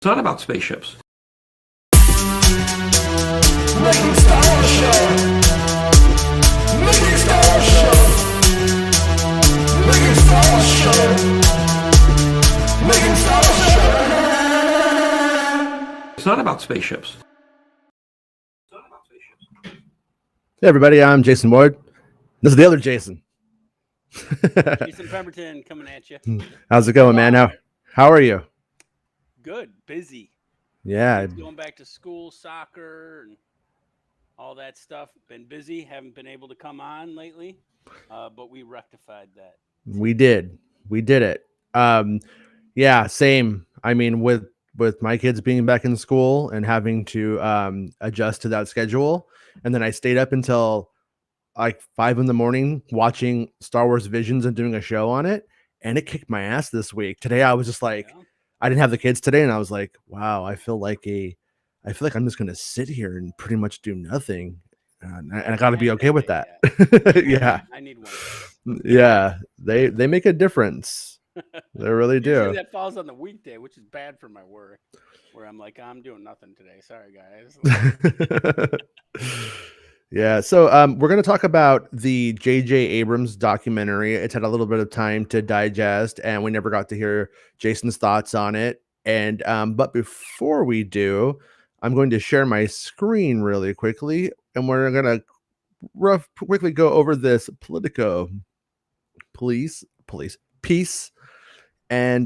It's not about spaceships. Making Star Wars Show. Making Star Wars Show. Making Star Wars Show. Making Star Wars Show. It's not about spaceships. Hey everybody, I'm Jason Ward. This is the other Jason. Jason Pemberton coming at you. How's it going, man? How are you? Good, busy. Yeah. Going back to school, soccer, and all that stuff. Been busy. Haven't been able to come on lately, but we rectified that. We did it. Yeah, same. I mean, with my kids being back in school and having to adjust to that schedule, and then I stayed up until like 5 a.m. watching Star Wars Visions and doing a show on it, and it kicked my ass this week. Today I was just like, I didn't have the kids today, and I was like, wow, I feel like I'm just gonna sit here and pretty much do nothing, and I got to be okay with that. Yeah, I need one. Yeah, they make a difference. They really do. Usually that falls on the weekday, which is bad for my work, where I'm like, I'm doing nothing today. Sorry, guys. Yeah, so we're going to talk about the JJ Abrams documentary. It's had a little bit of time to digest, and we never got to hear Jason's thoughts on it. And but before we do, I'm going to share my screen really quickly, and we're going to quickly go over this Politico piece, and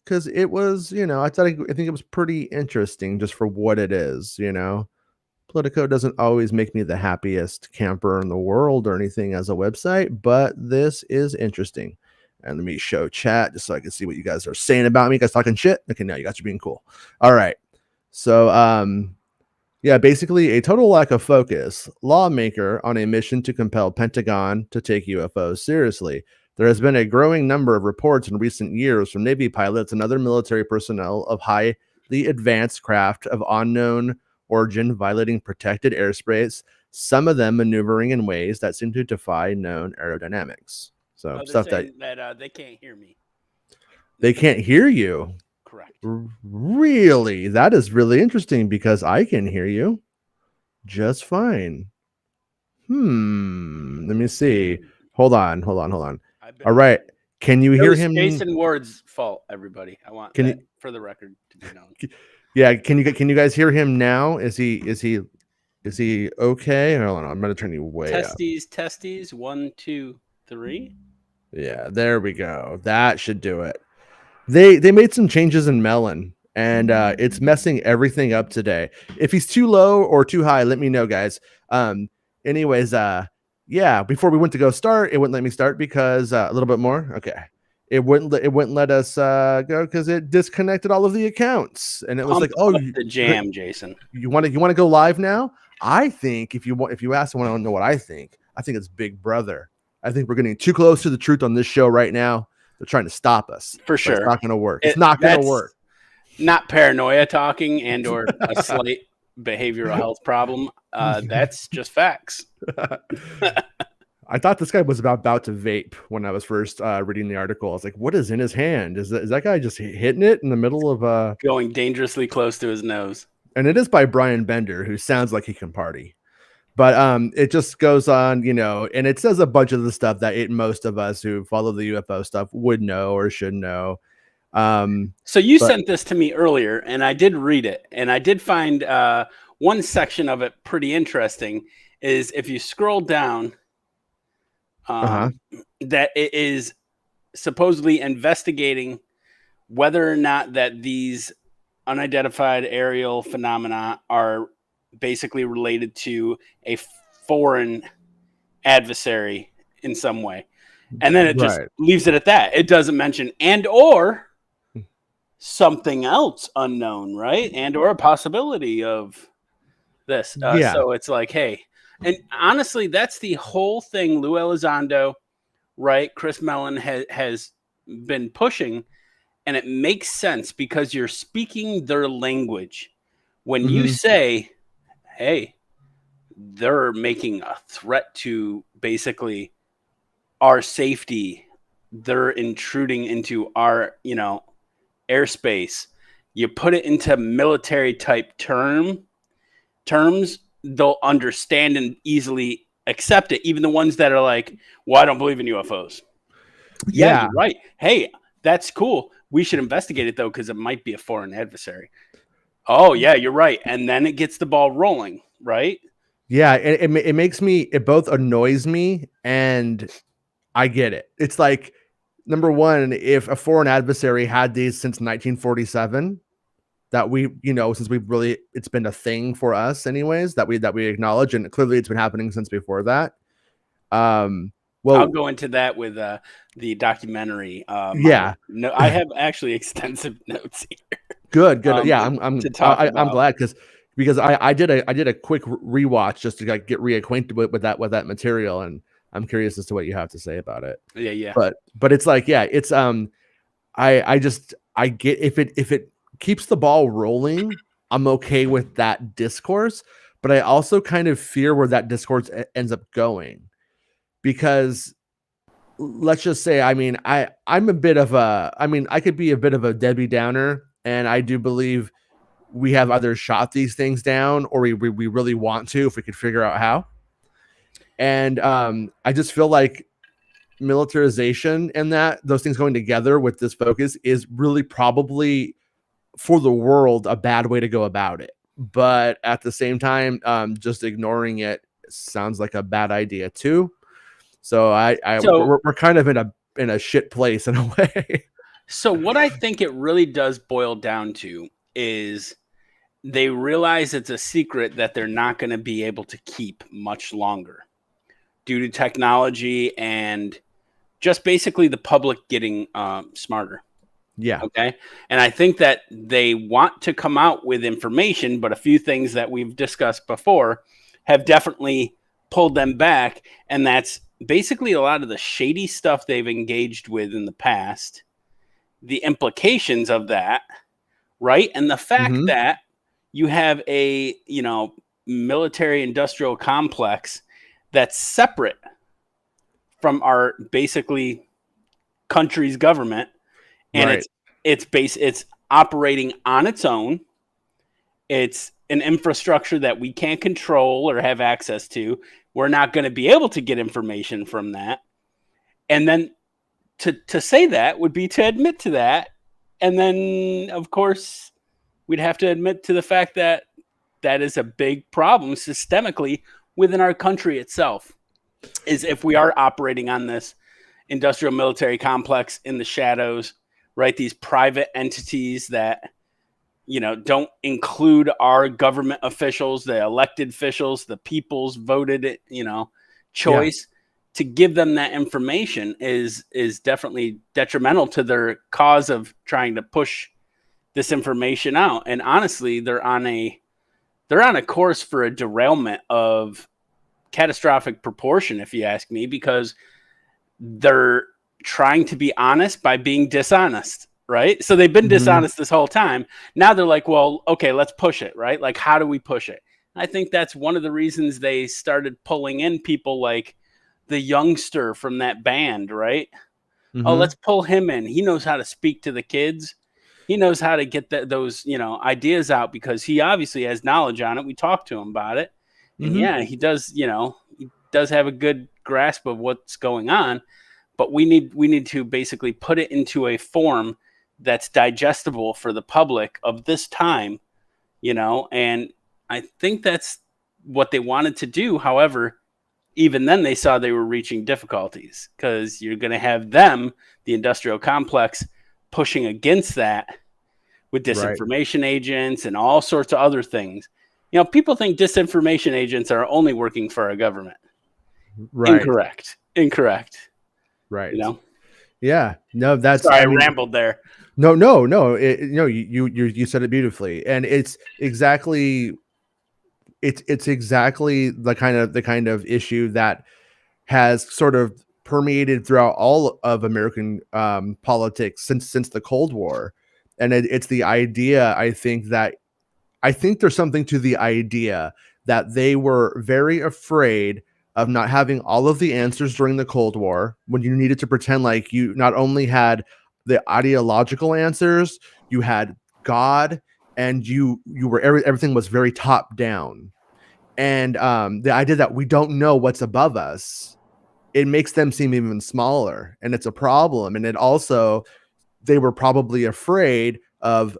because it was, I think it was pretty interesting just for what it is, Politico doesn't always make me the happiest camper in the world or anything as a website, but this is interesting. And let me show chat just so I can see what you guys are saying about me. You guys talking shit? Okay, now you guys are being cool. All right. So, yeah, basically a total lack of focus. Lawmaker on a mission to compel Pentagon to take UFOs seriously. There has been a growing number of reports in recent years from Navy pilots and other military personnel of highly advanced craft of unknown origin violating protected airspace, some of them maneuvering in ways that seem to defy known aerodynamics. So stuff that they can't hear me. They can't hear you. Correct. Really? That is really interesting because I can hear you just fine. Let me see. Hold on. All right. Can you hear him? Jason Ward's fault, everybody. I want for the record to be known. Yeah, can you guys hear him now? Is he okay? Hold on, I'm gonna turn you way up. Testes, 1, 2, 3. Yeah, there we go. That should do it. They made some changes in Melon, and it's messing everything up today. If he's too low or too high, let me know, guys. Anyways, yeah, before we went to go start, it wouldn't let me start because a little bit more. Okay. It wouldn't let us go because it disconnected all of the accounts, and it was like, oh, the jam, Jason. You want to go live now? I think if you ask someone, I don't know what I think it's Big Brother. I think we're getting too close to the truth on this show right now. They're trying to stop us. For sure, it's not going to work. It's not going to work. Not paranoia talking and or a slight behavioral health problem. That's just facts. I thought this guy was about to vape when I was first reading the article. I was like, what is in his hand? Is that guy just hitting it in the middle of going dangerously close to his nose? And it is by Brian Bender, who sounds like he can party. But it just goes on, and it says a bunch of the stuff that most of us who follow the UFO stuff would know or should know. So you sent this to me earlier, and I did read it, and I did find one section of it pretty interesting. Is if you scroll down. That it is supposedly investigating whether or not that these unidentified aerial phenomena are basically related to a foreign adversary in some way. And then it just leaves it at that. It doesn't mention and or something else unknown, right? And or a possibility of this. So it's like, hey, and honestly, that's the whole thing Lou Elizondo, right? Chris Mellon has been pushing, and it makes sense because you're speaking their language. When you say, hey, they're making a threat to basically our safety, they're intruding into our, airspace, you put it into military type terms, they'll understand and easily accept it. Even the ones that are like, well, I don't believe in UFOs. Yeah, you're right. Hey, that's cool. We should investigate it, though, because it might be a foreign adversary. Oh, yeah, you're right. And then it gets the ball rolling, right? Yeah, it makes me, it both annoys me and I get it. It's like, number one, if a foreign adversary had these since 1947, that we, since we've really, it's been a thing for us anyways, that we acknowledge, and clearly it's been happening since before that. Well, I'll go into that with the documentary. Yeah. No, I have actually extensive notes here. Good. Yeah, I'm glad because I did a quick rewatch just to like get reacquainted with that material, and I'm curious as to what you have to say about it. Yeah. But it's like, yeah, it's I get, if it keeps the ball rolling, I'm okay with that discourse, but I also kind of fear where that discourse ends up going, because let's just say, I'm a bit of I could be a bit of a Debbie Downer, and I do believe we have either shot these things down or we really want to, if we could figure out how. And I just feel like militarization and those things going together with this focus is really probably for the world a bad way to go about it. But at the same time, just ignoring it sounds like a bad idea too. So we're kind of in a shit place in a way. So what I think it really does boil down to is they realize it's a secret that they're not going to be able to keep much longer due to technology and just basically the public getting smarter. Yeah. Okay. And I think that they want to come out with information, but a few things that we've discussed before have definitely pulled them back. And that's basically a lot of the shady stuff they've engaged with in the past, the implications of that, right? And the fact that you have a, military industrial complex that's separate from our basically country's government, and right. it's operating on its own. It's an infrastructure that we can't control or have access to. We're not going to be able to get information from that. And then to say that would be to admit to that. And then, of course, we'd have to admit to the fact that that is a big problem systemically within our country itself, is if we are operating on this industrial military complex in the shadows, right? These private entities that, don't include our government officials, the elected officials, the people's voted, choice. Yeah. To give them that information is definitely detrimental to their cause of trying to push this information out. And honestly, they're on a course for a derailment of catastrophic proportion, if you ask me, because they're trying to be honest by being dishonest, right? So they've been dishonest this whole time. Now they're like, well, okay, let's push it, right? Like, how do we push it? I think that's one of the reasons they started pulling in people like the youngster from that band, right? Oh, let's pull him in. He knows how to speak to the kids. He knows how to get those, ideas out, because he obviously has knowledge on it. We talked to him about it. And yeah, he does, he does have a good grasp of what's going on, but we need to basically put it into a form that's digestible for the public of this time, and I think that's what they wanted to do. However, even then they saw they were reaching difficulties, because you're going to have them, the industrial complex, pushing against that with disinformation agents and all sorts of other things. People think disinformation agents are only working for our government. Right. Incorrect. Right. Yeah. No, that's. Sorry, I rambled there. No. You said it beautifully, and it's exactly the kind of issue that has sort of permeated throughout all of American politics since the Cold War, and it's the idea. I think there's something to the idea that they were very afraid of not having all of the answers during the Cold War, when you needed to pretend like you not only had the ideological answers, you had God, and you were everything was very top down. And the idea that we don't know what's above us, it makes them seem even smaller, and it's a problem. And it also, they were probably afraid of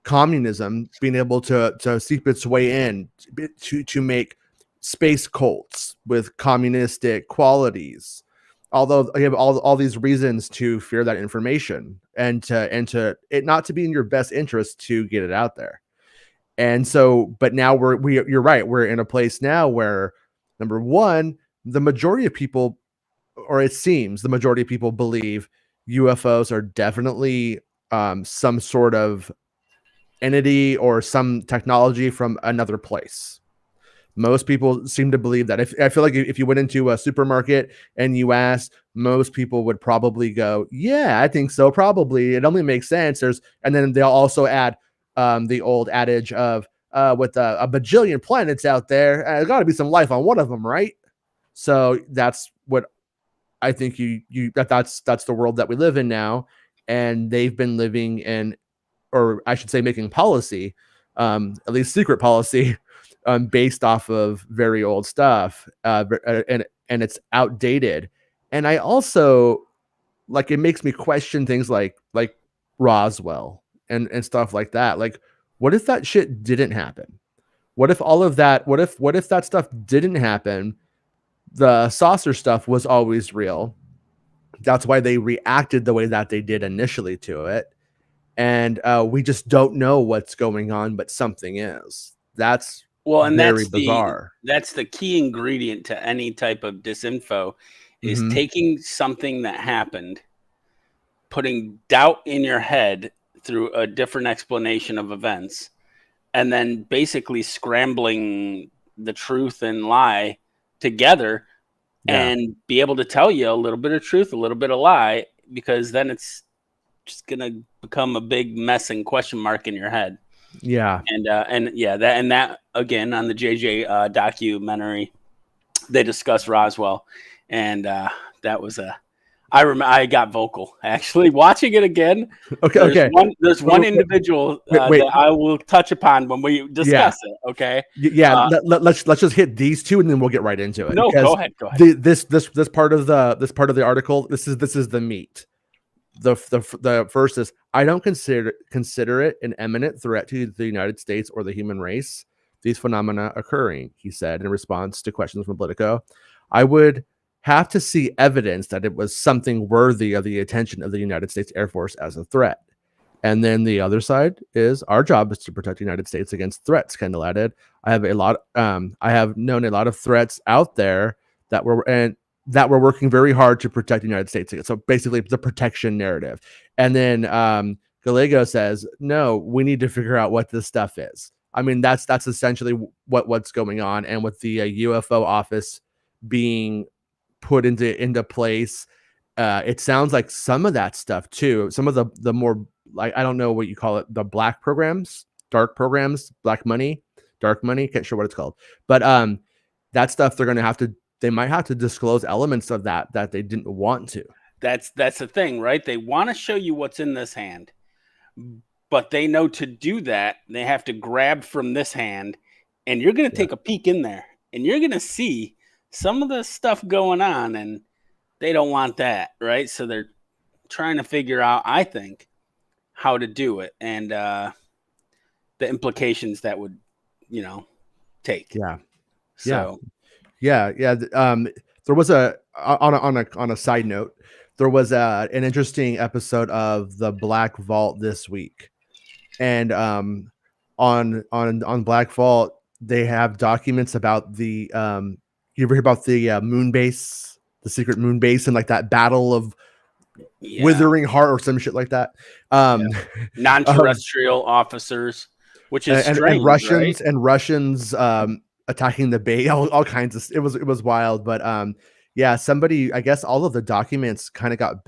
communism being able to seep its way in to make space cults with communistic qualities. Although you have all these reasons to fear that information, and to it not to be in your best interest to get it out there. And so, but now you're right, we're in a place now where, number one, the majority of people, or it seems the majority of people, believe UFOs are definitely some sort of entity or some technology from another place. Most people seem to believe that. I feel like if you went into a supermarket and you asked, most people would probably go, "Yeah, I think so. Probably. It only makes sense." And then they'll also add the old adage of with a bajillion planets out there, there's got to be some life on one of them, right? So that's what I think that's the world that we live in now, and they've been living in, or I should say, making policy, at least secret policy, based off of very old stuff, and it's outdated. And I also, like, it makes me question things like Roswell and stuff like that. Like, what if that shit didn't happen? What if all of that? What if that stuff didn't happen? The saucer stuff was always real. That's why they reacted the way that they did initially to it. And we just don't know what's going on, but something is. That's very bizarre. That's the key ingredient to any type of disinfo, is taking something that happened, putting doubt in your head through a different explanation of events, and then basically scrambling the truth and lie together, and be able to tell you a little bit of truth, a little bit of lie, because then it's just gonna become a big mess and question mark in your head. That again, on the JJ documentary, they discussed Roswell, and that was I remember I got vocal actually watching it again. There's one individual that I will touch upon when we discuss it. Okay. Let's just hit these two and then we'll get right into it. No, go ahead. This part of the article, this is the meat. The first is, I don't consider it an imminent threat to the United States or the human race, these phenomena occurring, he said in response to questions from Politico. I would have to see evidence that it was something worthy of the attention of the United States Air Force as a threat. And then the other side is, our job is to protect the United States against threats, Kendall added. I have known a lot of threats out there that we're working very hard to protect the United States against. So basically the protection narrative. And then Gallego says, no, we need to figure out what this stuff is. I mean, that's essentially what's going on. And with the UFO office being put into place, it sounds like some of that stuff too, some of the more, like, I don't know what you call it, the black programs, dark programs, black money, dark money, can't sure what it's called, but that stuff they might have to disclose elements of that they didn't want to. That's the thing, right? They want to show you what's in this hand, but they know to do that, they have to grab from this hand, and you're going to take a peek in there, and you're going to see some of the stuff going on, and they don't want that, right? So they're trying to figure out, I think, how to do it, and the implications that would, take. There was on a side note, there was an interesting episode of the Black Vault this week, and on Black Vault they have documents about the you ever hear about the moon base, the secret moon base, and like that battle of Withering Heart or some shit like that. Non-terrestrial officers, which is strange, and Russians attacking the base, all kinds of, it was wild. But somebody, I guess all of the documents kind of got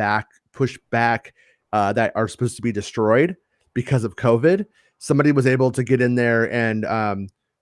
pushed back that are supposed to be destroyed because of COVID. Somebody was able to get in there and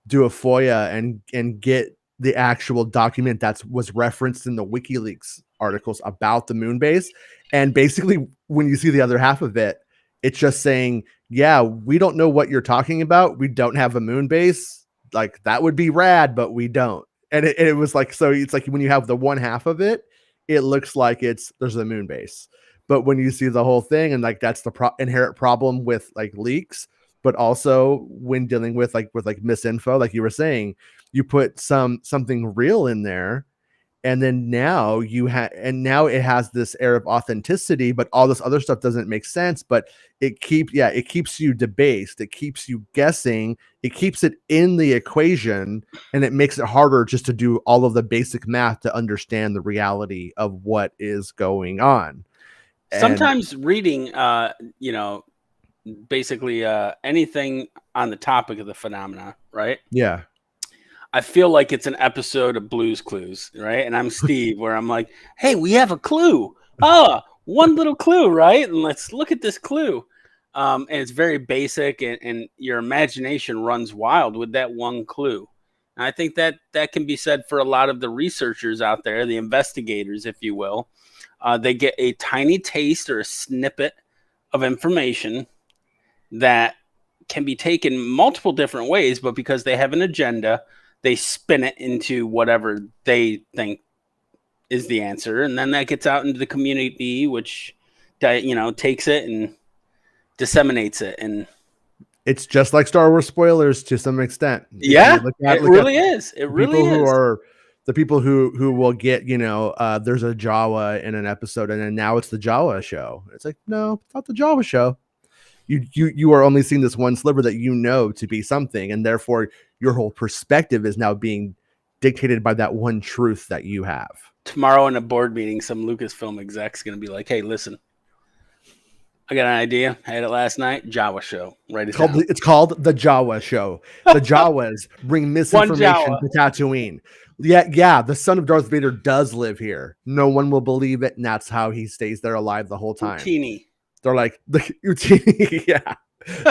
do a FOIA and get the actual document that was referenced in the WikiLeaks articles about the moon base. And basically, when you see the other half of it, It's just saying, yeah, we don't know what you're talking about. We don't have a moon base. Like that would be rad, but we don't. And it was like, so it's like when you have the one half of it, it looks like there's a moon base. But when you see the whole thing, and like that's the inherent problem with like leaks, but also when dealing with misinfo, like you were saying, you put something real in there, and then now now it has this air of authenticity, but all this other stuff doesn't make sense. But it keeps you debased, it keeps you guessing, it keeps it in the equation, and it makes it harder just to do all of the basic math to understand the reality of what is going on. Sometimes reading, basically anything on the topic of the phenomena, right? Yeah. I feel like it's an episode of Blue's Clues, right? And I'm Steve, where I'm like, hey, we have a clue. One little clue, right? And let's look at this clue. And it's very basic, and your imagination runs wild with that one clue. And I think that can be said for a lot of the researchers out there, the investigators, if you will. They get a tiny taste or a snippet of information that can be taken multiple different ways, but because they have an agenda, they spin it into whatever they think is the answer. And then that gets out into the community, which, takes it and disseminates it. And it's just like Star Wars spoilers to some extent. Yeah, it really is. It really is. The people who will get, there's a Jawa in an episode, and then now it's the Jawa show. It's like, no, it's not the Jawa show. You are only seeing this one sliver that to be something, and therefore your whole perspective is now being dictated by that one truth that you have. Tomorrow in a board meeting, some Lucasfilm exec's going to be like, hey, listen, I got an idea. I had it last night. Jawa show. Right. It's called the Jawa show. The Jawas bring misinformation to Tatooine. Yeah. The son of Darth Vader does live here. No one will believe it, and that's how he stays there alive the whole time. Utini. They're like, the Utini. Yeah.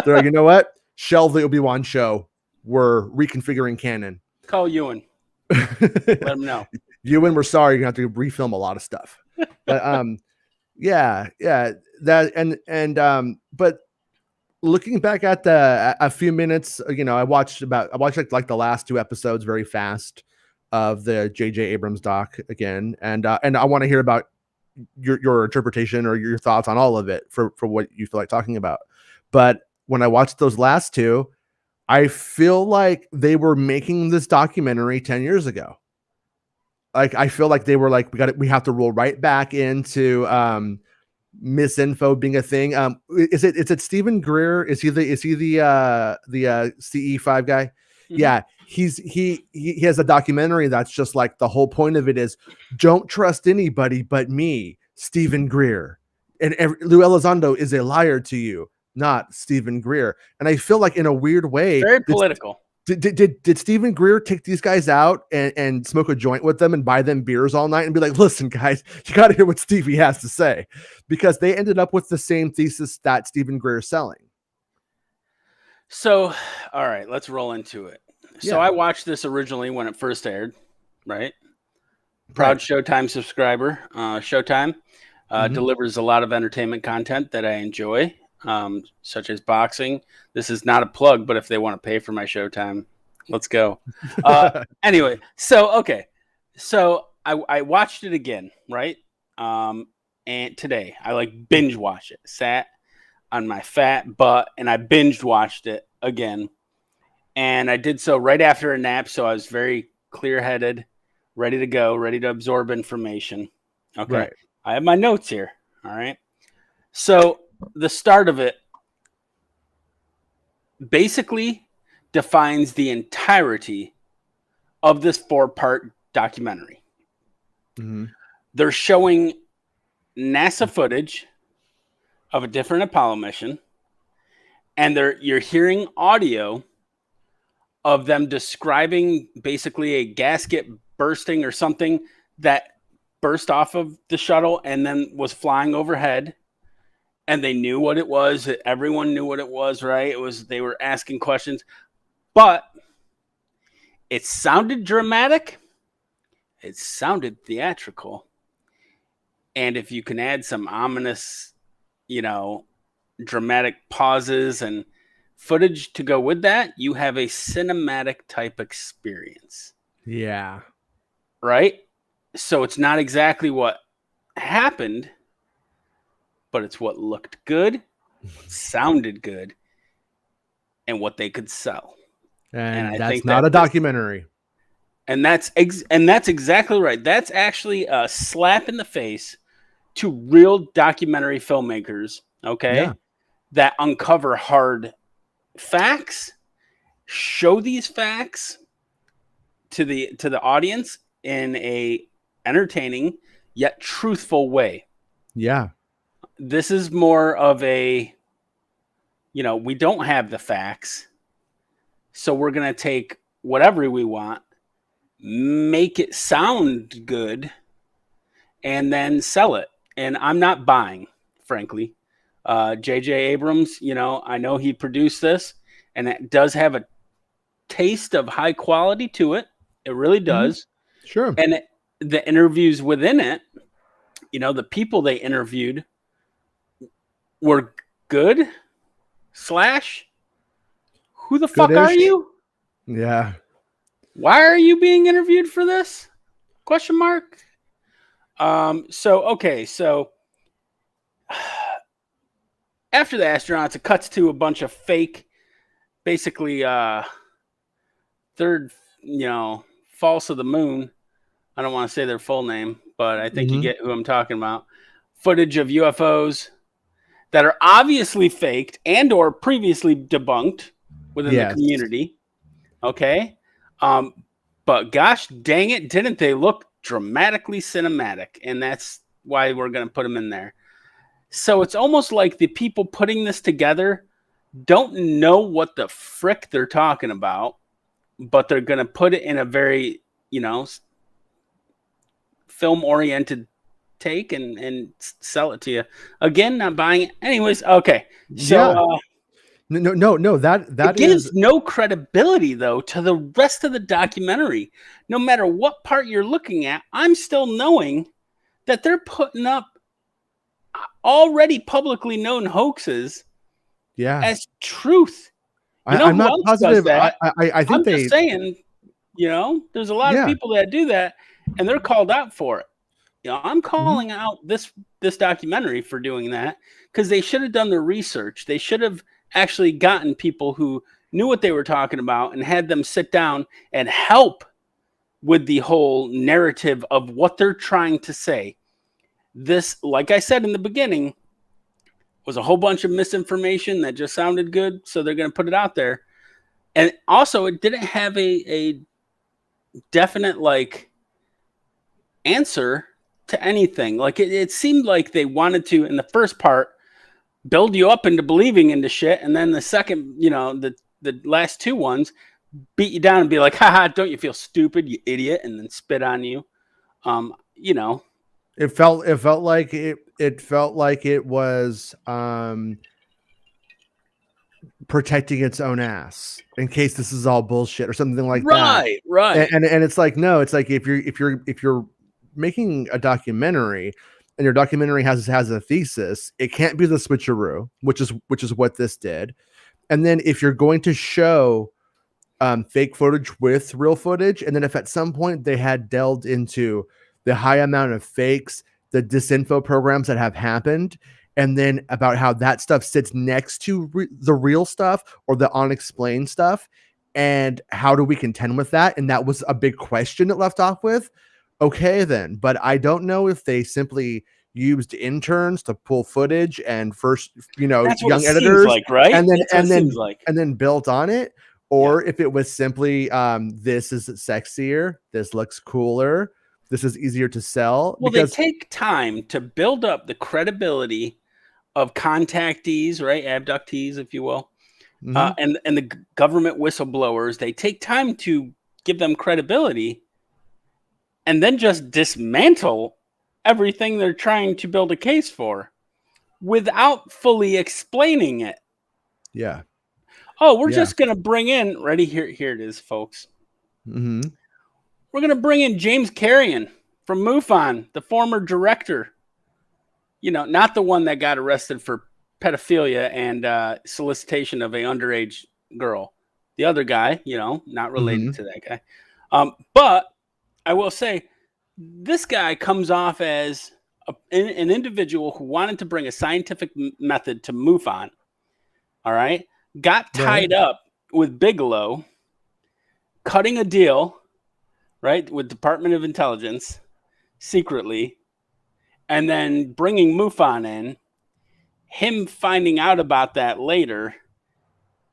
They're like, you know what? Shelve the Obi-Wan show. We're reconfiguring canon. Call Ewan. Let him know. Ewan, we're sorry. You're going to have to refilm a lot of stuff. But yeah. That but looking back at a few minutes, I watched like the last 2 episodes very fast of the JJ Abrams doc again, and I want to hear about your interpretation or your thoughts on all of it for what you feel like talking about. But when I watched those last 2, I feel like they were making this documentary 10 years ago. Like, I feel like they were like, we have to roll right back into misinfo being a thing. Is it Stephen Greer? Is he the CE5 guy? Mm-hmm. Yeah, he has a documentary that's just like, the whole point of it is, don't trust anybody but me, Stephen Greer, and Lou Elizondo is a liar to you, not Stephen Greer. And I feel like, in a weird way, very political. Did Stephen Greer take these guys out and smoke a joint with them and buy them beers all night and be like, listen, guys, you got to hear what Stevie has to say? Because they ended up with the same thesis that Stephen Greer is selling. So, all right, let's roll into it. So I watched this originally when it first aired, right? Proud Showtime subscriber. Showtime delivers a lot of entertainment content that I enjoy. Such as boxing. This is not a plug, but if they want to pay for my Showtime, let's go. Anyway, so I watched it again, right? And today I binge watched it. Sat on my fat butt and I binge watched it again. And I did so right after a nap, so I was very clear-headed, ready to go, ready to absorb information. Okay. Right. I have my notes here. All right. So the start of it basically defines the entirety of this 4-part documentary. Mm-hmm. They're showing NASA footage of a different Apollo mission, and you're hearing audio of them describing basically a gasket bursting or something that burst off of the shuttle and then was flying overhead. And they knew what it was. Everyone knew what it was, right? They were asking questions, but it sounded dramatic. It sounded theatrical. And if you can add some ominous, dramatic pauses and footage to go with that, you have a cinematic type experience. Yeah. Right? So it's not exactly what happened, but it's what looked good, what sounded good, and what they could sell. And I that's think not that a documentary. And that's exactly right. That's actually a slap in the face to real documentary filmmakers, okay? Yeah. That uncover hard facts, show these facts to the audience in a entertaining yet truthful way. Yeah. This is more of a, we don't have the facts, so we're going to take whatever we want, make it sound good, and then sell it. And I'm not buying, frankly. JJ Abrams, I know he produced this, and it does have a taste of high quality to it. It really does. Sure. And the interviews within it, the people they interviewed were good / who the fuck are you? Yeah. Why are you being interviewed for this? Question mark. So after the astronauts, it cuts to a bunch of fake, basically third, false of the moon. I don't want to say their full name, but I think you get who I'm talking about. Footage of UFOs that are obviously faked and or previously debunked within the community. Okay. But gosh dang it, didn't they look dramatically cinematic? And that's why we're going to put them in there. So it's almost like the people putting this together don't know what the frick they're talking about, but they're going to put it in a very, film-oriented take and sell it to you. Again, not buying it. Anyways, okay. So no, that it gives no credibility, though, to the rest of the documentary. No matter what part you're looking at, I'm still knowing that they're putting up already publicly known hoaxes as truth. I'm not positive. I think I'm just saying, there's a lot of people that do that, and they're called out for it. I'm calling out this documentary for doing that because they should have done their research. They should have actually gotten people who knew what they were talking about and had them sit down and help with the whole narrative of what they're trying to say. This, like I said in the beginning, was a whole bunch of misinformation that just sounded good, so they're going to put it out there. And also, it didn't have a definite, answer to anything. It seemed like they wanted to, in the first part, build you up into believing into shit, and then the second, the last two ones, beat you down and be like, haha, don't you feel stupid, you idiot, and then spit on you. It felt like it was protecting its own ass in case this is all bullshit or something like that. Right. And it's like, no, it's like if you're making a documentary and your documentary has a thesis, it can't be the switcheroo, which is what this did. And then if you're going to show fake footage with real footage, and then if at some point they had delved into the high amount of fakes, the disinfo programs that have happened, and then about how that stuff sits next to the real stuff or the unexplained stuff, and how do we contend with that? And that was a big question it left off with. Okay, then. But I don't know if they simply used interns to pull footage and first, That's young editors, right? and then built on it, or if it was simply this is sexier, this looks cooler, this is easier to sell. Well, they take time to build up the credibility of contactees, right? Abductees, if you will, and the government whistleblowers. They take time to give them credibility, and then just dismantle everything they're trying to build a case for without fully explaining it. Yeah. Oh, we're just going to bring in, ready, here it is, folks. Mm-hmm. We're going to bring in James Carrion from MUFON, the former director. Not the one that got arrested for pedophilia and solicitation of a underage girl. The other guy, not related to that guy. But I will say, this guy comes off as an individual who wanted to bring a scientific method to MUFON. All right. Got tied up with Bigelow, cutting a deal, right, with Department of Intelligence secretly, and then bringing MUFON in, him finding out about that later,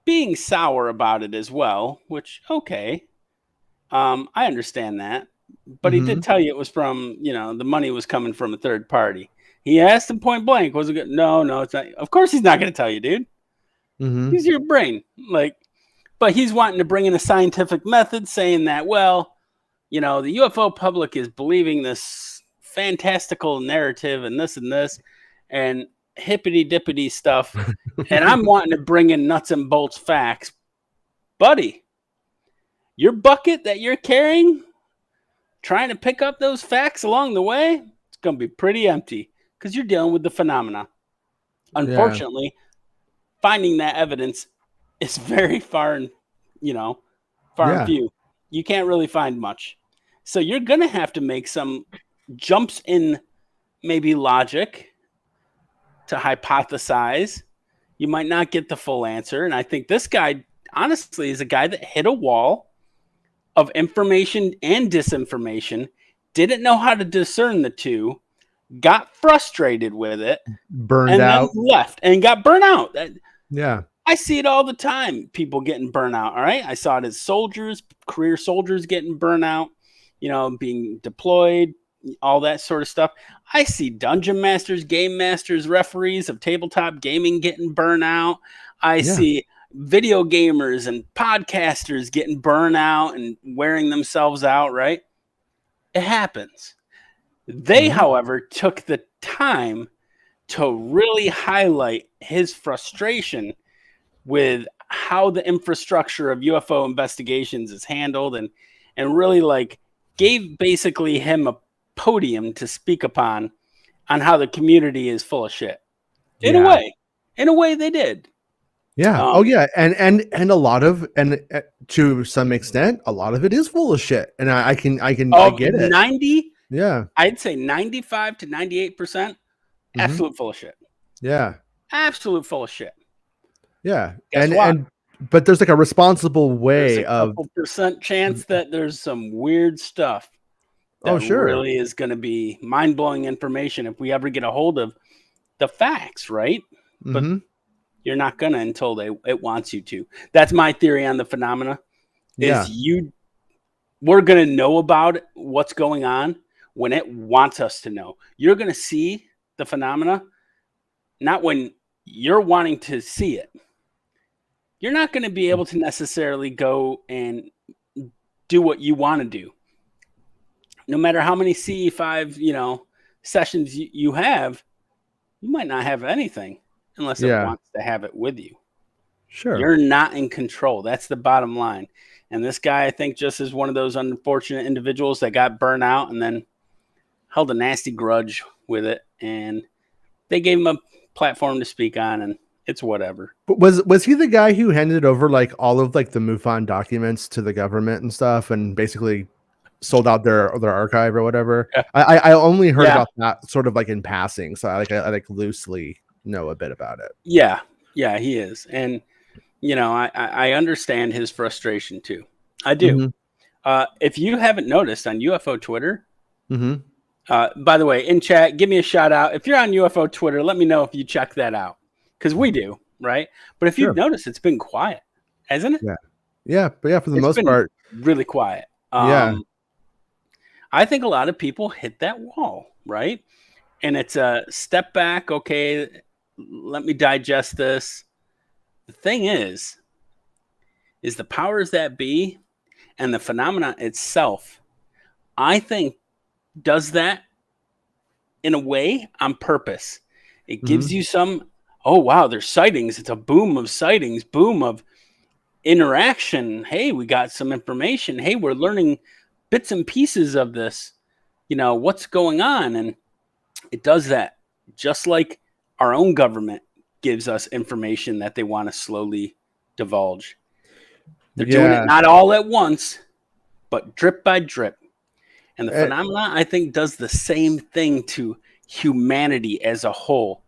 being sour about it as well, which, okay, I understand that. But he did tell you it was from, the money was coming from a third party. He asked him point blank, was it good? No, it's not. Of course he's not going to tell you, dude. He's your brain. But he's wanting to bring in a scientific method, saying that, well, the UFO public is believing this fantastical narrative and this and hippity dippity stuff. And I'm wanting to bring in nuts and bolts facts. Buddy, your bucket that you're carrying, trying to pick up those facts along the way, it's going to be pretty empty because you're dealing with the phenomena. Unfortunately, finding that evidence is very far and few. You can't really find much. So you're going to have to make some jumps in maybe logic to hypothesize. You might not get the full answer. And I think this guy, honestly, is a guy that hit a wall of information and disinformation, didn't know how to discern the two, got frustrated with it, burned out, then left and got burnt out. Yeah. I see it all the time. People getting burnt out. All right. I saw it as soldiers, career soldiers getting burnt out, being deployed, all that sort of stuff. I see dungeon masters, game masters, referees of tabletop gaming getting burnt out. I see video gamers and podcasters getting burnt out and wearing themselves out, right? It happens. They, however, took the time to really highlight his frustration with how the infrastructure of UFO investigations is handled and really gave basically him a podium to speak upon on how the community is full of shit. In a way they did. Yeah. And a lot of, to some extent, a lot of it is full of shit. And I get it. I'd say 95 to 98%, absolute full of shit. Yeah. Absolute full of shit. Yeah. But there's a responsible way there's a couple percent chance that there's some weird stuff. That really is going to be mind-blowing information if we ever get a hold of the facts, right? But you're not going to until it wants you to. That's my theory on the phenomena. We're going to know about what's going on when it wants us to know. You're going to see the phenomena, not when you're wanting to see it. You're not going to be able to necessarily go and do what you want to do. No matter how many CE5, sessions you have, you might not have anything unless it wants to have it with you. Sure. You're not in control. That's the bottom line. And this guy, I think, just is one of those unfortunate individuals that got burnt out and then held a nasty grudge with it. And they gave him a platform to speak on, and it's whatever. But was he the guy who handed over all of the MUFON documents to the government and stuff and basically sold out their archive or whatever? Yeah. I only heard about that sort of in passing, so I loosely know a bit about it. Yeah, he is. And I understand his frustration too. I do. If you haven't noticed on UFO Twitter, by the way, in chat, give me a shout out. If you're on UFO Twitter, let me know if you check that out, because we do, right? But if you've noticed, it's been quiet, hasn't it? Yeah. But for the most part, really quiet. I think a lot of people hit that wall, right? And it's a step back. Okay, let me digest this. The thing is the powers that be and the phenomena itself, I think, does that in a way on purpose. It gives you some, oh, wow, there's sightings. It's a boom of sightings, boom of interaction. Hey, we got some information. Hey, we're learning bits and pieces of this, what's going on. And it does that just like our own government gives us information that they want to slowly divulge. They're doing it not all at once, but drip by drip. And the phenomena, I think, does the same thing to humanity as a whole,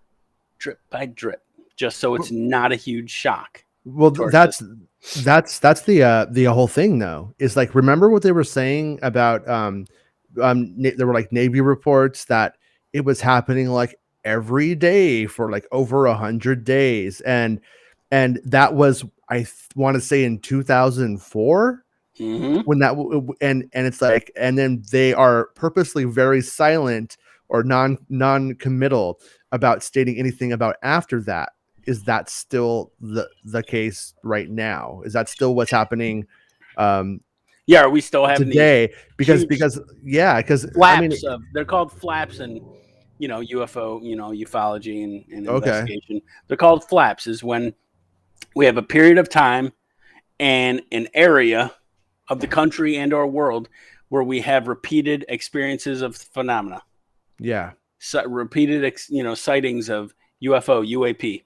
drip by drip, just so it's not a huge shock. Well, that's the whole thing, though. Is like, remember what they were saying about there were like Navy reports that it was happening like every day for like over 100 days, and that was, I want to say, in 2004. When that and it's like, and then they are purposely very silent or non-committal about stating anything about after that. Is that still the case right now? Is that still what's happening? Yeah, are we still having today? Because flaps, they're called flaps, and UFO, ufology and investigation. They're called flaps. Is when we have a period of time and an area of the country and or world where we have repeated experiences of phenomena. Yeah. So repeated, sightings of UFO, UAP,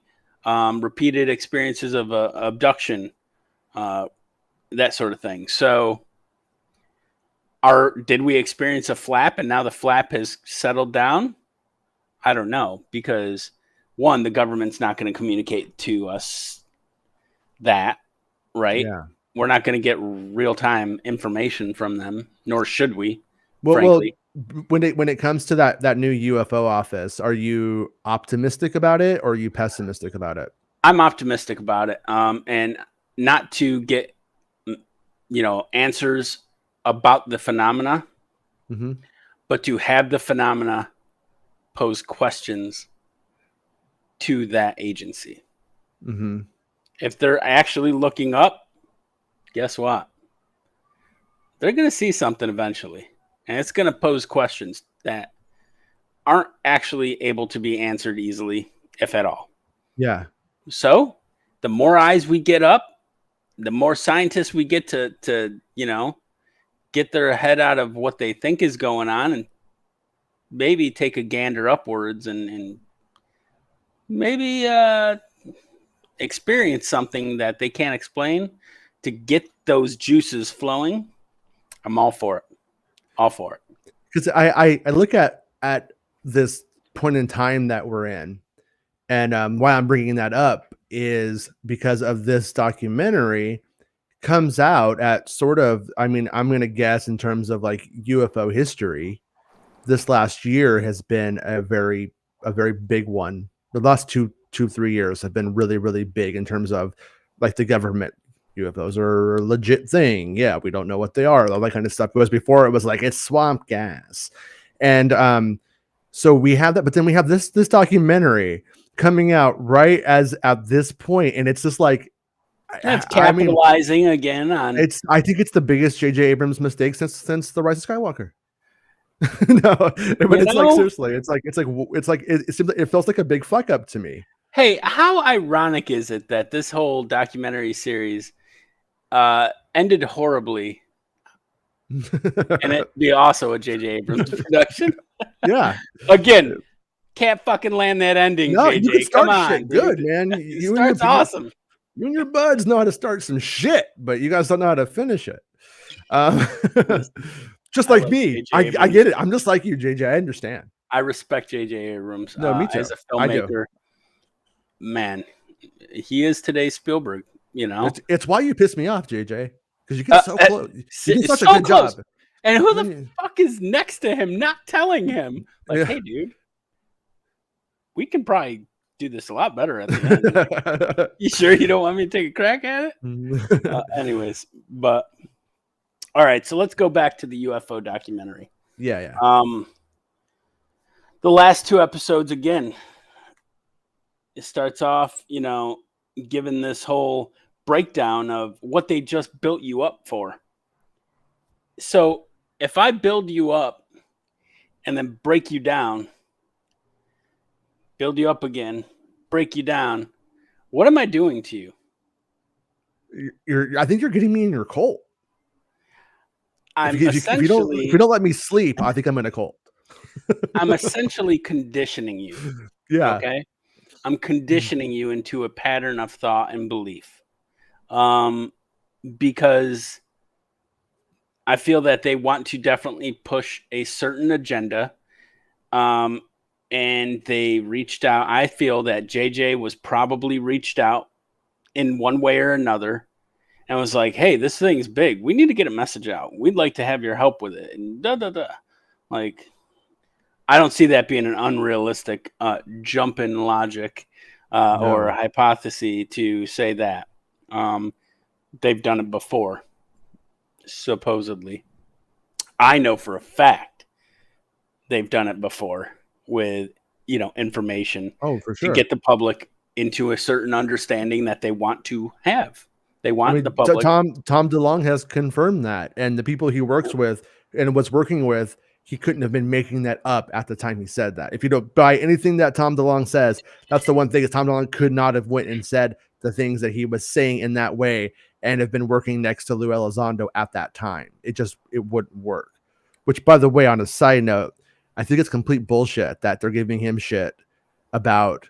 repeated experiences of abduction, that sort of thing. So did we experience a flap and now the flap has settled down? I don't know, because one, the government's not going to communicate to us that, right? Yeah. We're not going to get real-time information from them, nor should we. Well, frankly. when it comes to that new UFO office, are you optimistic about it or are you pessimistic about it? I'm optimistic about it, and not to get answers about the phenomena, but to have the phenomena pose questions to that agency. If they're actually looking up, guess what? They're going to see something eventually, and it's going to pose questions that aren't actually able to be answered easily, if at all. Yeah. So the more eyes we get up, the more scientists we get to get their head out of what they think is going on and maybe take a gander upwards and maybe experience something that they can't explain to get those juices flowing. I'm all for it. All for it. Because I look at this point in time that we're in, and why I'm bringing that up is because of this documentary comes out at sort of, I mean, I'm going to guess in terms of like UFO history, this last year has been a very big one. The last 3 years have been really, really big in terms of like the government. UFOs are a legit thing. Yeah, we don't know what they are. All that kind of stuff. Because before it was like it's swamp gas, and so we have that. But then we have this documentary coming out right as at this point, and it's just like it's capitalizing again on. I think it's the biggest JJ Abrams mistake since the Rise of Skywalker. No, but it's like seriously, it seems like it feels like a big fuck up to me. Hey, how ironic is it that this whole documentary series ended horribly, and it be also a JJ Abrams production? Yeah. Again, can't fucking land that ending. No, JJ. you can start Come on, shit good, man. It starts awesome. You and your buds know how to start some shit, but you guys don't know how to finish it. Just like me. I get it. I'm just like you, JJ. I understand. I respect JJ Abrams. No, me too. As a filmmaker. Man, he is today's Spielberg, It's why you piss me off, JJ, because you get so close. You do such a good close. job. And who the fuck is next to him not telling him, like, hey, dude, we can probably do this a lot better at the end. You sure you don't want me to take a crack at it? Anyways, but all right, so let's go back to the UFO documentary. Yeah. The last 2 episodes, again, it starts off, given this whole breakdown of what they just built you up for. So if I build you up and then break you down, build you up again, break you down, what am I doing to you? I think you're getting me in your cult. If you don't let me sleep, I think I'm in a cult. I'm essentially conditioning you. Yeah. Okay. I'm conditioning you into a pattern of thought and belief. Because I feel that they want to definitely push a certain agenda. And they reached out. I feel that JJ was probably reached out in one way or another and was like, hey, this thing's big. We need to get a message out. We'd like to have your help with it. And Like, I don't see that being an unrealistic jump in logic or hypothesis to say that. They've done it before, supposedly. I know for a fact they've done it before with, information to get the public into a certain understanding that they want to have. They want the public. Tom DeLonge has confirmed that, and the people he works with and was working with, he couldn't have been making that up at the time he said that. If you don't buy anything that Tom DeLonge says, that's the one thing is Tom DeLonge could not have went and said the things that he was saying in that way and have been working next to Lou Elizondo at that time. It wouldn't work. Which, by the way, on a side note, I think it's complete bullshit that they're giving him shit about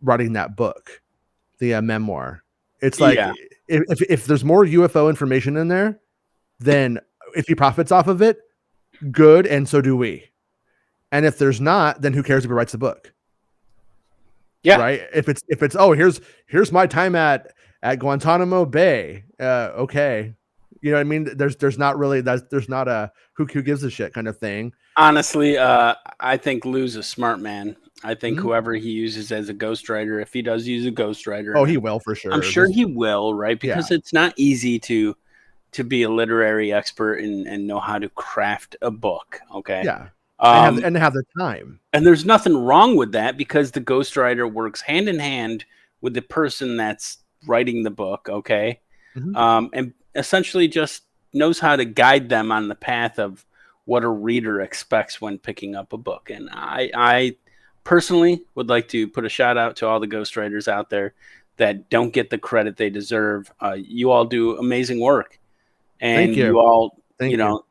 writing that book, the memoir. It's like, if there's more UFO information in there, then if he profits off of it, good, and so do we. And if there's not, then who cares if he writes the book? Yeah. Right. If it's here's my time at Guantanamo Bay. Okay. You know what I mean? There's not really there's not a who gives a shit kind of thing. Honestly, I think Lou's a smart man. I think whoever he uses as a ghostwriter, if he does use a ghostwriter, he will for sure. I'm sure he will, right? Because it's not easy to be a literary expert and know how to craft a book. Okay. Yeah. And have the time. And there's nothing wrong with that because the ghostwriter works hand in hand with the person that's writing the book. Okay. And essentially just knows how to guide them on the path of what a reader expects when picking up a book. And I personally would like to put a shout out to all the ghostwriters out there that don't get the credit they deserve. You all do amazing work. And Thank you. You all, Thank you know,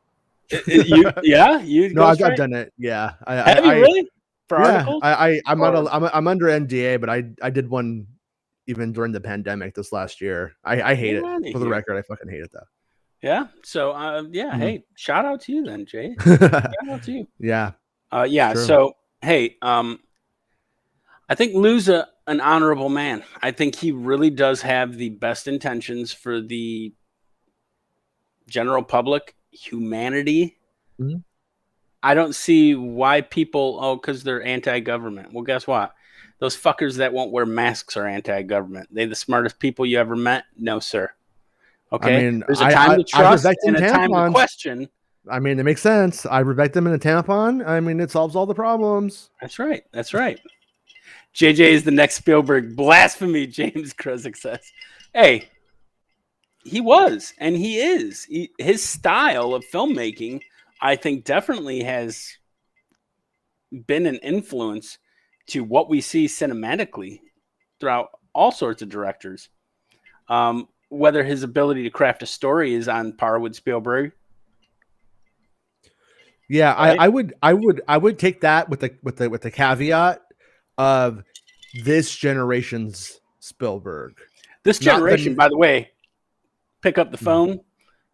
you no, I've done it. Yeah. Have you really? For articles? I'm under NDA, but I did one even during the pandemic this last year. I hate it. For the record, I fucking hate it though. Yeah. So hey, shout out to you then, Jay. Shout out to you. Yeah. So hey, I think Lou's an honorable man. I think he really does have the best intentions for the general public, humanity. I don't see why people, because they're anti-government. Well, guess what? Those fuckers that won't wear masks are anti-government. They the smartest people you ever met? No, sir. Okay. I mean, there's a time to trust and a time to question. I mean, it makes sense. I revect them in a tampon. I mean, it solves all the problems. That's right. That's right. JJ is the next Spielberg. Blasphemy, James Kruzek says. Hey, he was, and he is. His style of filmmaking, I think, definitely has been an influence to what we see cinematically throughout all sorts of directors. Whether his ability to craft a story is on par with Spielberg. Yeah, right? I would take that with the caveat of this generation's Spielberg. This generation, by the way, pick up the phone,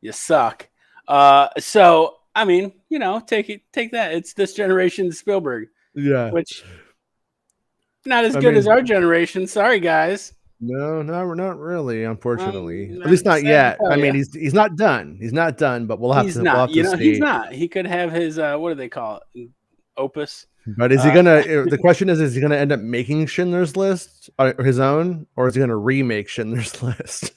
you suck. So I mean, take that. It's this generation's Spielberg. Yeah, which not as good as our generation. Sorry, guys. No, not really. Unfortunately, at least not yet. I mean, he's not done. He's not done, but we'll have to see. He's not. He could have his what do they call it? Opus. But is he gonna? The question is he gonna end up making Schindler's List or his own, or is he gonna remake Schindler's List?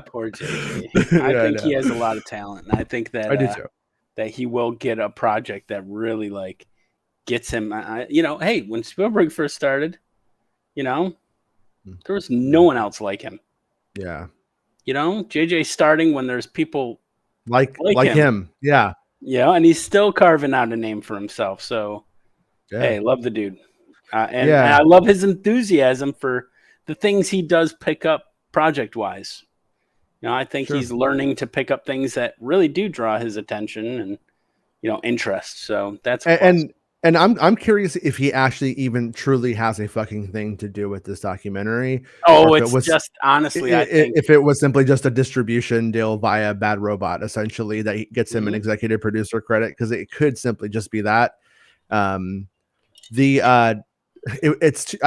Poor JJ. I think he has a lot of talent, and I think that I do too. That he will get a project that really gets him. Hey, when Spielberg first started, there was no one else like him. Yeah. JJ starting when there's people like him. Yeah. Yeah, and he's still carving out a name for himself. So, hey, love the dude. And I love his enthusiasm for the things he does pick up project-wise. I think he's learning to pick up things that really do draw his attention and, interest. So that's and And I'm curious if he actually even truly has a fucking thing to do with this documentary. Oh, or if it's it was, just honestly, I think if it was simply just a distribution deal via Bad Robot, essentially, that gets him an Mhm. executive producer credit, because it could simply just be that. I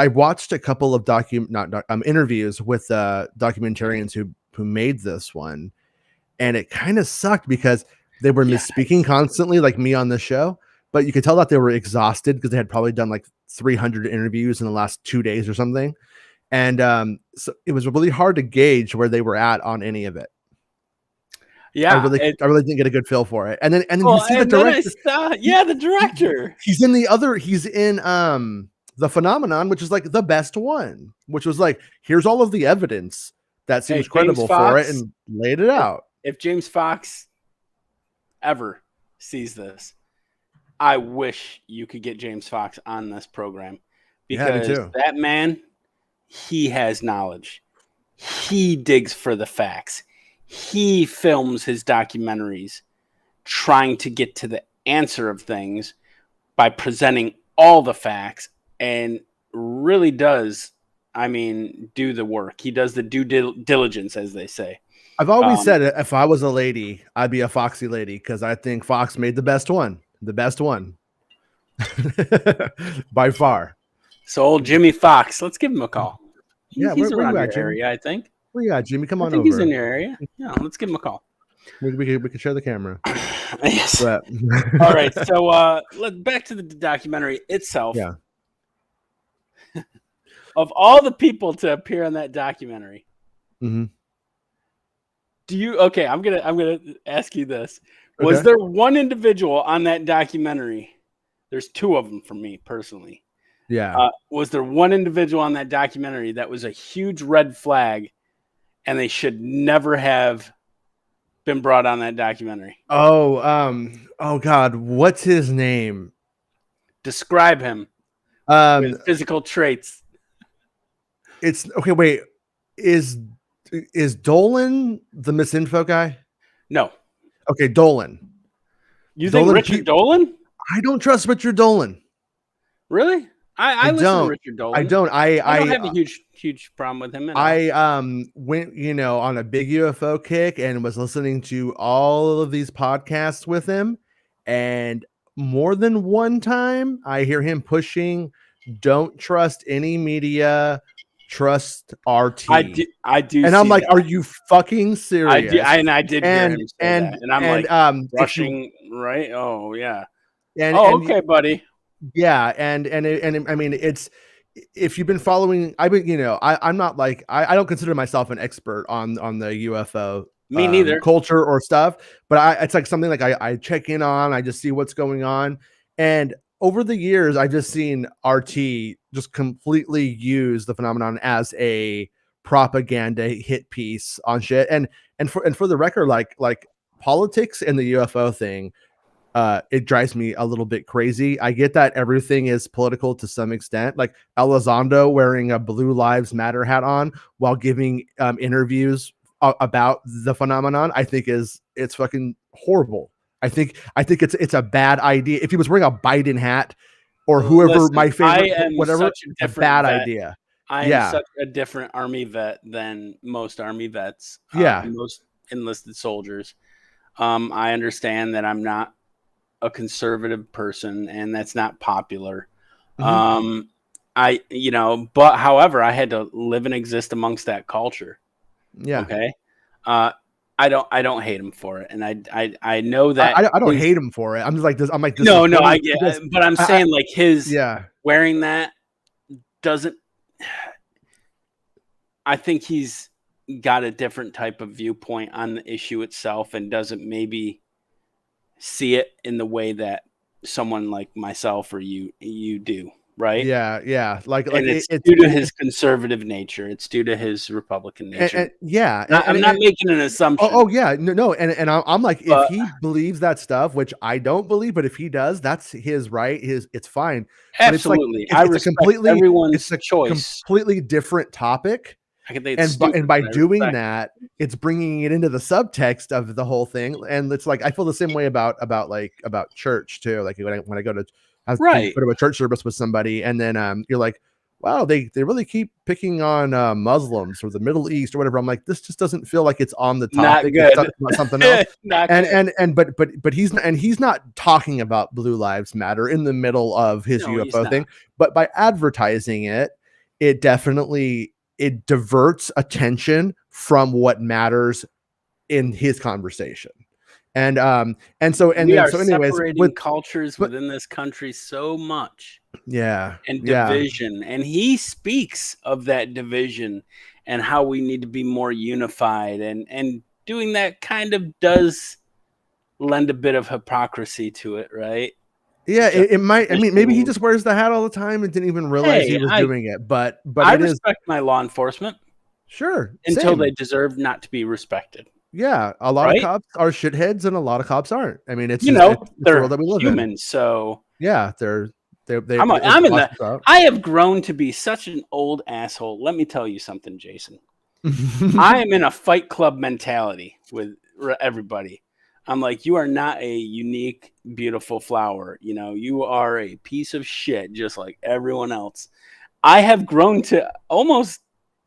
watched a couple of interviews with documentarians who made this one, and it kind of sucked because they were misspeaking constantly, like me on the show. But you could tell that they were exhausted because they had probably done like 300 interviews in the last 2 days or something. And so it was really hard to gauge where they were at on any of it. Yeah, I really didn't get a good feel for it. And then well, you see the and then director. the director. He's in The Phenomenon, which is like the best one, which was like, here's all of the evidence that seems credible for it, and laid it out. If James Fox ever sees this, I wish you could get James Fox on this program, because that man, he has knowledge. He digs for the facts. He films his documentaries trying to get to the answer of things by presenting all the facts, and really does, do the work. He does the due diligence, as they say. I've always said, if I was a lady, I'd be a Foxy lady, because I think Fox made the best one by far. So old Jimmy Fox, let's give him a call. He's where around you your at, Jimmy? area, I think. Where you at, Jimmy? Come on over. He's in your area. Yeah, let's give him a call. We could share the camera. Yes. But all right. So back to the documentary itself. Yeah. Of all the people to appear on that documentary, mm-hmm. I'm gonna ask you this. Was there one individual on that documentary? There's two of them for me personally. Yeah. Was there one individual on that documentary that was a huge red flag, and they should never have been brought on that documentary? Oh God, what's his name? Describe him with physical traits. It's okay. Wait, is Dolan the misinfo guy? No. Okay, Dolan. You think Richard Dolan? I don't trust Richard Dolan. Really? I listen to Richard Dolan. I don't. I don't have a huge problem with him. I went, on a big UFO kick and was listening to all of these podcasts with him, and more than one time I hear him pushing, "Don't trust any media, trust RT." I do. And I'm like, "Are you fucking serious?" I did hear him say that. And I'm rushing, right? Oh yeah. Okay, buddy. Yeah, and it's, if you've been following, I'm not like, I don't consider myself an expert on the UFO me neither culture or stuff, but it's like something like I check in on, I just see what's going on. And over the years, I've just seen RT just completely use the phenomenon as a propaganda hit piece on shit. And for the record, like politics and the UFO thing, it drives me a little bit crazy. I get that everything is political to some extent, like Elizondo wearing a Blue Lives Matter hat on while giving interviews about the phenomenon. I think it's fucking horrible. I think it's a bad idea. If he was wearing a Biden hat or whoever, my favorite, whatever, a bad idea. I am such a different Army vet than most Army vets. Most enlisted soldiers. I understand that I'm not a conservative person, and that's not popular. Mm-hmm. But however, I had to live and exist amongst that culture. Yeah. Okay. I don't hate him for it, and I know that I don't hate him for it. I'm just like this. I'm like this. No, I get it, but I'm saying like his wearing that doesn't. I think he's got a different type of viewpoint on the issue itself, and doesn't maybe see it in the way that someone like myself or you do, right? Yeah. Like it's due to his conservative nature. It's due to his Republican nature. I'm not making an assumption. Oh yeah, no. And I'm like, if he believes that stuff, which I don't believe, but if he does, that's his right. It's fine. Absolutely, I respect everyone's choice. Completely different topic. And by doing that, it's bringing it into the subtext of the whole thing. And it's like, I feel the same way about church too. Like when I go to as you Right. go to a church service with somebody, and then you're like, wow, they really keep picking on Muslims or the Middle East or whatever. I'm like, this just doesn't feel like it's on the Not topic. good. It's talking about something else. Not good. But he's not talking about Blue Lives Matter in the middle of his No, he's UFO not. thing. But by advertising it, it definitely diverts attention from what matters in his conversation. And so We are anyways, separating cultures within this country so much. Yeah. And division. And he speaks of that division and how we need to be more unified. And doing that kind of does lend a bit of hypocrisy to it, right? Yeah, it might. I mean, maybe he just wears the hat all the time and didn't even realize he was doing it. But I it is respect my law enforcement sure until same. they deserve not to be respected. Yeah, a lot Right? of cops are shitheads, and a lot of cops aren't. I mean, it's You just, know, it's the they're world that we live human, in. so Yeah, they I'm it in washes the. out. I have grown to be such an old asshole. Let me tell you something, Jason. I am in a fight club mentality with everybody. I'm like, you are not a unique, beautiful flower. You know, you are a piece of shit, just like everyone else. I have grown to almost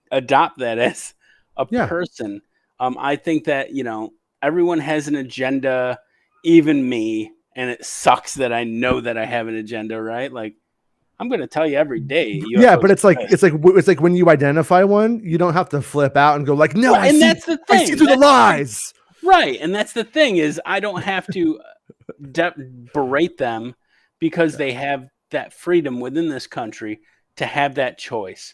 adopt that as a person. I think that, you know, everyone has an agenda, even me, and it sucks that I know that I have an agenda, right? Like, I'm going to tell you every day. Yeah, but it's like exist. it's like when you identify one, you don't have to flip out and go like, no, Right, and that's the I see thing. through the lies. Right, and that's the thing is I don't have to berate them because they have that freedom within this country to have that choice.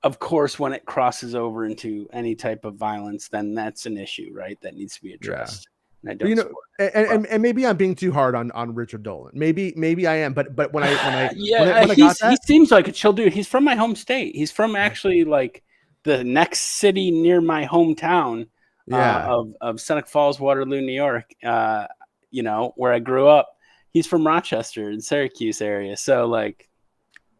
Of course, when it crosses over into any type of violence, then that's an issue, right? That needs to be addressed. And I don't You know, support it. and maybe I'm being too hard on Richard Dolan. Maybe I am, but when I he seems like a chill dude. He's from my home state. He's from actually like the next city near my hometown. Of Seneca Falls, Waterloo, New York, you know, where I grew up. He's from Rochester and Syracuse area. So like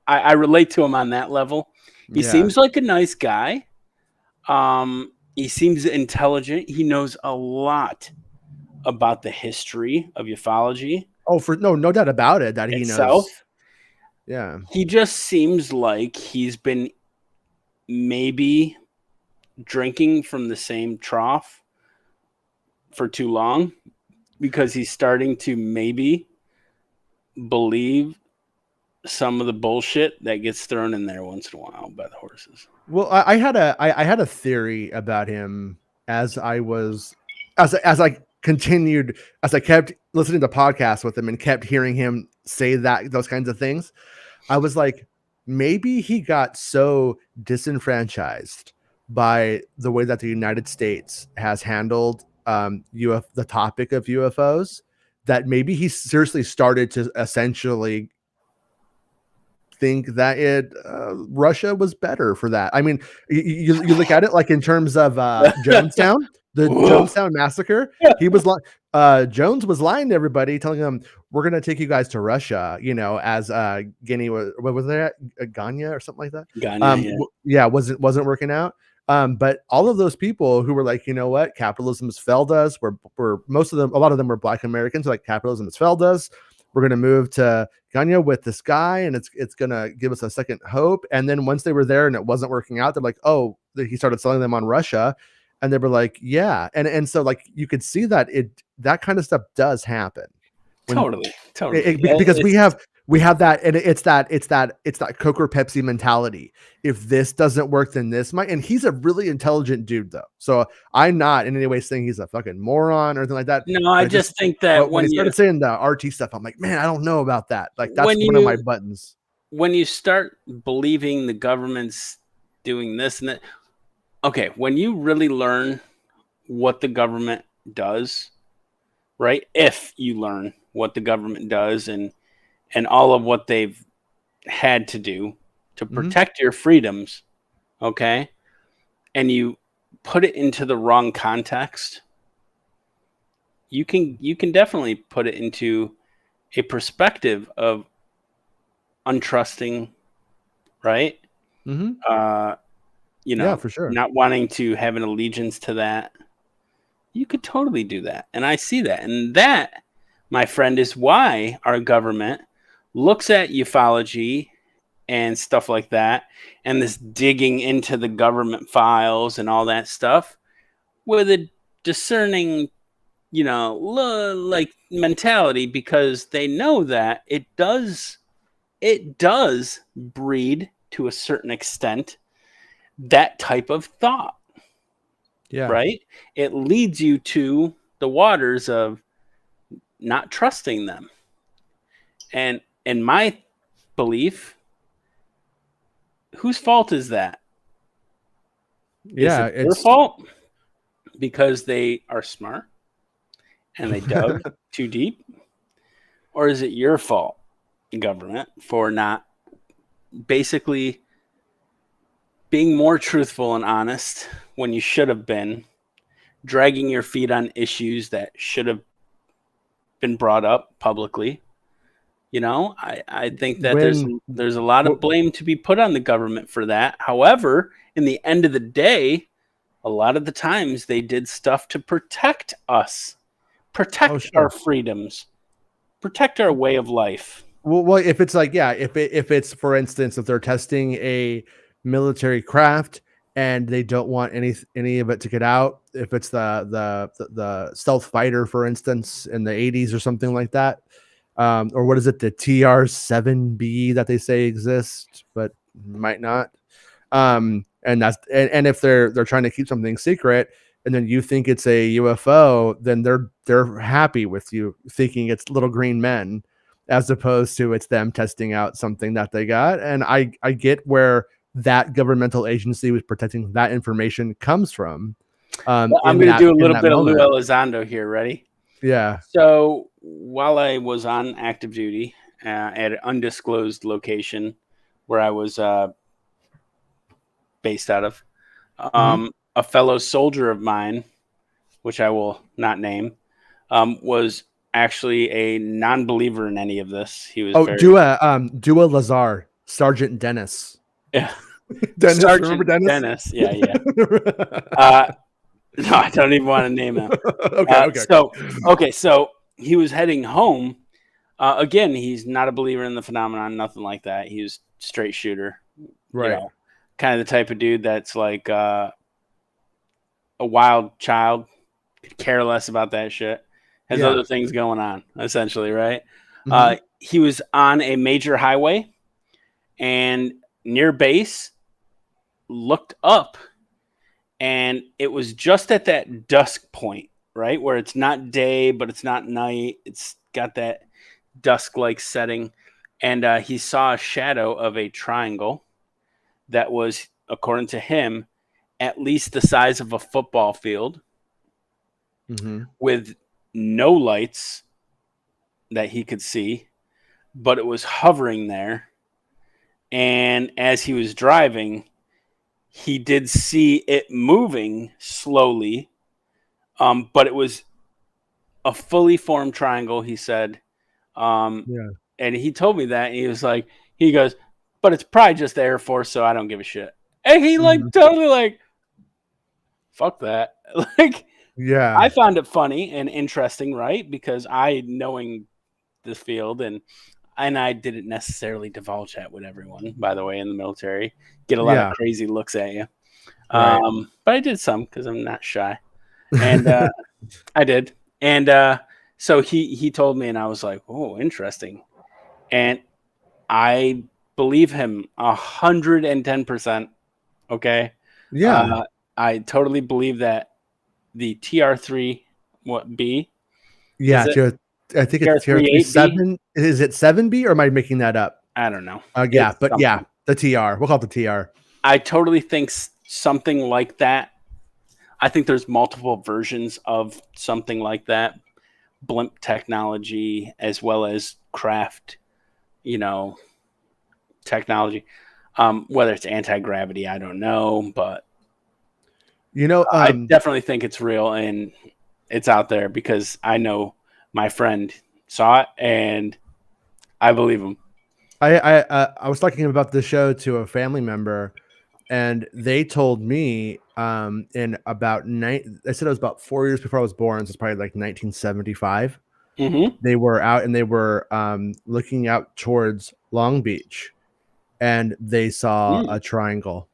I relate to him on that level. He seems like a nice guy. He seems intelligent. He knows a lot about the history of ufology. Oh, no doubt about it that he itself. knows. Yeah. He just seems like he's been maybe drinking from the same trough for too long because he's starting to maybe believe some of the bullshit that gets thrown in there once in a while by the horses. Well, I had a theory about him as I kept listening to podcasts with him and kept hearing him say those kinds of things. I was like, maybe he got so disenfranchised by the way that the United States has handled the topic of UFOs that maybe he seriously started to essentially think that Russia was better for that. I mean, you look at it like in terms of Jonestown, the Jonestown massacre. He was like, Jones was lying to everybody, telling them we're going to take you guys to Russia. You know, as Guinea was there, Gaia or something like that. Gaia, wasn't working out. But all of those people who were like, you know what, capitalism has failed us. A lot of them were Black Americans. Like, capitalism has failed us. We're going to move to Gaia with this guy, and it's going to give us a second hope. And then once they were there and it wasn't working out, they're like, oh, he started selling them on Russia. And they were like, yeah. And so like, you could see that that kind of stuff does happen. Totally. Because we have that, and it's that Coke or Pepsi mentality. If this doesn't work, then this might. And he's a really intelligent dude, though. So I'm not in any way saying he's a fucking moron or anything like that. No, I just think that when he started saying the RT stuff, I'm like, man, I don't know about that. Like, that's one of my buttons. When you start believing the government's doing this and that, okay, when you really learn what the government does, right? If you learn what the government does and all of what they've had to do to protect your freedoms, okay? And you put it into the wrong context, you can definitely put it into a perspective of untrusting, right? You know, yeah, for sure. Not wanting to have an allegiance to that. You could totally do that. And I see that. And that, my friend, is why our government looks at ufology and stuff like that, and this digging into the government files and all that stuff with a discerning, like mentality, because they know that it does breed to a certain extent that type of thought. Yeah. Right? It leads you to the waters of not trusting them. And in my belief, whose fault is that? Yeah. Is it their fault because they are smart and they dug too deep? Or is it your fault, government, for not basically being more truthful and honest when you should have been, dragging your feet on issues that should have been brought up publicly? I think that there's a lot of blame to be put on the government for that. However, in the end of the day, a lot of the times they did stuff to protect us, protect our freedoms, protect our way of life. Well, if it's like, if it's, for instance, if they're testing a military craft and they don't want any of it to get out, if it's the stealth fighter, for instance, in the 80s or something like that, or what is it, the TR-7B that they say exists but might not, and if they're trying to keep something secret, and then you think it's a UFO, then they're happy with you thinking it's little green men, as opposed to it's them testing out something that they got. And I get where that governmental agency was protecting that information comes from. I'm going to do a little bit of Lou Elizondo here. Ready? Yeah. So while I was on active duty at an undisclosed location where I was based out of, a fellow soldier of mine, which I will not name, was actually a non-believer in any of this. He was Dua Lazar, Sergeant Dennis. Yeah. Dennis, Sergeant remember Dennis? Yeah. No, I don't even want to name him. So he was heading home. Again, he's not a believer in the phenomenon, nothing like that. He was straight shooter. Right. Kind of the type of dude that's like a wild child, could care less about that shit. Has other things going on, essentially, right? He was on a major highway and near base, looked up, and it was just at that dusk point, right, where it's not day, but it's not night. It's got that dusk-like setting, and he saw a shadow of a triangle that was, according to him, at least the size of a football field, with no lights that he could see, but it was hovering there. And as he was driving, he did see it moving slowly, but it was a fully formed triangle, he said. And he told me that, and he goes, but it's probably just the Air Force, so I don't give a shit. And he totally fuck that. I found it funny and interesting, right? Because knowing this field, and I didn't necessarily divulge that with everyone, by the way, in the military. Get a lot of crazy looks at you. Right. But I did some because I'm not shy. And I did. And so he told me, and I was like, oh, interesting. And I believe him 110%. Okay. Yeah. I totally believe that the TR3 B. Yeah. I think it's TR7. Is it 7B, or am I making that up? I don't know. The TR. We'll call it the TR. I totally think something like that. I think there's multiple versions of something like that. Blimp technology as well as craft, technology. Whether it's anti-gravity, I don't know, but I definitely think it's real and it's out there, because I know my friend saw it and I believe him. I was talking about the show to a family member, and they told me in about they said it was about 4 years before I was born, so it's probably like 1975. Mm-hmm. They were out and they were looking out towards Long Beach, and they saw a triangle.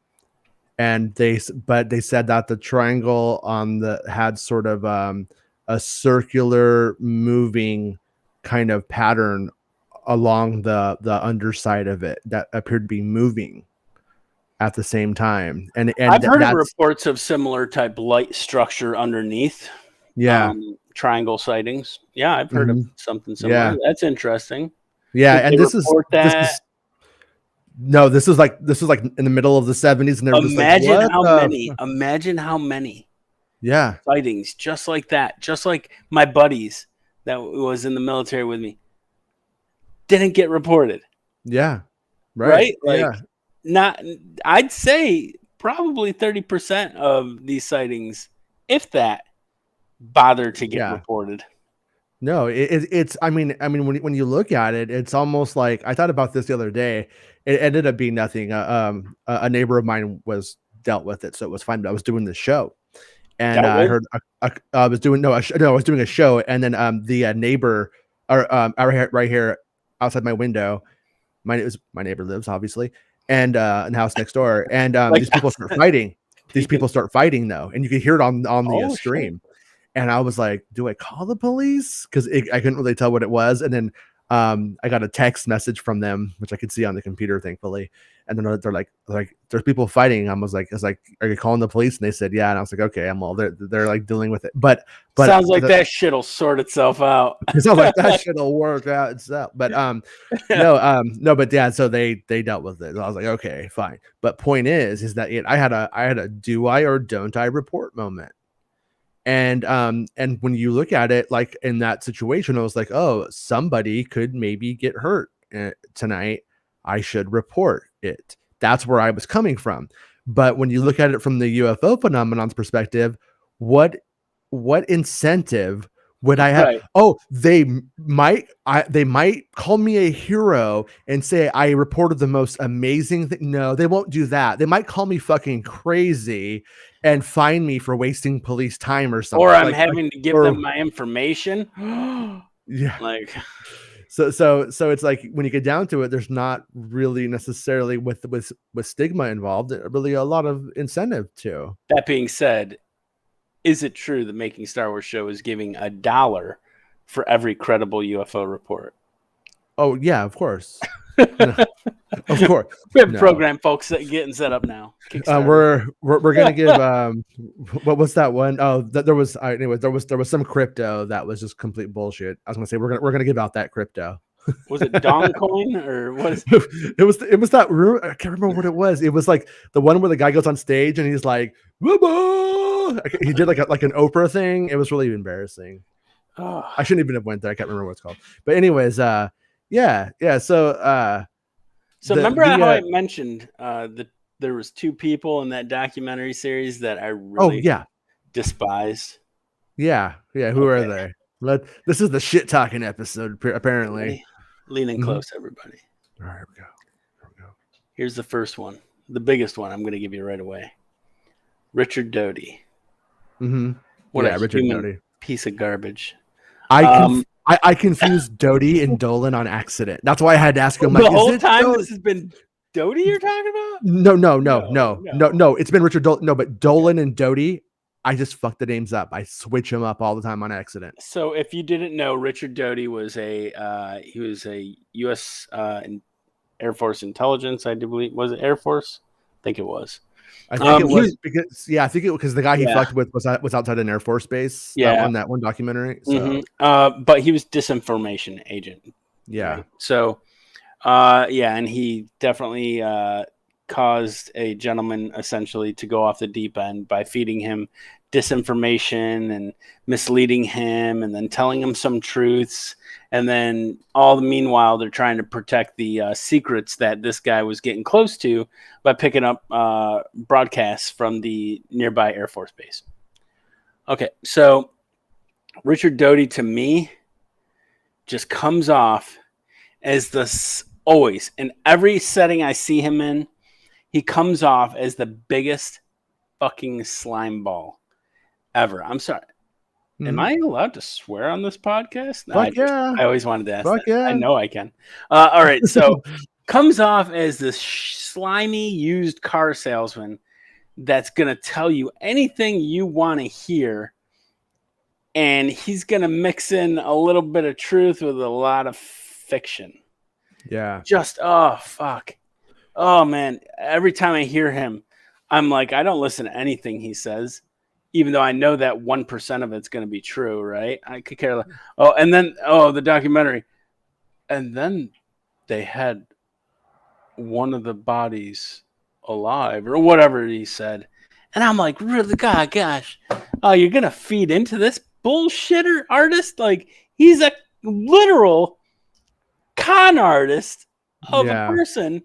And they said that the triangle had sort of a circular moving kind of pattern along the underside of it that appeared to be moving at the same time. And I've heard of reports of similar type light structure underneath. Yeah. Triangle sightings. Yeah, I've heard of something similar. Yeah. That's interesting. Yeah, Did and they this is like in the middle of the 70s, and they're just like, imagine how many yeah sightings just like that, just like my buddies that was in the military with me didn't get reported. Yeah. Right? Like, yeah. not, I'd say probably 30% of these sightings, if that, bother to get reported. No, it's I mean when you look at it, it's almost like, I thought about this the other day. It ended up being nothing. A neighbor of mine was dealt with it, so it was fine. But I was doing this show, and I heard I was doing I was doing a show, and then the neighbor right here outside my window, my neighbor lives obviously, and in the house next door, and these people start fighting. These people start fighting though, and you can hear it on the stream. And I was like, do I call the police? Because I couldn't really tell what it was. And then I got a text message from them, which I could see on the computer, thankfully. And then they're like, there's people fighting. I was like, are you calling the police? And they said, yeah. And I was like, okay, I'm all they're like dealing with it. But sounds like that shit'll sort itself out. It sounds like that shit'll work out itself. But no, but yeah, so they dealt with it. I was like, okay, fine. But point is that I had a do I or don't I report moment. And when you look at it, like in that situation, I was like, oh, somebody could maybe get hurt tonight. I should report it. That's where I was coming from. But when you look at it from the UFO phenomenon's perspective, what incentive would I have? Right. Oh, they might call me a hero and say I reported the most amazing thing. No, they won't do that. They might call me fucking crazy and fine me for wasting police time or something. Or I'm having to give them my information. Yeah. Like, so it's like, when you get down to it, there's not really necessarily with stigma involved, really a lot of incentive too. That being said, is it true the Making Star Wars show is giving $1 for every credible UFO report? Oh yeah, of course. Of course. We have program folks getting set up now. We're gonna give what was that one? Oh, there was some crypto that was just complete bullshit. I was gonna say we're gonna give out that crypto. Was it Dong Coin or what is it was that room? I can't remember what it was. It was like the one where the guy goes on stage and he's like, Woo-boo! He did like an Oprah thing. It was really embarrassing. I shouldn't even have went there. I can't remember what it's called. But anyways, yeah. So remember how I mentioned that there was 2 people in that documentary series that I really despised? Yeah. Who are they? This is the shit talking episode, apparently. Leaning close, everybody. All right, here we go. Here's the first one, the biggest one. I'm going to give you right away. Richard Doty. Mm-hmm. What a Richard Doty piece of garbage. I confused Doty and Dolan on accident. That's why I had to ask him. The whole time this has been Doty you're talking about? No. It's been Richard Dolan. No, but Dolan and Doty, I just fuck the names up. I switch them up all the time on accident. So if you didn't know, Richard Doty was he was a U.S. Air Force intelligence, I do believe. Was it Air Force? I think it was. I think it was because the guy he fucked with was outside an Air Force base. On that one documentary. So. But he was disinformation agent. Yeah. Right? So, and he definitely caused a gentleman essentially to go off the deep end by feeding him disinformation and misleading him and then telling him some truths. And then all the meanwhile, they're trying to protect the secrets that this guy was getting close to by picking up broadcasts from the nearby Air Force base. Okay, so Richard Doty to me just comes off as always in every setting I see him in, he comes off as the biggest fucking slime ball ever. I'm sorry. Am I allowed to swear on this podcast? No, Fuck yeah. I always wanted to ask Fuck that. yeah. I know I can. All right, so comes off as this slimy used car salesman that's going to tell you anything you want to hear, and he's going to mix in a little bit of truth with a lot of fiction. Yeah. Just, oh, fuck. Oh, man. Every time I hear him, I'm like, I don't listen to anything he says, even though I know that 1% of it's going to be true, right? I could care less. Oh, and then, the documentary. And then they had one of the bodies alive or whatever he said. And I'm like, really? God, gosh. Oh, you're going to feed into this bullshitter artist? Like, he's a literal con artist of a person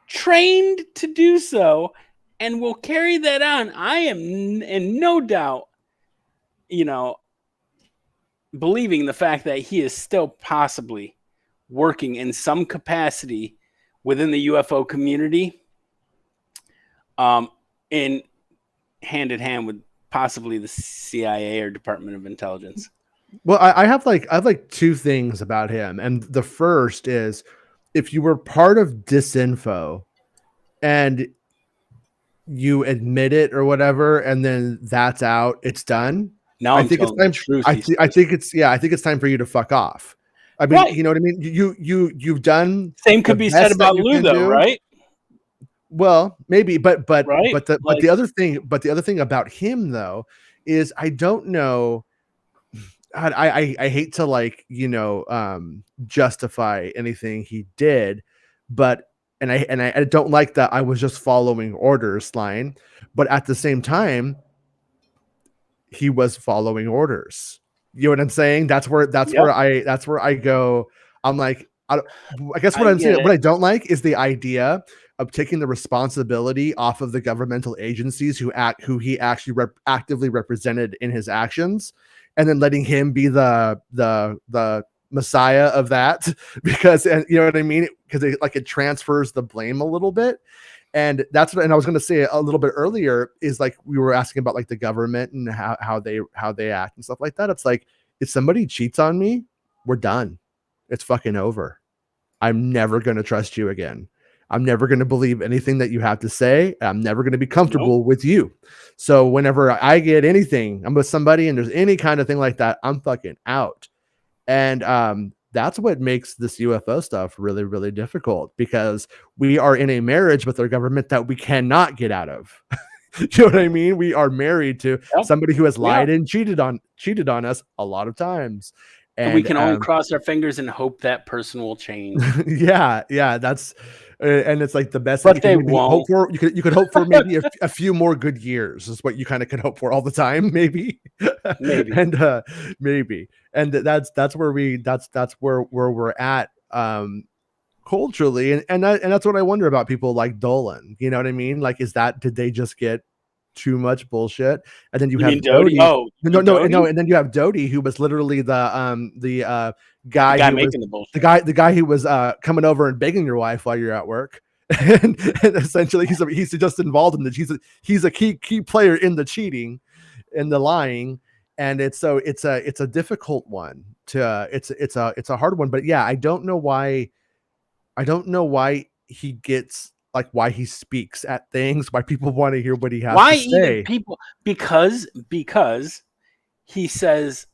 trained to do so and will carry that on. I am in no doubt, believing the fact that he is still possibly working in some capacity within the UFO community, in hand in hand with possibly the CIA or Department of Intelligence. Well, I have two things about him, and the first is, if you were part of Disinfo and you admit it or whatever, and then that's out, it's done. Now I think it's time. I think it's time for you to fuck off. I mean, Right. You know what I mean? You've done. Same could be said about Lou, though, right? Well, maybe, but Right? the other thing about him though is, I don't know. I hate to justify anything he did, but I don't like that I was just following orders line, but at the same time, he was following orders. You know what I'm saying? That's where I go. I'm like, I guess what I'm saying, what I don't like is the idea of taking the responsibility off of the governmental agencies who he actually actively represented in his actions, and then letting him be the messiah of that, because, and you know what I mean? Because it transfers the blame a little bit. And that's what, and I was going to say a little bit earlier, is like, we were asking about like the government and how they act and stuff like that. It's like, if somebody cheats on me, we're done. It's fucking over. I'm never going to trust you again. I'm never going to believe anything that you have to say. I'm never going to be comfortable with you. So whenever I get anything, I'm with somebody and there's any kind of thing like that, I'm fucking out. And that's what makes this UFO stuff really, really difficult, because we are in a marriage with our government that we cannot get out of. You know what I mean? We are married to somebody who has lied and cheated on us a lot of times. And we can only cross our fingers and hope that person will change. Yeah, that's and it's like the best but thing they you can won't. hope for. You could hope for maybe a few more good years is what you kind of can hope for all the time, maybe. And maybe, and that's where we're at culturally, and that's what I wonder about people like Dolan. You know what I mean? Like, did they just get too much bullshit? And then you have Doty. Oh, no, and then you have Doty, who was literally the guy making the bullshit. The guy who was coming over and begging your wife while you're at work. and essentially he's just involved in this. He's a key player in the cheating and the lying. And it's a difficult one it's a hard one. But yeah, I don't know why he gets, like, why he speaks at things, why people want to hear what he has to say. Even people, because he says,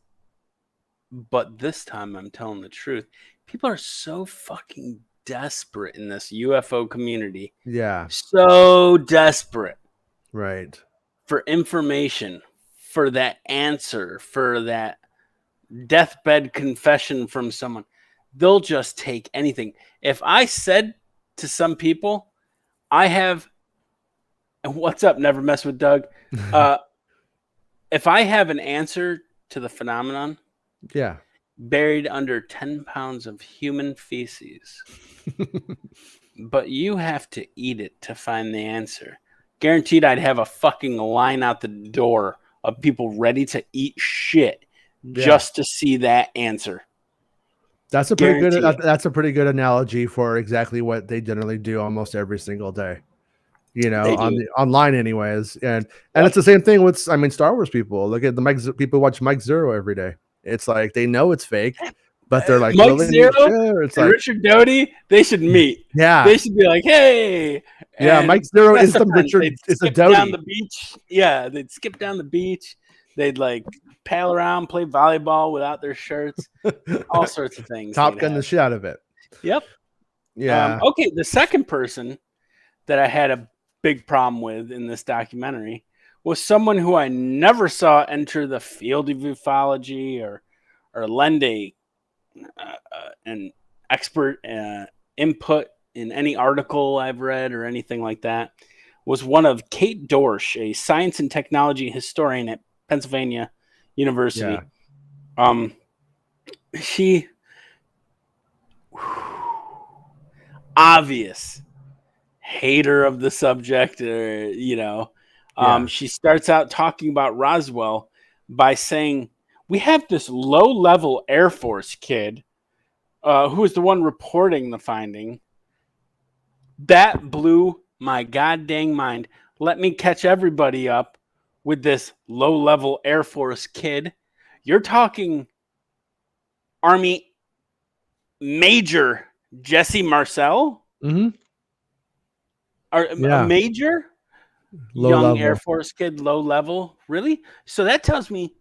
but this time I'm telling the truth. People are so fucking desperate in this UFO community. Yeah. So desperate. Right. For information, for that answer, for that deathbed confession from someone. They'll just take anything. If I said to some people, I have, and what's up, never mess with Doug. If I have an answer to the phenomenon, buried under 10 pounds of human feces, but you have to eat it to find the answer, guaranteed I'd have a fucking line out the door of people ready to eat shit just to see that answer. That's a pretty good. That's a pretty good analogy for exactly what they generally do almost every single day. you know, They on do. the online anyways. And Yep. it's the same thing with, I mean, Star Wars people. Look at the people watch Mike Zero every day. It's like they know it's fake, but they're like, Mike really? Zero Sure. It's and like, Richard Doty, they should meet. yeah, They should be like, hey. yeah. And Mike Zero that's is the friends. Richard. They'd It's a skip down the Doty. beach. Yeah, they'd skip down the beach. They'd like paddle around, play volleyball without their shirts, all sorts of things. Top they'd Gun the have. shit out of it. Yep. Yeah. Okay, the second person that I had a big problem with in this documentary was someone who I never saw enter the field of ufology or lend an expert input in any article I've read or anything like that, was one of Kate Dorsch, a science and technology historian at Pennsylvania University. Yeah. She obvious hater of the subject, or Yeah. she starts out talking about Roswell by saying, we have this low-level Air Force kid who is the one reporting the finding. That blew my goddamn mind. Let me catch everybody up with this low-level Air Force kid. You're talking Army Major Jesse Marcel? Mm-hmm. A major? Low Young level. Air Force kid, low level? Really? So that tells me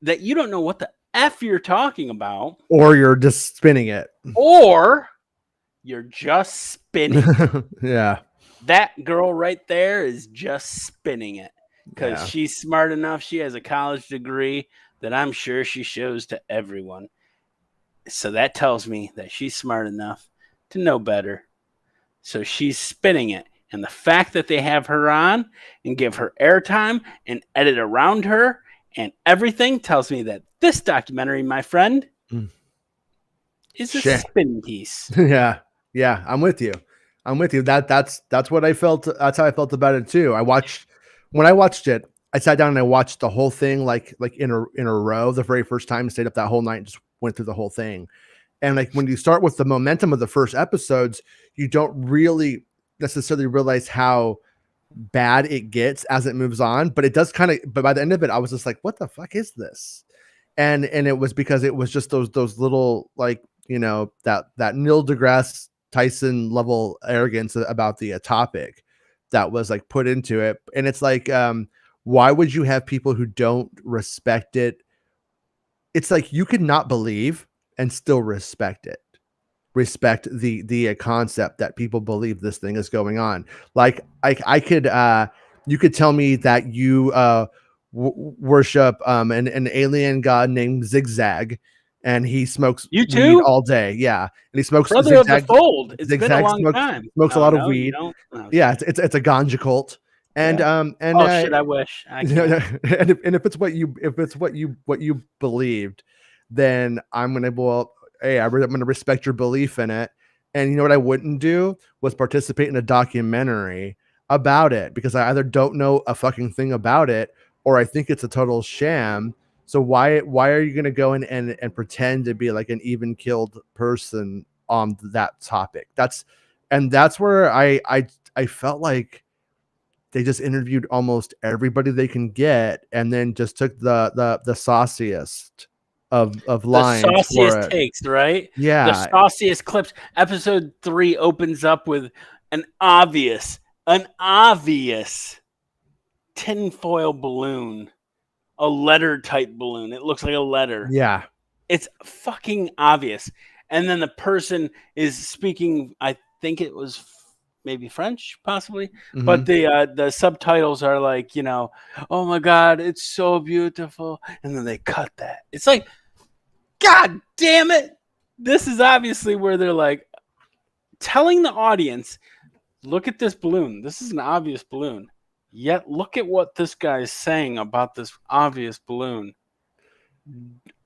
that you don't know what the F you're talking about. Or you're just spinning it. Or you're just spinning. Yeah. That girl right there is just spinning it. Because Yeah. she's smart enough. She has a college degree that I'm sure she shows to everyone. So that tells me that she's smart enough to know better. So she's spinning it. And the fact that they have her on and give her airtime and edit around her and everything tells me that this documentary, my friend, is a Shit. spin piece. Yeah. Yeah. I'm with you. That's what I felt. That's how I felt about it too. When I watched it, I sat down and I watched the whole thing like in a row the very first time, stayed up that whole night and just went through the whole thing. And like when you start with the momentum of the first episodes, you don't really necessarily realize how bad it gets as it moves on, but it does but by the end of it, I was just like, what the fuck is this? And it was because it was just those little, like, that Neil deGrasse Tyson level arrogance about the topic that was like put into it. And it's like, why would you have people who don't respect it? It's like you could not believe and still respect it. Respect the concept that people believe this thing is going on. Like I could, you could tell me that you worship an alien god named Zigzag, and he smokes You weed too? all day. Yeah, and he smokes Brother Zigzag. of the fold. It's been a Zigzag long time. smokes a Oh, lot of no, you weed. don't? Oh, Yeah, it's a ganja cult. And and oh shit, I wish. I can't. and if it's what you believed, then I'm gonna, well, hey, I'm gonna respect your belief in it. And you know what I wouldn't do was participate in a documentary about it, because I either don't know a fucking thing about it or I think it's a total sham. So why are you gonna go in and pretend to be like an even killed person on that topic? That's where I felt like they just interviewed almost everybody they can get, and then just took the sauciest of lines, the for sauciest it. takes, right? Yeah. The sauciest clips. Episode 3 opens up with an obvious tinfoil balloon, a letter type balloon. It looks like a letter. Yeah. It's fucking obvious. And then the person is speaking, I think it was maybe French, possibly, but the subtitles are like, oh my God, it's so beautiful. And then they cut that. It's like, God damn it. This is obviously where they're like telling the audience, look at this balloon. This is an obvious balloon. Yet look at what this guy is saying about this obvious balloon.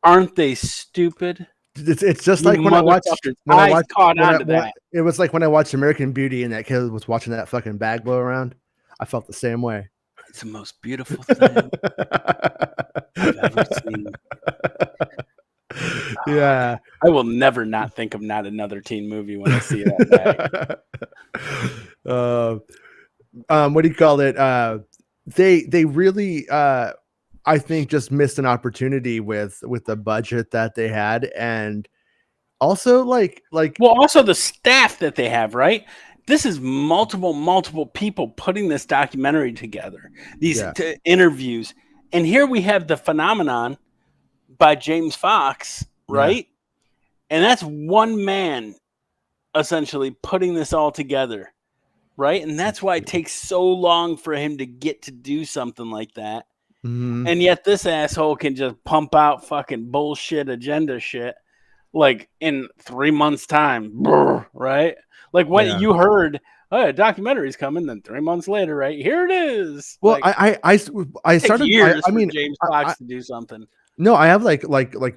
Aren't they stupid? It's just You like when I watched that. It was like when I watched American Beauty and that kid was watching that fucking bag blow around. I felt the same way. It's the most beautiful thing I've ever seen. Yeah. I will never not think of Not Another Teen Movie when I see that bag. what do you call it? They really I think just missed an opportunity with the budget that they had, and also like Well, also the staff that they have, right? This is multiple people putting this documentary together, these Yeah. interviews. And here we have the phenomenon by James Fox, right? And that's one man essentially putting this all together, right? And that's why it takes so long for him to get to do something like that. Mhm. And yet this asshole can just pump out fucking bullshit agenda shit like in 3 months time, right? Like when Yeah. you heard, oh, a documentary's coming, then 3 months later, right? Here it is. Well, Like, I it takes started. years I for mean, James I, Fox I, to do something. no, I have like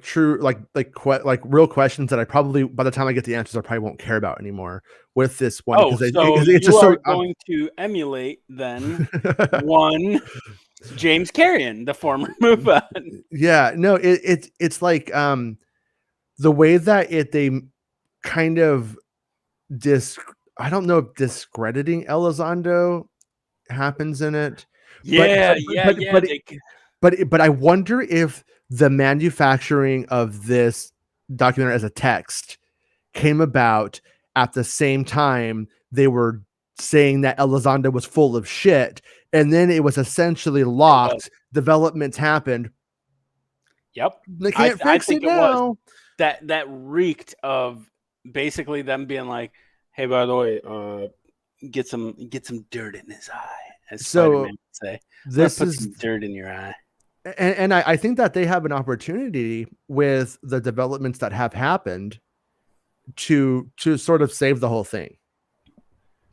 true like real questions that I probably by the time I get the answers I probably won't care about anymore with this one Oh, because so it's you just are so. going to emulate then one James Carrion, the former move on. Yeah, no, it's like the way that they kind of I don't know if discrediting Elizondo happens in it, Yeah. but I wonder if the manufacturing of this documentary as a text came about at the same time they were saying that Elizondo was full of shit, and then it was essentially locked. Developments happened. Yep. They can't fix it think now. was that reeked of basically them being like, hey, by the way, get some dirt in his eye, as So, Spider-Man would say. This Put is some dirt in your eye. and I think that they have an opportunity with the developments that have happened to sort of save the whole thing.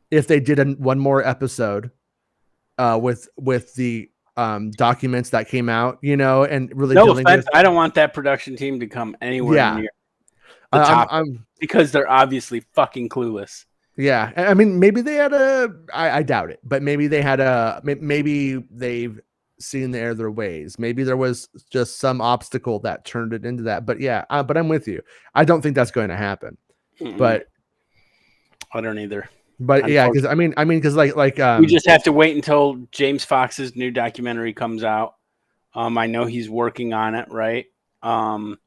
If they did one more episode with the documents that came out, and really No dealing offense, with, I don't want that production team to come anywhere Yeah. near the top I'm because they're obviously fucking clueless. yeah. I mean, maybe they had I doubt it, but maybe they had maybe they've seen their ways. Maybe there was just some obstacle that turned it into that. But yeah, but I'm with you. I don't think that's going to happen. But I don't either. But yeah, because I mean, because like we just have to wait until James Fox's new documentary comes out. I know he's working on it, right? And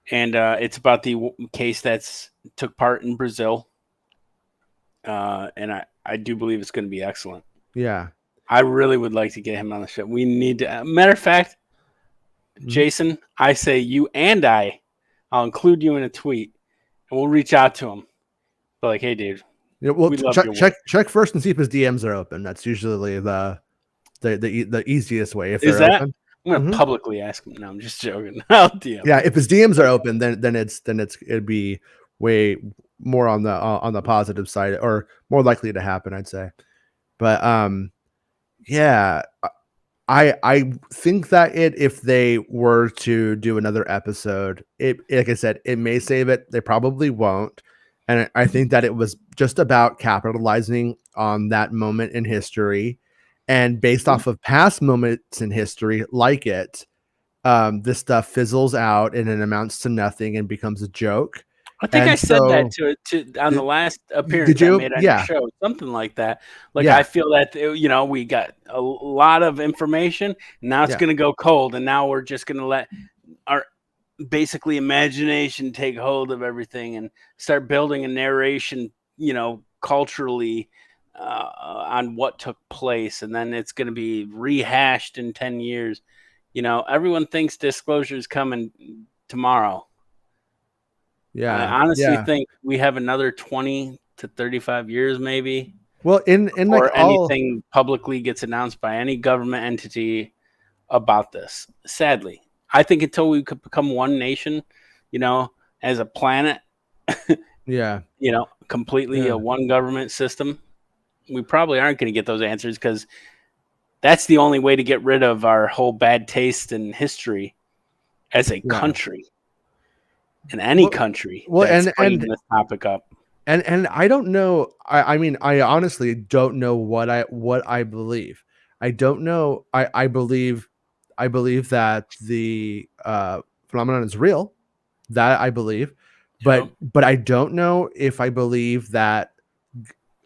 it's about the case that's took part in Brazil. And I do believe it's going to be excellent. Yeah. I really would like to get him on the show. We need to. Matter of fact, Jason, I say you and I'll include you in a tweet, and we'll reach out to him. But like, hey, dude. Yeah, well, check first and see if his DMs are open. That's usually the easiest way. If Is they're that? open. I'm gonna publicly ask him. No, I'm just joking. I'll DM. Yeah, if his DMs are open, then it'd be way more on the positive side, or more likely to happen, I'd say. But yeah, I think that if they were to do another episode, like I said, it may save it. They probably won't. And I think that it was just about capitalizing on that moment in history, and based off of past moments in history like it, this stuff fizzles out and it amounts to nothing and becomes a joke. I think I said that to on the last appearance I made on your show, something like that. Like, I feel that, we got a lot of information. Now it's going to go cold, and now we're just going to let our basically imagination take hold of everything and start building a narration, culturally on what took place. And then it's going to be rehashed in 10 years. Everyone thinks disclosure is coming tomorrow. Yeah. I honestly think we have another 20 to 35 years, maybe. Well, in or anything publicly gets announced by any government entity about this. Sadly, I think until we could become one nation, as a planet, completely a one government system, we probably aren't going to get those answers, because that's the only way to get rid of our whole bad taste in history as a country, in any country that's bringing this topic up. And I don't know. I mean, I honestly don't know what I believe. I don't know. I believe that the phenomenon is real. That I believe, but I don't know if I believe that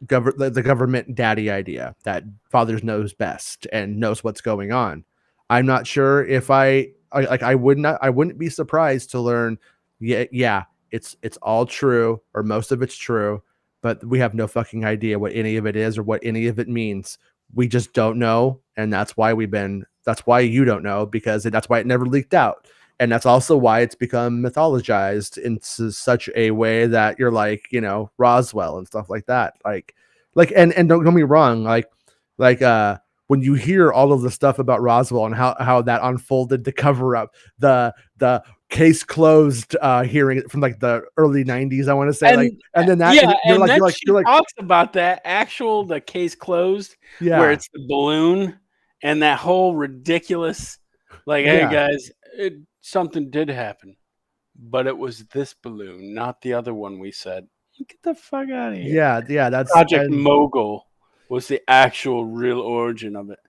the government daddy idea that fathers knows best and knows what's going on. I'm not sure if I wouldn't be surprised to learn, yeah, it's all true or most of it's true, but we have no fucking idea what any of it is or what any of it means. We just don't know, and that's why you don't know, because that's why it never leaked out. And that's also why it's become mythologized into such a way that you're like, Roswell and stuff like that. And don't get me wrong, when you hear all of the stuff about Roswell and how that unfolded, the cover up, the case closed hearing from like the early 90s, I want to say, and then that, you're like talks about that the case closed, where it's the balloon and that whole ridiculous, hey guys, something did happen, but it was this balloon, not the other one we said. Get the fuck out of here. Yeah, that's Project Mogul was the actual real origin of it.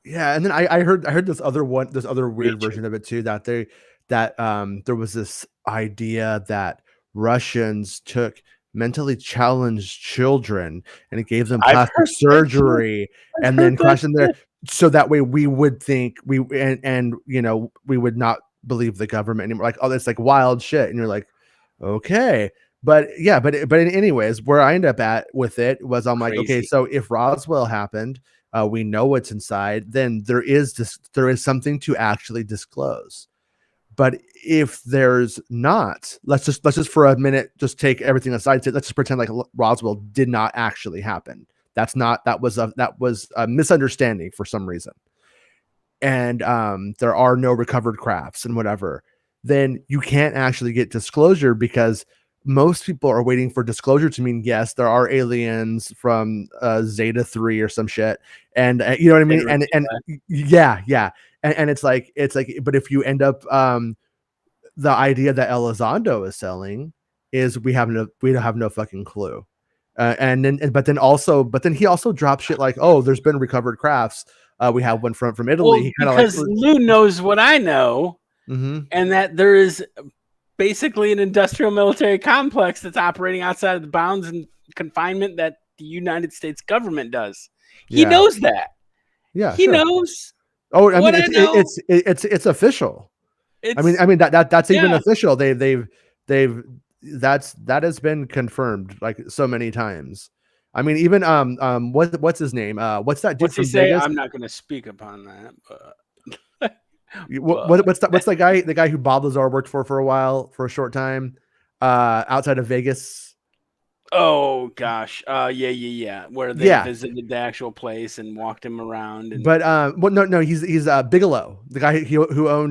Yeah, and then I heard this other weird version of it too, that there was this idea that Russians took mentally challenged children and it gave them plastic surgery and then crashed in there, so that way we would think we would not believe the government anymore. Like, oh, that's like wild shit, and you're like, okay. But anyways, where I end up at with it was, I'm like, okay, so if Roswell happened, we know what's inside, then there is something to actually disclose. But if there's not, let's just for a minute just take everything aside. Let's just pretend like Roswell did not actually happen. That was a misunderstanding for some reason, and there are no recovered crafts and whatever. Then you can't actually get disclosure, because most people are waiting for disclosure to mean, yes, there are aliens from Zeta 3 or some shit, and you know what I mean. And yeah, and it's like, but if you end up, the idea that Elizondo is selling is we don't have no fucking clue, but then he also drops shit like, oh, there's been recovered crafts. We have one from Italy. Well, because Lou knows what I know, and that there is basically an industrial military complex that's operating outside of the bounds and confinement that the United States government does. He knows that. Yeah, he knows. Oh, I mean, it's official. I mean that's even official. That has been confirmed like so many times. I mean, even what's his name? What's that dude? What's he say? I'm not going to speak upon that, but. What's the guy? The guy who Bob Lazar worked for a while, for a short time, outside of Vegas. Oh gosh, yeah. Where they visited the actual place and walked him around. But no, he's Bigelow, the guy who owns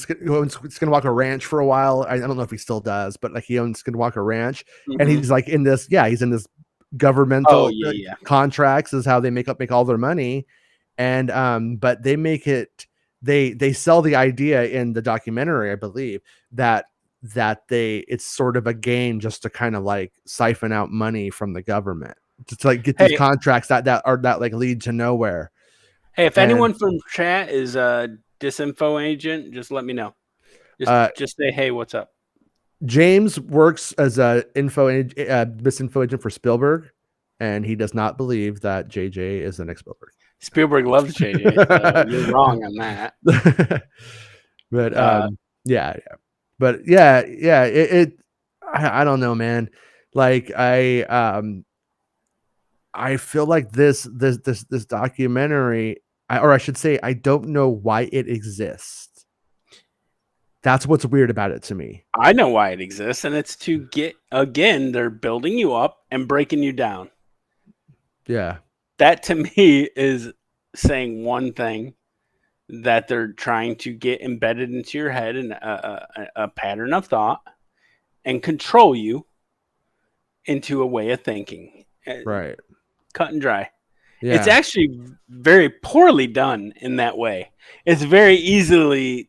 Skinwalker Ranch for a while. I don't know if he still does, but like he owns Skinwalker Ranch, and he's like in this governmental contracts is how they make all their money, and but they make it. They sell the idea in the documentary, I believe, that it's sort of a game just to kind of like siphon out money from the government, to like get these contracts that like lead to nowhere. Hey, if anyone from chat is a disinfo agent, just let me know. Just say, hey, what's up? James works as a disinfo agent for Spielberg, and he does not believe that JJ is the next Spielberg. Spielberg loves JJ. So you're wrong on that. But but I don't know, man. Like I feel like this documentary, or I should say, I don't know why it exists. That's what's weird about it to me. I know why it exists, and it's to get, again, they're building you up and breaking you down. Yeah. That to me is saying one thing, that they're trying to get embedded into your head in a pattern of thought and control you into a way of thinking. Right. Cut and dry. Yeah. It's actually very poorly done in that way. It's very easily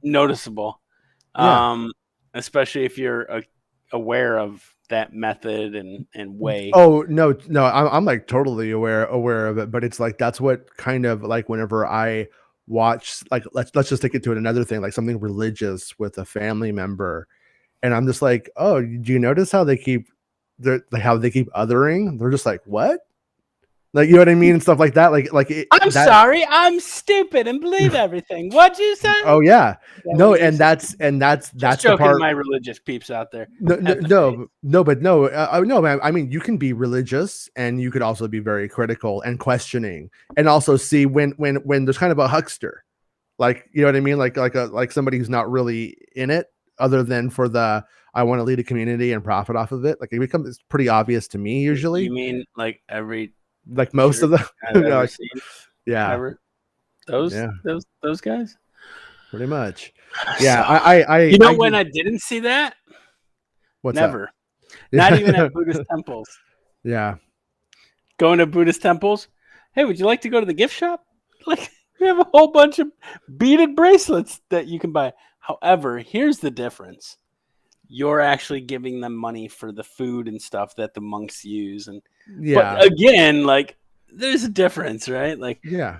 noticeable, especially if you're aware of that method and way. Oh no, I'm like totally aware of it, but it's like that's what kind of like whenever I watch, like let's just take it to another thing, like something religious with a family member, and I'm just like, oh, do you notice how they keep how they keep othering. They're just like, what? Like, you know what I mean? And stuff like that. I'm sorry, I'm stupid and believe everything. What'd you say? Oh yeah. That No, what you and said? that's Just the joking, part. my religious peeps out there. No, at the no, man. I mean, you can be religious and you could also be very critical and questioning, and also see when there's kind of a huckster, like, you know what I mean, like somebody who's not really in it, other than for the I want to lead a community and profit off of it. Like, it's pretty obvious to me usually. You mean like every Like most of the, I've ever like, seen? yeah, Ever? Those guys? pretty much. Yeah, So, I when I didn't see that? What's Never. that? Not even at Buddhist temples. Yeah. Going to Buddhist temples. Hey, would you like to go to the gift shop? Like, we have a whole bunch of beaded bracelets that you can buy. However, here's the difference. You're actually giving them money for the food and stuff that the monks use. And Yeah. but again, like, there's a difference, right? Like, Yeah.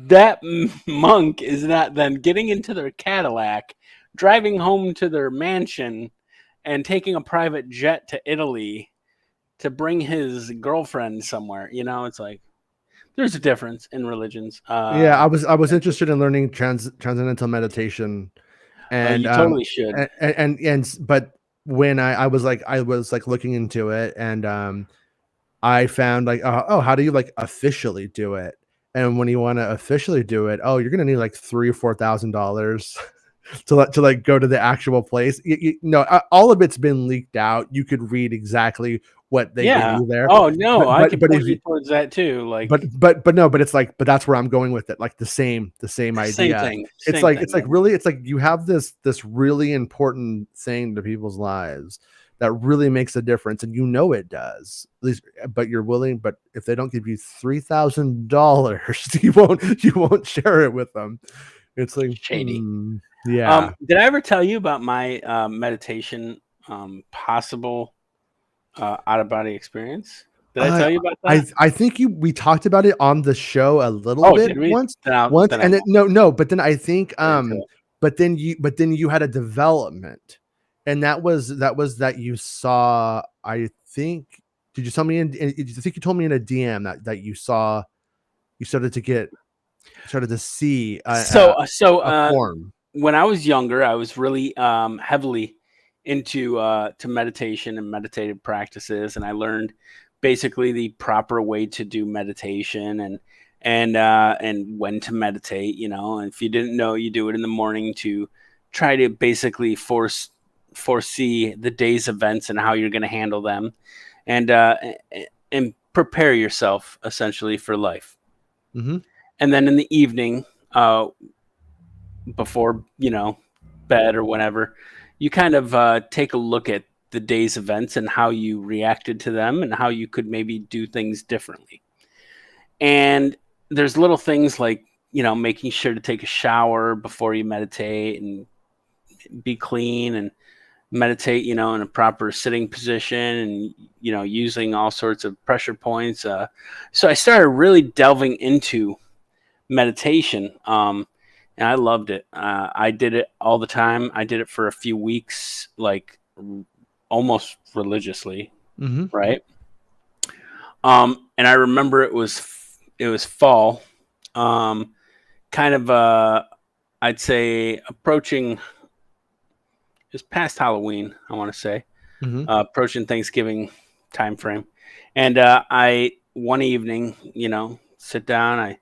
that monk is not then getting into their Cadillac, driving home to their mansion, and taking a private jet to Italy to bring his girlfriend somewhere. It's like, there's a difference in religions. Yeah, I was interested in learning transcendental meditation, and you totally should. But when I was like looking into it, and I found like, how do you like officially do it? And when you want to officially do it, you're gonna need like $3,000 or $4,000 to like go to the actual place. All of it's been leaked out. You could read exactly what they give you there. Oh no, I could point if you towards that too. Like, but that's where I'm going with it. Like the same idea. Same thing. It's like you have this really important thing to people's lives that really makes a difference, and it does. At least, but you're willing. But if they don't give you $3,000, you won't share it with them. It's like shady. Yeah. Did I ever tell you about my meditation possible out of body experience? Did I tell you about that? I think we talked about it on the show a little bit did we? once. Then And no, but then I think but then you had a development, and that was that you saw. I think, did you tell me? I think you told me in a DM that you saw, you started to see a form. When I was younger, I was really heavily into to meditation and meditative practices, and I learned basically the proper way to do meditation and when to meditate. And if you didn't know, you do it in the morning to try to basically foresee the day's events and how you're going to handle them, and prepare yourself essentially for life. Mm-hmm. And then in the evening, before bed or whenever, you kind of take a look at the day's events and how you reacted to them and how you could maybe do things differently. And there's little things like making sure to take a shower before you meditate and be clean and meditate in a proper sitting position, and using all sorts of pressure points. So I started really delving into meditation, and I loved it. I did it all the time. I did it for a few weeks, like almost religiously, right? And I remember it was fall, kind of I'd say approaching just past Halloween, I want to say, approaching Thanksgiving time frame. And I one evening, sit down, I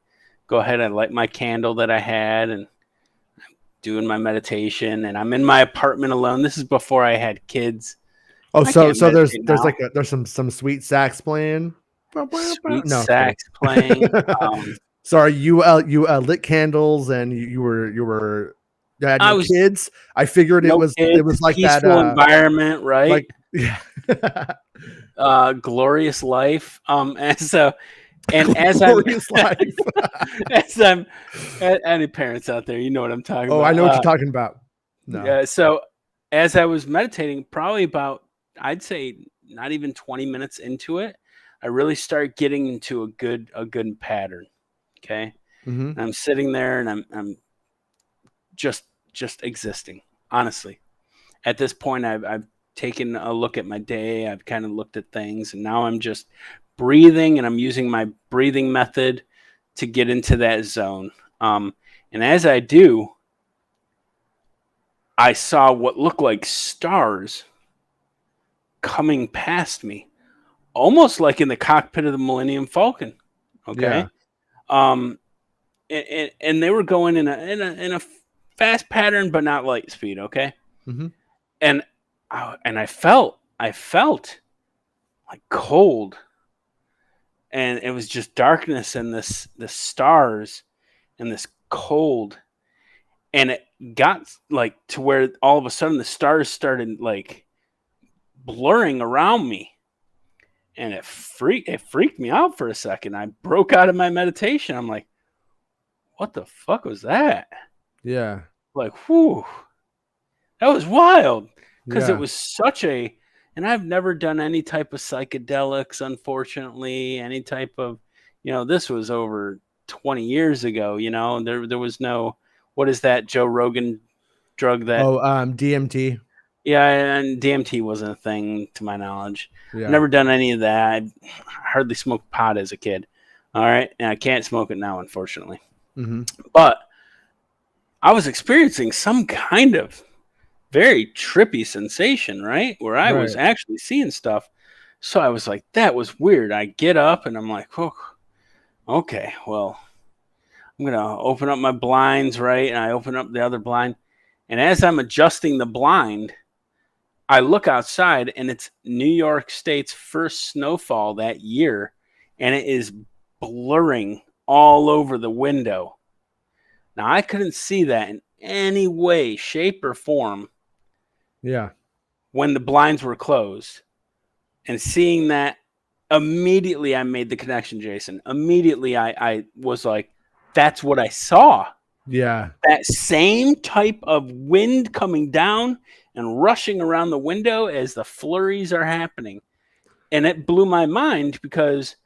go ahead, I light my candle that I had, and I'm doing my meditation, and I'm in my apartment alone. This is before I had kids. Oh, so there's some sweet sax playing. Sweet sax playing. Sorry, you lit candles, and you were had no kids. I figured it was like that environment, right? Like, yeah. Glorious life. And so, and as I'm any parents out there, you know what I'm talking about. Oh, I know what you're talking about. No. Yeah. So as I was meditating, probably about, I'd say not even 20 minutes into it, I really start getting into a good pattern. Okay. And I'm sitting there, and I'm just existing. Honestly, at this point, I've taken a look at my day. I've kind of looked at things, and now I'm just breathing, and I'm using my breathing method to get into that zone. And as I do, I saw what looked like stars coming past me, almost like in the cockpit of the Millennium Falcon. Okay. Yeah. And they were going in a fast pattern, but not light speed. Okay. Mhm. And I felt like cold, and it was just darkness and the stars and this cold, and it got like to where all of a sudden the stars started like blurring around me, and it freaked me out for a second. I broke out of my meditation. I'm like, what the fuck was that? Yeah. Like, whew, that was wild, because Yeah. it was such a, and I've never done any type of psychedelics, unfortunately, any type of, this was over 20 years ago, there was no, what is that Joe Rogan drug that, DMT. yeah, and DMT wasn't a thing to my knowledge. Yeah. I've never done any of that. I hardly smoked pot as a kid. All right. And I can't smoke it now, unfortunately. Mm-hmm. But I was experiencing some kind of very trippy sensation, right? Where I was actually seeing stuff. So I was like, that was weird. I get up and I'm like, oh, okay, well, I'm going to open up my blinds, right? And I open up the other blind. And as I'm adjusting the blind, I look outside, and it's New York State's first snowfall that year, and it is blurring all over the window. Now, I couldn't see that in any way, shape, or form. Yeah. When the blinds were closed. And seeing that, immediately I made the connection, Jason. Immediately I was like, that's what I saw. Yeah. That same type of wind coming down and rushing around the window as the flurries are happening. And it blew my mind, because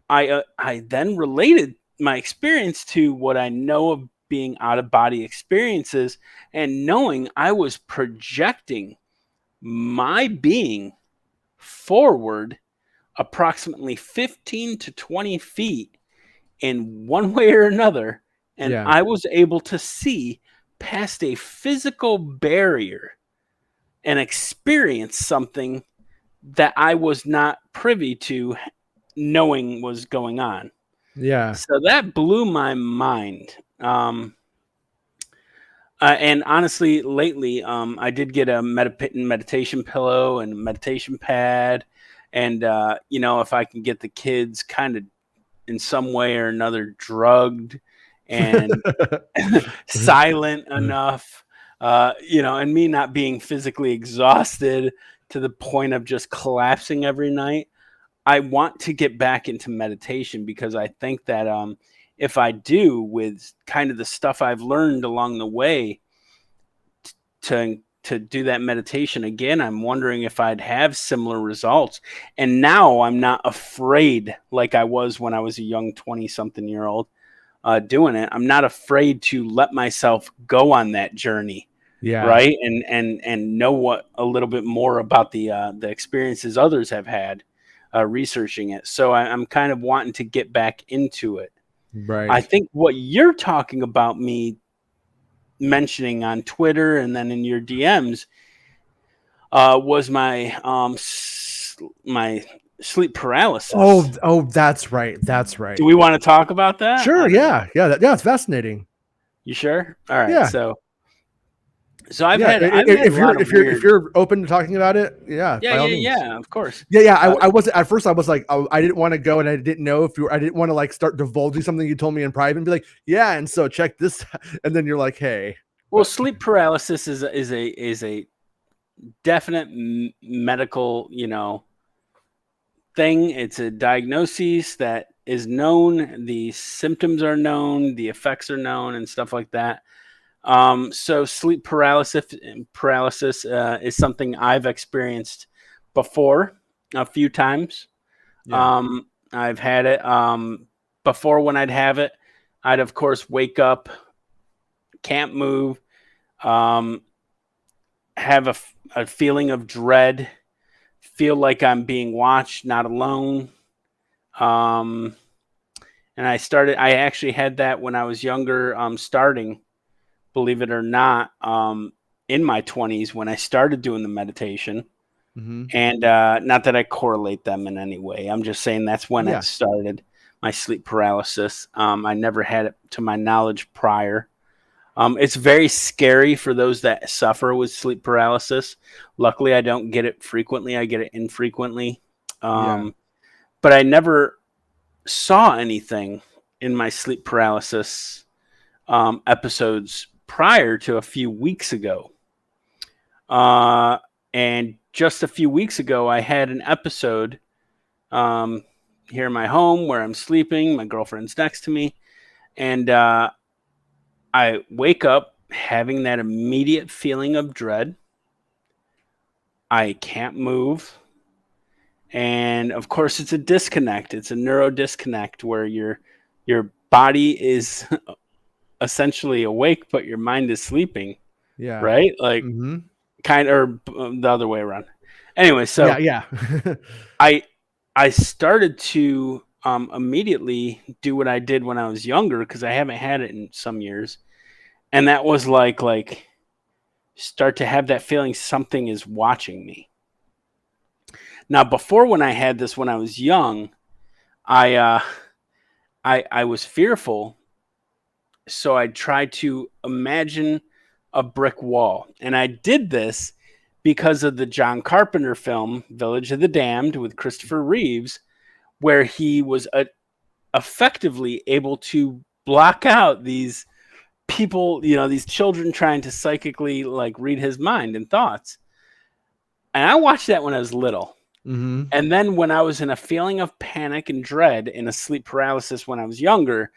I then related my experience to what I know of being out-of-body experiences, and knowing I was projecting my being forward approximately 15 to 20 feet in one way or another, and Yeah. I was able to see past a physical barrier and experience something that I was not privy to knowing was going on. Yeah. So that blew my mind. And honestly, lately, I did get a meditation pillow and a meditation pad. And, if I can get the kids kind of in some way or another drugged and silent enough, and me not being physically exhausted to the point of just collapsing every night, I want to get back into meditation, because I think that if I do, with kind of the stuff I've learned along the way to do that meditation again, I'm wondering if I'd have similar results. And now I'm not afraid like I was when I was a young 20-something-year-old doing it. I'm not afraid to let myself go on that journey. Yeah. Right. And know what a little bit more about the experiences others have had researching it. So I'm kind of wanting to get back into it. Right. I think what you're talking about, me mentioning on Twitter and then in your DMs, was my my sleep paralysis. Oh, that's right. That's right. Do we want to talk about that? Sure. Yeah. Yeah. It's fascinating. You sure? All right. Yeah. So I've yeah, had if you're open to talking about it, yeah, yeah, of course. Yeah. I was at first. I was like, I didn't want to go, and I didn't know if I didn't want to like start divulging something you told me in private and be like, yeah, and so check this, and then you're like, hey. Well, sleep paralysis is a definite medical, thing. It's a diagnosis that is known. The symptoms are known. The effects are known, and stuff like that. So sleep paralysis is something I've experienced before a few times. Yeah. I've had it before. When I'd have it, I'd of course wake up, can't move, have a feeling of dread, feel like I'm being watched, not alone. And I actually had that when I was younger, starting, believe it or not, in my 20s when I started doing the meditation. And not that I correlate them in any way. I'm just saying that's when it started, my sleep paralysis. I never had it to my knowledge prior. It's very scary for those that suffer with sleep paralysis. Luckily, I don't get it frequently. I get it infrequently. But I never saw anything in my sleep paralysis episodes prior to a few weeks ago. And just a few weeks ago, I had an episode here in my home where I'm sleeping. My girlfriend's next to me. And I wake up having that immediate feeling of dread. I can't move. And of course, it's a disconnect. It's a neuro disconnect where your body is essentially awake, but your mind is sleeping. Yeah. Right? Like kind of the other way around. Anyway, so I started to immediately do what I did when I was younger, because I haven't had it in some years. And that was like start to have that feeling something is watching me. Now, before, when I had this when I was young, I was fearful. So I tried to imagine a brick wall. And I did this because of the John Carpenter film, Village of the Damned, with Christopher Reeves, where he was effectively able to block out these people, these children trying to psychically read his mind and thoughts. And I watched that when I was little. And then when I was in a feeling of panic and dread in a sleep paralysis when I was younger,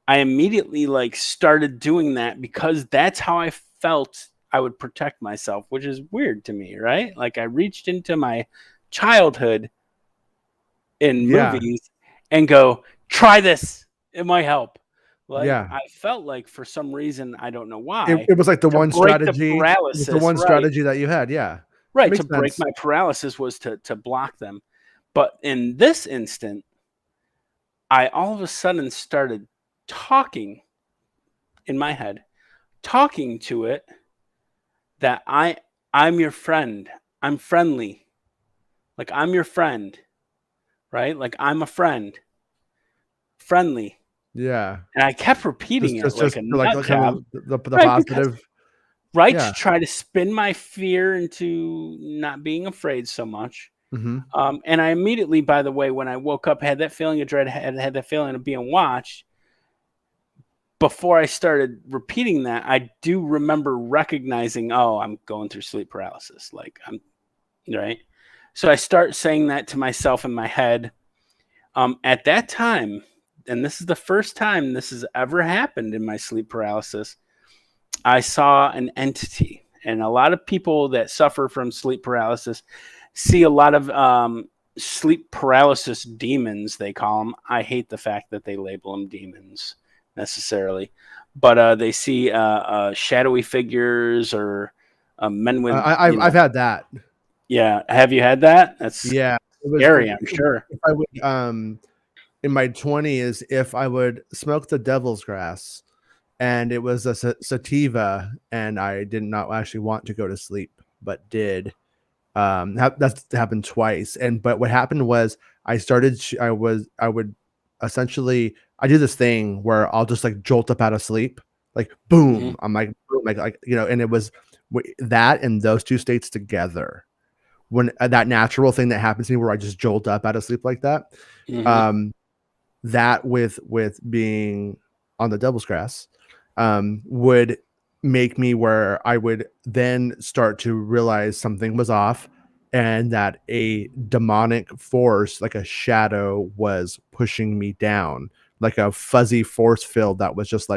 I immediately started doing that, because that's how I felt I would protect myself, which is weird to me, right? Like, I reached into my childhood in movies and go, try this. It might help. I felt like, for some reason, I don't know why. It was like the one strategy. Paralysis, the one strategy that you had. Yeah. Right. To break my paralysis was to block them. But in this instant, I all of a sudden started talking in my head, talking to it, that I'm your friend. I'm friendly. Like, I'm your friend. Right? Like, I'm a friend. Friendly. Yeah. And I kept repeating it like a nut job. The positive. Right, to try to spin my fear into not being afraid so much. And I immediately, by the way, when I woke up, had that feeling of dread, had that feeling of being watched. Before I started repeating that, I do remember recognizing, oh, I'm going through sleep paralysis. Like, I'm right. So I start saying that to myself in my head. At that time, and this is the first time this has ever happened in my sleep paralysis, I saw an entity. And a lot of people that suffer from sleep paralysis see a lot of sleep paralysis demons, they call them. I hate the fact that they label them demons necessarily. But they see shadowy figures or men with... I've had that. Yeah. Have you had that? That's scary, I'm sure. If I would, in my 20s, if I would smoke the devil's grass, and it was a sativa, and I did not actually want to go to sleep, but did. That's happened twice. But what happened was I would essentially, I do this thing where I'll just jolt up out of sleep, boom. I'm like, boom, and it was that and those two states together. When that natural thing that happens to me where I just jolt up out of sleep like that, that with being on the devil's grass, would make me where I would then start to realize something was off, and that a demonic force, like a shadow, was pushing me down, like a fuzzy force field that was just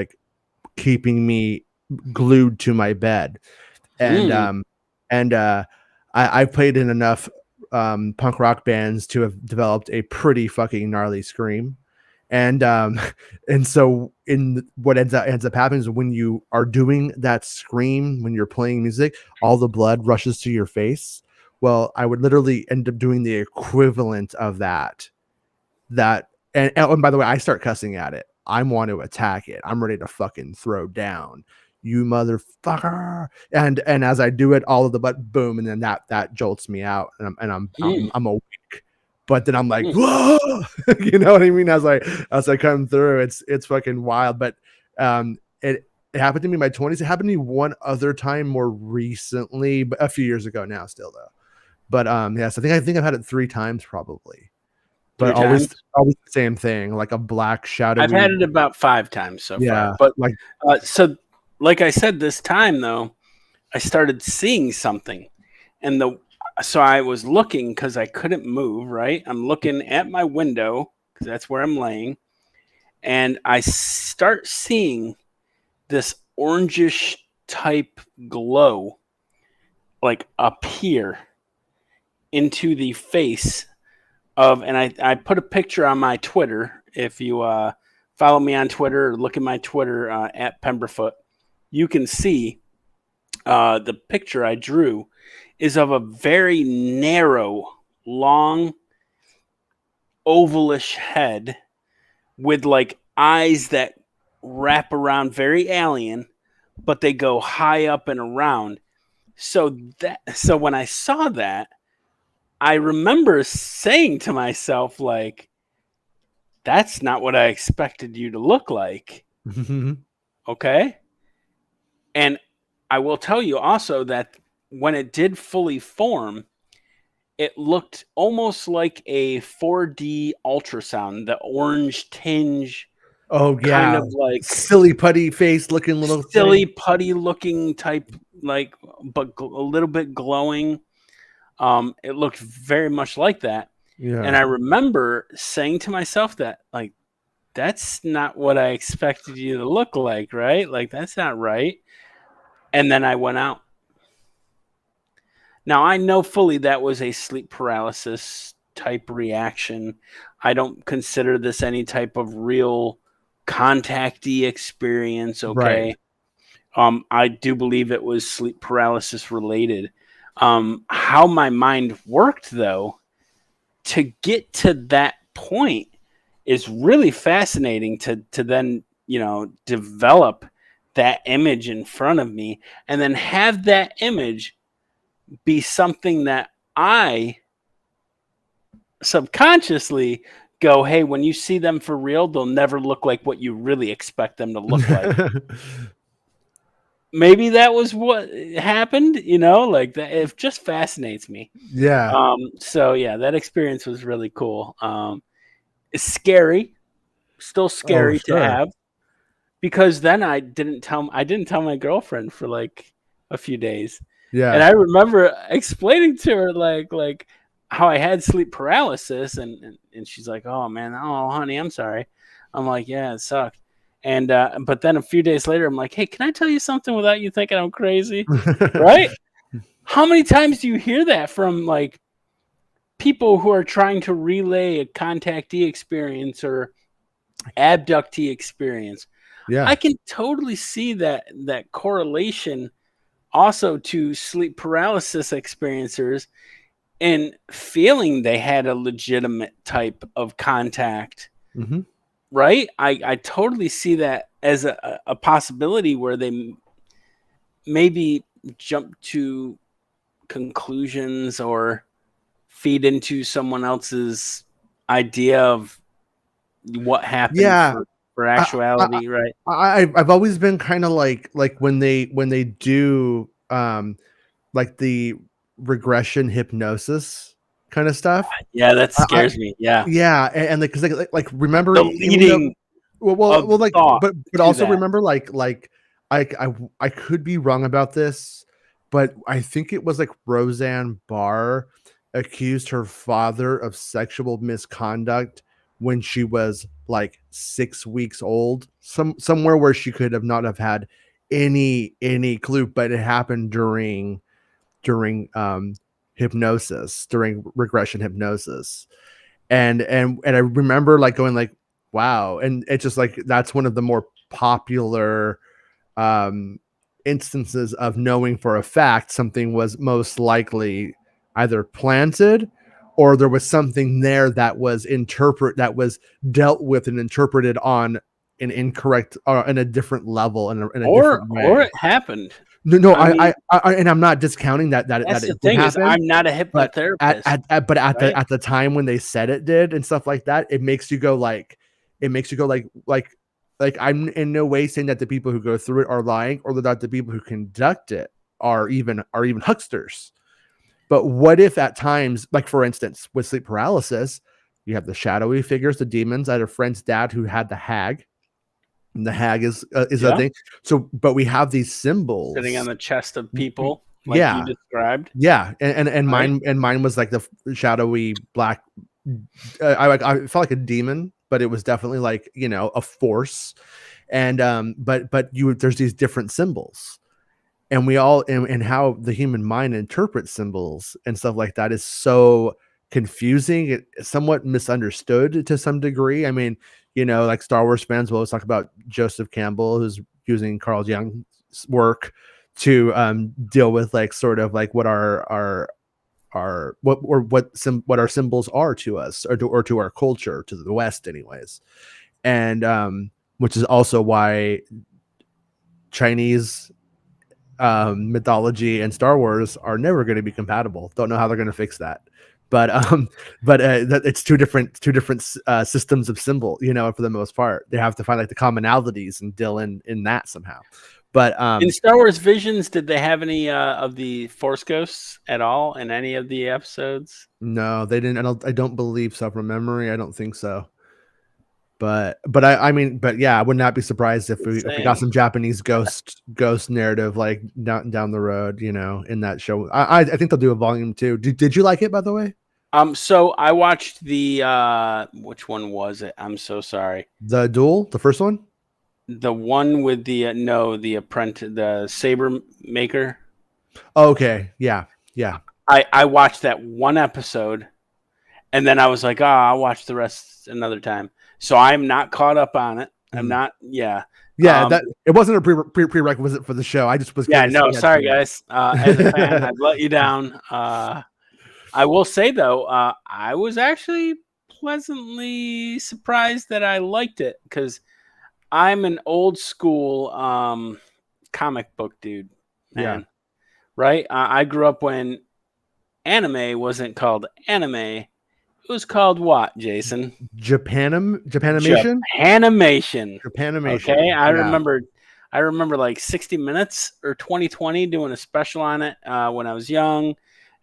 keeping me glued to my bed. And I've played in enough punk rock bands to have developed a pretty fucking gnarly scream. And and so what ends up happening is when you are doing that scream, when you're playing music, all the blood rushes to your face. Well, I would literally end up doing the equivalent of that. And by the way, I start cussing at it. I want to attack it. I'm ready to fucking throw down, you motherfucker. And as I do it, all of the butt boom, and then that jolts me out, and I'm awake. But then I'm like, whoa, you know what I mean? As I come through, it's fucking wild. But it happened to me in my 20s. It happened to me one other time more recently, but a few years ago now, still though. But yes, I think I've had it 3 times probably. But always the same thing, like a black shadowy. I've had it about 5 times so Yeah, far. But like so, like I said, this time though, I started seeing something, and so I was looking because I couldn't move. Right, I'm looking at my window because that's where I'm laying, and I start seeing this orangish type glow, like appear into the face of, and I put a picture on my Twitter. If you follow me on Twitter or look at my Twitter at Pemberfoot, you can see the picture I drew is of a very narrow, long, ovalish head with like eyes that wrap around, very alien, but they go high up and around. So when I saw that, I remember saying to myself, like, that's not what I expected you to look like. Okay. And I will tell you also that when it did fully form, it looked almost like a 4D ultrasound, the orange tinge. oh yeah, kind of like silly putty face looking little silly thing. putty looking type, like, but a little bit glowing. It looked very much like that. Yeah. And I remember saying to myself that, like, that's not what I expected you to look like, right? Like, that's not right. And then I went out. Now, I know fully that was a sleep paralysis type reaction. I don't consider this any type of real contactee experience, okay? Right. I do believe it was sleep paralysis related. How my mind worked, though, to get to that point is really fascinating to then, develop that image in front of me and then have that image be something that I subconsciously go, hey, when you see them for real, they'll never look like what you really expect them to look like. Maybe that was what happened, like that. It just fascinates me. Yeah. So yeah, that experience was really cool. It's scary, still scary to have, because then I didn't tell my girlfriend for like a few days. Yeah. And I remember explaining to her like how I had sleep paralysis, and she's like, "Oh man, oh honey, I'm sorry." I'm like, "Yeah, it sucked." And but then a few days later, I'm like, "Hey, can I tell you something without you thinking I'm crazy?" Right? How many times do you hear that from like people who are trying to relay a contactee experience or abductee experience? Yeah. I can totally see that correlation also to sleep paralysis experiencers and feeling they had a legitimate type of contact. Mm-hmm. Right? I totally see that as a possibility where they maybe jump to conclusions or feed into someone else's idea of what happened Yeah. for actuality, right? I've always been kind of like when they do like the regression hypnosis kind of stuff. Yeah, that I scares me. Yeah. Yeah, and because like remember The even though, leading well like thought but to also that. remember like I could be wrong about this, but I think it was like Roseanne Barr accused her father of sexual misconduct when she was like 6 weeks old, somewhere where she could have not have had any clue, but it happened during hypnosis, during regression hypnosis. And I remember like going like, wow. And it's just like that's one of the more popular instances of knowing for a fact something was most likely either planted or there was something there that was dealt with and interpreted on an incorrect or in a different level in a different way. Or it happened. No, I mean, I and I'm not discounting that that's it the did thing is happen, I'm not a but hypnotherapist. at the time when they said it did and stuff like that, it makes you go like I'm in no way saying that the people who go through it are lying or that the people who conduct it are even hucksters. But what if at times, like for instance, with sleep paralysis, you have the shadowy figures, the demons. I had a friend's dad who had the hag. And the hag is a thing. So, but we have these symbols sitting on the chest of people, like yeah, you described. yeah, and Right. mine was like the shadowy black. I felt like a demon, but it was definitely like a force, and but there's these different symbols, and we all and how the human mind interprets symbols and stuff like that is so confusing. It's somewhat misunderstood to some degree. I mean, like Star Wars fans will always talk about Joseph Campbell, who's using Carl Jung's work to deal with like sort of like what our symbols are to us or to our culture, to the West anyways. And which is also why Chinese mythology and Star Wars are never going to be compatible. Don't know how they're going to fix that. But it's two different systems of symbol, for the most part. They have to find like the commonalities and deal in that somehow. But in Star Wars Visions, did they have any of the Force ghosts at all in any of the episodes? No, they didn't. I don't believe so from memory. I don't think so. But I mean, yeah, I would not be surprised if we got some Japanese ghost narrative like down the road, in that show. I think they'll do a volume 2. Did you like it, by the way? So I watched the which one was it? I'm so sorry. The Duel, the first one? The one with the the apprentice, the saber maker. Okay, yeah. I watched that one episode, and then I was like, I'll watch the rest another time. So I'm not caught up on it. I'm not. Yeah. That it wasn't a prerequisite for the show. I just was. Yeah. No. Sorry, guys. As a fan, I've let you down. I will say though, I was actually pleasantly surprised that I liked it because I'm an old school comic book dude. Man. Yeah. Right. I grew up when anime wasn't called anime. It was called what, Jason? Japanimation. Okay, I remember like 60 Minutes or 2020 doing a special on it when I was young,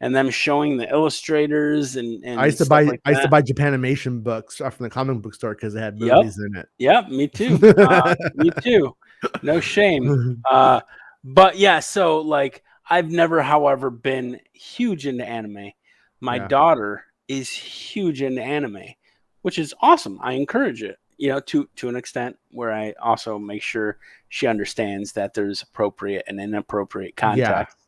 and them showing the illustrators and I used to buy Japanimation books from the comic book store because they had movies in it. Yep, me too. Me too. No shame. But yeah, so like I've never, however, been huge into anime. My daughter is huge into anime, which is awesome. I encourage it, to an extent where I also make sure she understands that there's appropriate and inappropriate context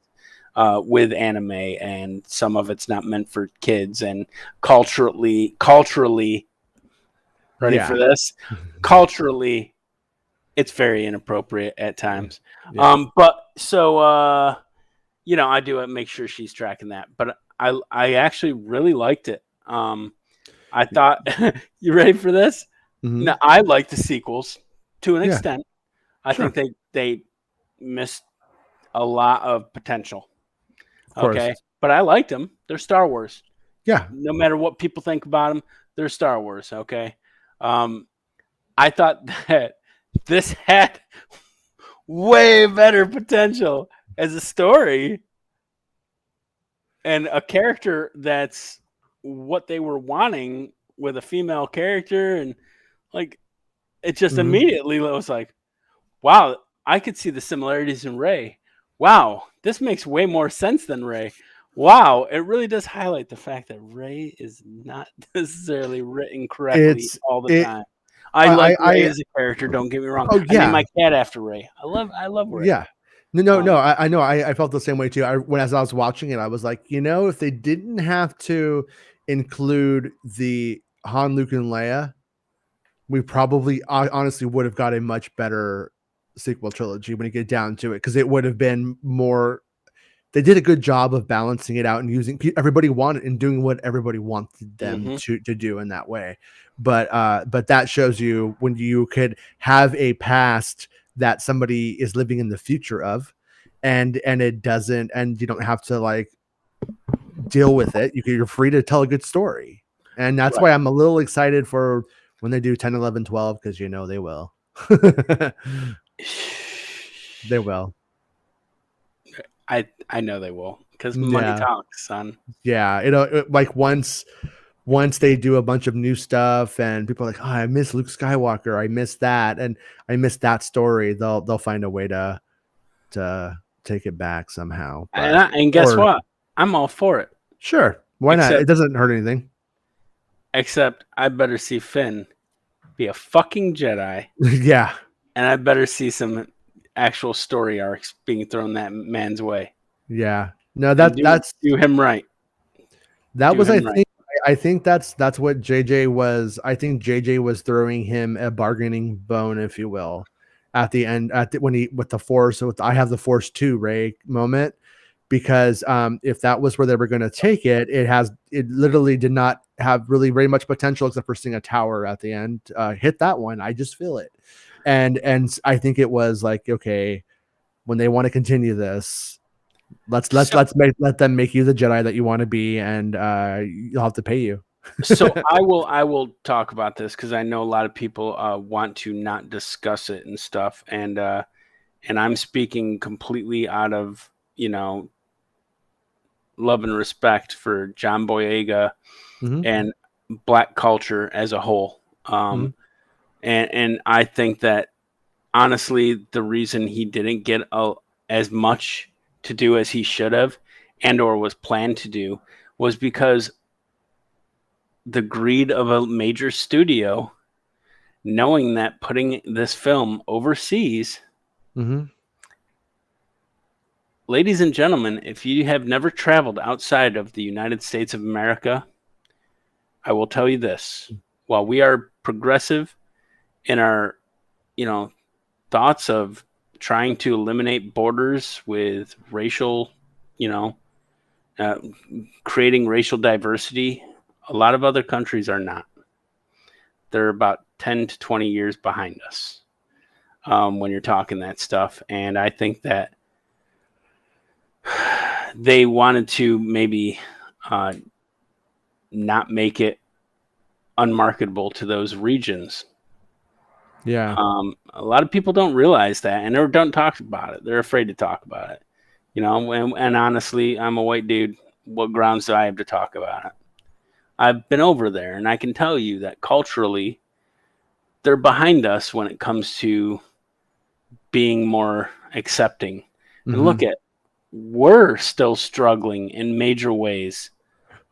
with anime, and some of it's not meant for kids, and culturally, ready for this? Culturally, it's very inappropriate at times. But so, I do it, make sure she's tracking that. But I actually really liked it. I thought, you ready for this? Mm-hmm. No, I like the sequels to an extent. I think they missed a lot of potential. Okay, but I liked them. They're Star Wars. Yeah. No matter what people think about them, they're Star Wars. Okay. I thought that this had way better potential as a story and a character that's what they were wanting with a female character, and like it just immediately was like, wow, I could see the similarities in Rey. Wow, this makes way more sense than Rey. Wow, it really does highlight the fact that Rey is not necessarily written correctly all the time. I like Rey as a character, don't get me wrong. I named my cat after Rey. I love Rey. Yeah. No, I know. I felt the same way too. As I was watching it, I was like, if they didn't have to include the Han, Luke, and Leia, we probably honestly would have got a much better sequel trilogy when you get down to it, because it would have been more. They did a good job of balancing it out and using everybody wanted and doing what everybody wanted them to do in that way. But that shows you when you could have a past that somebody is living in the future of, and it doesn't, and you don't have to like deal with it. You're free to tell a good story. And that's why I'm a little excited for when they do 10, 11, 12, because you know they will. They will. I know they will, because money talks, son. Yeah, like once they do a bunch of new stuff and people are like, oh, I miss Luke Skywalker, I miss that, and I miss that story, they'll find a way to take it back somehow. And guess what? I'm all for it. Sure, why not? It doesn't hurt anything. Except I better see Finn be a fucking Jedi. Yeah, and I better see some actual story arcs being thrown that man's way. Yeah, no, that's do him right. That was, I think that's what JJ was. I think JJ was throwing him a bargaining bone, if you will, at the end, when he with the Force. So I have the Force 2 Ray moment, because if that was where they were going to take it, it literally did not have really very much potential except for seeing a tower at the end hit that one. I just feel it, and I think it was like, okay, when they want to continue this, let them make you the Jedi that you want to be, and you'll have to pay you. So I will talk about this because I know a lot of people want to not discuss it and stuff, and I'm speaking completely out of love and respect for John Boyega and Black culture as a whole. And I think that honestly, the reason he didn't get as much to do as he should have and or was planned to do was because the greed of a major studio, knowing that putting this film overseas, ladies and gentlemen, if you have never traveled outside of the United States of America, I will tell you this: while we are progressive in our thoughts of trying to eliminate borders with racial, creating racial diversity, a lot of other countries are not. They're about 10 to 20 years behind us when you're talking that stuff. And I think that they wanted to maybe not make it unmarketable to those regions. Yeah. A lot of people don't realize that, and they don't talk about it. They're afraid to talk about it, and honestly, I'm a white dude. What grounds do I have to talk about it? I've been over there, and I can tell you that culturally, they're behind us when it comes to being more accepting. And look at, we're still struggling in major ways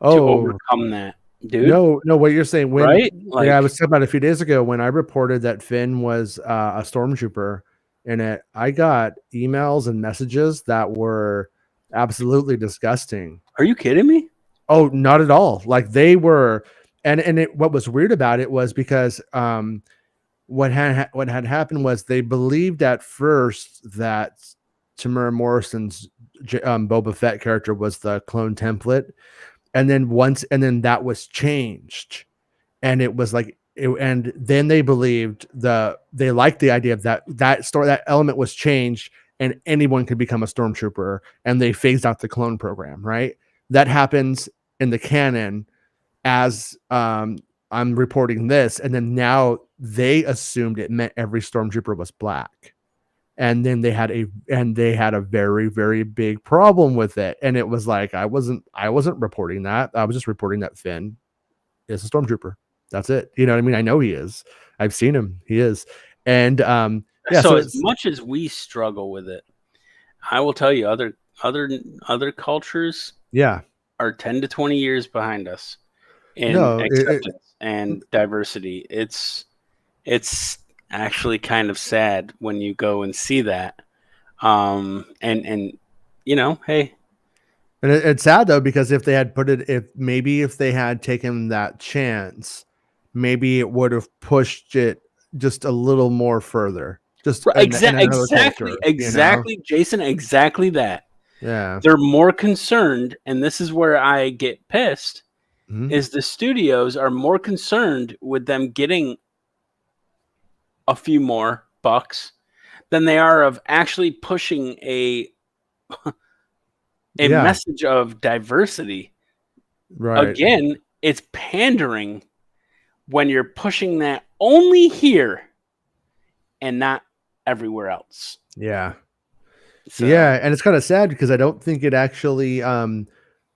to overcome that. Dude. No, what you're saying, right? I was talking about a few days ago when I reported that Finn was a stormtrooper in it. I got emails and messages that were absolutely disgusting. Are you kidding me? Oh, not at all. Like they were, and what was weird about it was because what had happened was they believed at first that Tamara Morrison's Boba Fett character was the clone template. And then that was changed, and it was like, and then they believed they liked the idea of that story, that element was changed, and anyone could become a stormtrooper, and they phased out the clone program. Right, that happens in the canon as I'm reporting this, and then now they assumed it meant every stormtrooper was black. And then they had a very, very big problem with it. And it was like, I wasn't reporting that. I was just reporting that Finn is a stormtrooper. That's it. You know what I mean? I know he is. I've seen him. He is. And so as much as we struggle with it, I will tell you other cultures are 10 to 20 years behind us in acceptance and diversity. It's actually kind of sad when you go and see that. Hey. And it's sad though, because if they had if they had taken that chance maybe it would have pushed it just a little more further. Just in another Exactly, culture, exactly, Jason, exactly that. Yeah. They're more concerned, and this is where I get pissed, Mhm. is the studios are more concerned with them getting a few more bucks than they are of actually pushing a Yeah. message of diversity. Right. Again, it's pandering when you're pushing that only here and not everywhere else. Yeah. So, Yeah, and it's kind of sad because I don't think it actually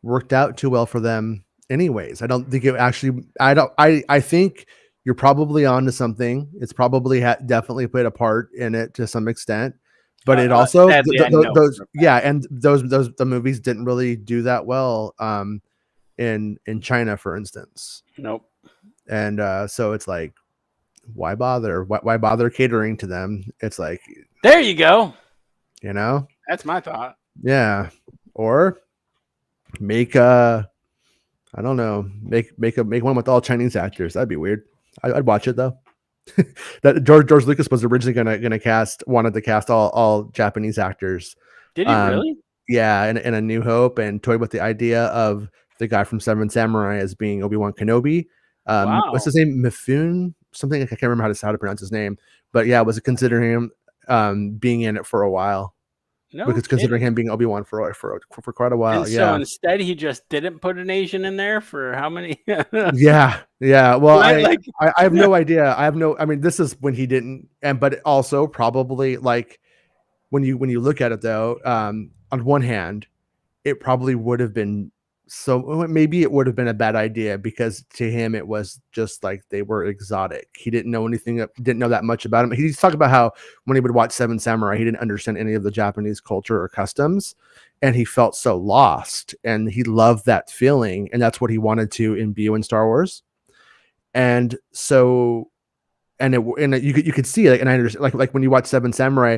worked out too well for them anyways. I don't think it actually I think you're probably onto something. It's probably definitely played a part in it to some extent. But it also sadly, I know those for a fact. yeah, and those the movies didn't really do that well in China, for instance. Nope. And so it's like, why bother? Why bother catering to them? It's like, There you go. you know, That's my thought. yeah. Or make I don't know, make one with all Chinese actors. That'd be weird. I'd watch it though. That George Lucas was originally wanted to cast all Japanese actors. Did he really? Yeah, in A New Hope, and toyed with the idea of the guy from Seven Samurai as being Obi-Wan Kenobi. Wow. What's his name? Mifune? Something, I can't remember how to pronounce his name. But yeah, was considering him being in it for a while. No Because considering kidding. him being Obi-Wan for quite a while. And Yeah. so instead, he just didn't put an Asian in there for how many? Yeah. Well, Right, I have no idea. I mean, this is when he didn't, but also probably, like, when you look at it though, on one hand, it probably would have been maybe it would have been a bad idea, because to him it was just like they were exotic. He didn't know didn't know that much about him. He's talking about how when he would watch Seven Samurai, he didn't understand any of the Japanese culture or customs, and he felt so lost, and he loved that feeling, and that's what he wanted to imbue in Star Wars. And so, you could see it, and I understand, like when you watch Seven Samurai,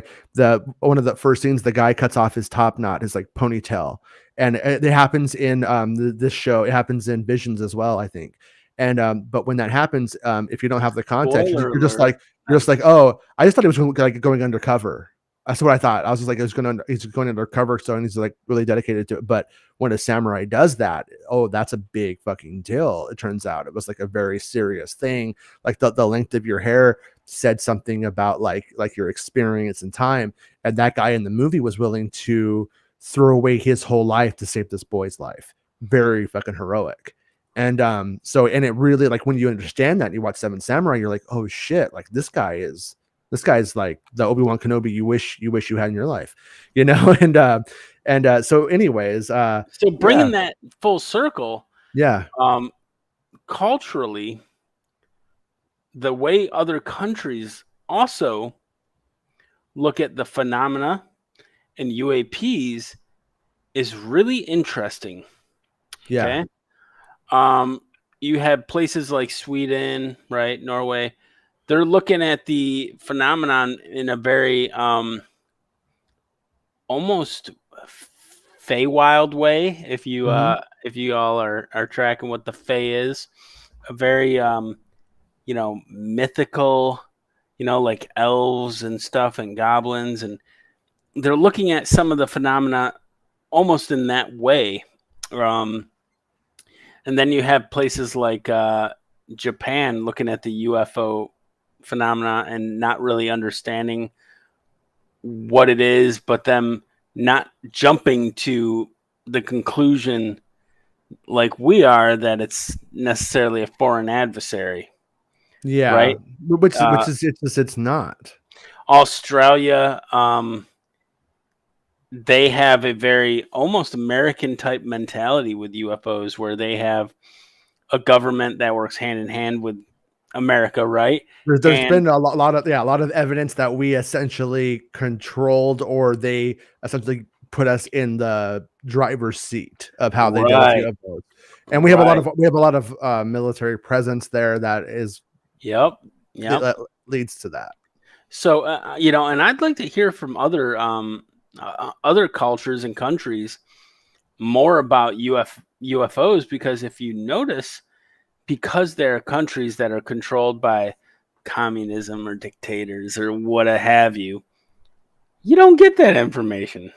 one of the first scenes, the guy cuts off his top knot, his like ponytail, and it happens in this show. It happens in Visions as well, I think. And but when that happens, if you don't have the context, Spoiler you're just alert. like, oh, I just thought he was going undercover. That's what I thought. I was just like, he's going undercover, so he's like really dedicated to it. But when a samurai does that, oh, that's a big fucking deal. It turns out it was like a very serious thing. Like the length of your hair said something about like your experience and time. And that guy in the movie was willing to throw away his whole life to save this boy's life. Very fucking heroic. And so, and it really, like, when you understand that and you watch Seven Samurai, you're like, oh shit, like this guy's like the Obi-Wan Kenobi you wish you had in your life, you know? And so anyways, So bringing that full circle, yeah, culturally, the way other countries also look at the phenomena and UAPs is really interesting. yeah. Okay. You have places like Sweden, right? Norway. They're looking at the phenomenon in a very almost Feywild way. If you if you all are tracking what the Fey is, a very mythical, like elves and stuff and goblins, and they're looking at some of the phenomena almost in that way. And then you have places like Japan looking at the UFO phenomena and not really understanding what it is, but them not jumping to the conclusion like we are that it's necessarily a foreign adversary. Yeah. Right. Which is it's not. Australia, they have a very almost American type mentality with UFOs, where they have a government that works hand in hand with America, right? There's been a lot of evidence that we essentially controlled, or they essentially put us in the driver's seat of how they dealt with UFOs. And we have a lot of military presence there that is that leads to that. So and I'd like to hear from other cultures and countries more about UFOs, because if you notice, because there are countries that are controlled by communism or dictators or what have you, you don't get that information.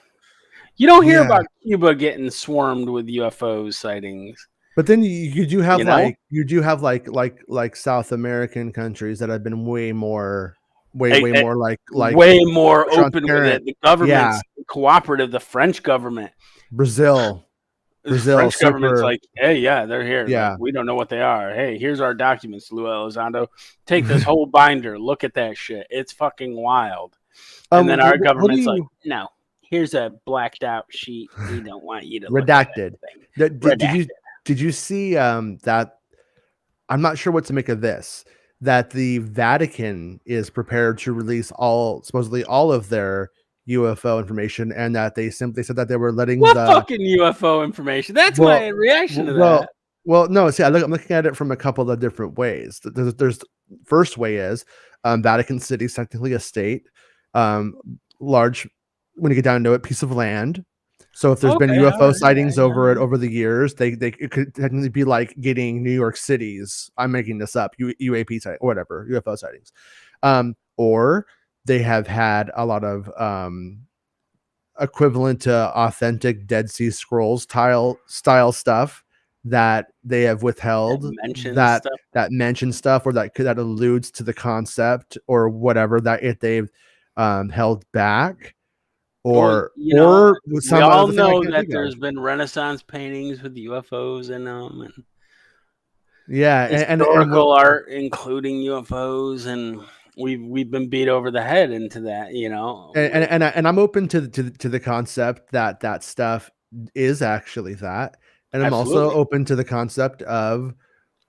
You don't hear about Cuba getting swarmed with UFO sightings. But then you do have like South American countries that have been way more way more open with it. The government's cooperative. The French government, Brazil, French government's like, hey, yeah, they're here. Yeah, like, we don't know what they are. Hey, here's our documents, Lou Elizondo. Take this whole binder. Look at that shit. It's fucking wild. And then our government's like, no, here's a blacked out sheet. We don't want you to redacted. Redacted. Did you see that? I'm not sure what to make of this. That the Vatican is prepared to release supposedly all of their UFO information, and that they simply said that they were letting fucking UFO information. That's my reaction to that. Well, no. See, I'm looking at it from a couple of different ways. There's first way is Vatican City is technically a state, large when you get down to it, piece of land. So if there's been UFO sightings over the years, it could technically be like getting New York City's, I'm making this up, UAP sighting, or whatever, UFO sightings. Or they have had a lot of equivalent to authentic Dead Sea Scrolls style stuff that they have withheld, that mention stuff, or that alludes to the concept or whatever, that if they've held back. Or we all know that there's been Renaissance paintings with UFOs in them, and historical art including UFOs, and we've been beat over the head into that, And I'm open to the concept that stuff is actually that, and I'm also open to the concept of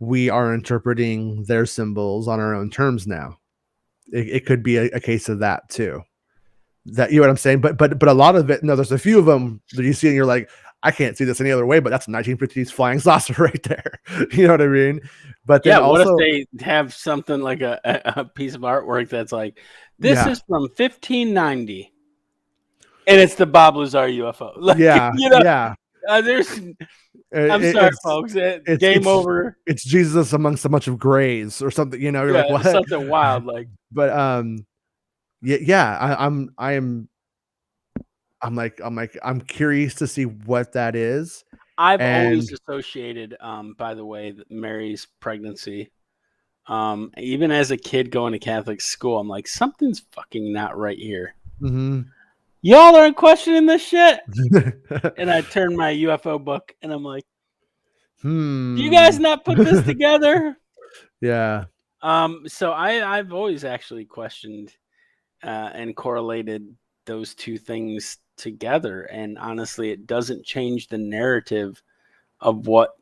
we are interpreting their symbols on our own terms now. It could be a case of that too. That, you know what I'm saying? But a lot of it, no, there's a few of them that you see and you're like, I can't see this any other way, but that's a 1950s flying saucer right there. You know what I mean? But then what if they have something like a piece of artwork that's like, this is from 1590, and it's the Bob Lazar UFO. Like, there's. I'm sorry, folks. Game over. It's Jesus amongst a bunch of grays or something. You're like, what? Something wild, like. But I'm curious to see what that is. I've always associated, by the way, Mary's pregnancy. Even as a kid going to Catholic school, I'm like, something's fucking not right here. Mm-hmm. Y'all aren't questioning this shit. And I turned my UFO book and I'm like, do you guys not put this together? Yeah. So I've always actually questioned and correlated those two things together, and honestly, it doesn't change the narrative of what,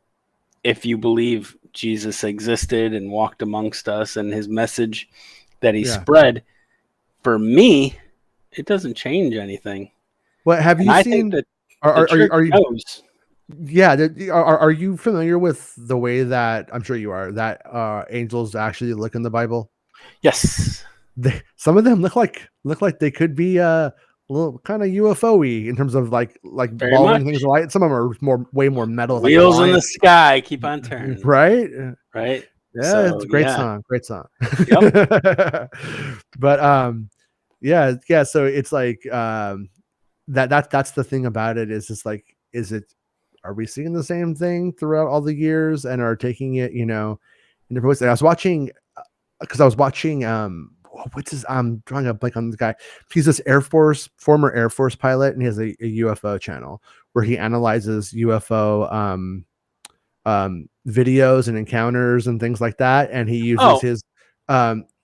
if you believe Jesus existed and walked amongst us and his message that he spread, for me, it doesn't change anything. What have you seen? That are you knows. Yeah, are you familiar with the way that, I'm sure you are, that angels actually look in the Bible? Yes. Some of them look like they could be a little kind of UFO-y in terms of like balling things alight. Some of them are way more metal. Wheels in the sky keep on turning. Right. Yeah, so, it's a great song. Yep. But yeah. So it's like that's the thing about it, is just like, are we seeing the same thing throughout all the years and are taking it, in different ways? I was watching I'm drawing a blank on this guy. He's this former Air Force pilot, and he has a UFO channel where he analyzes UFO videos and encounters and things like that. And he uses his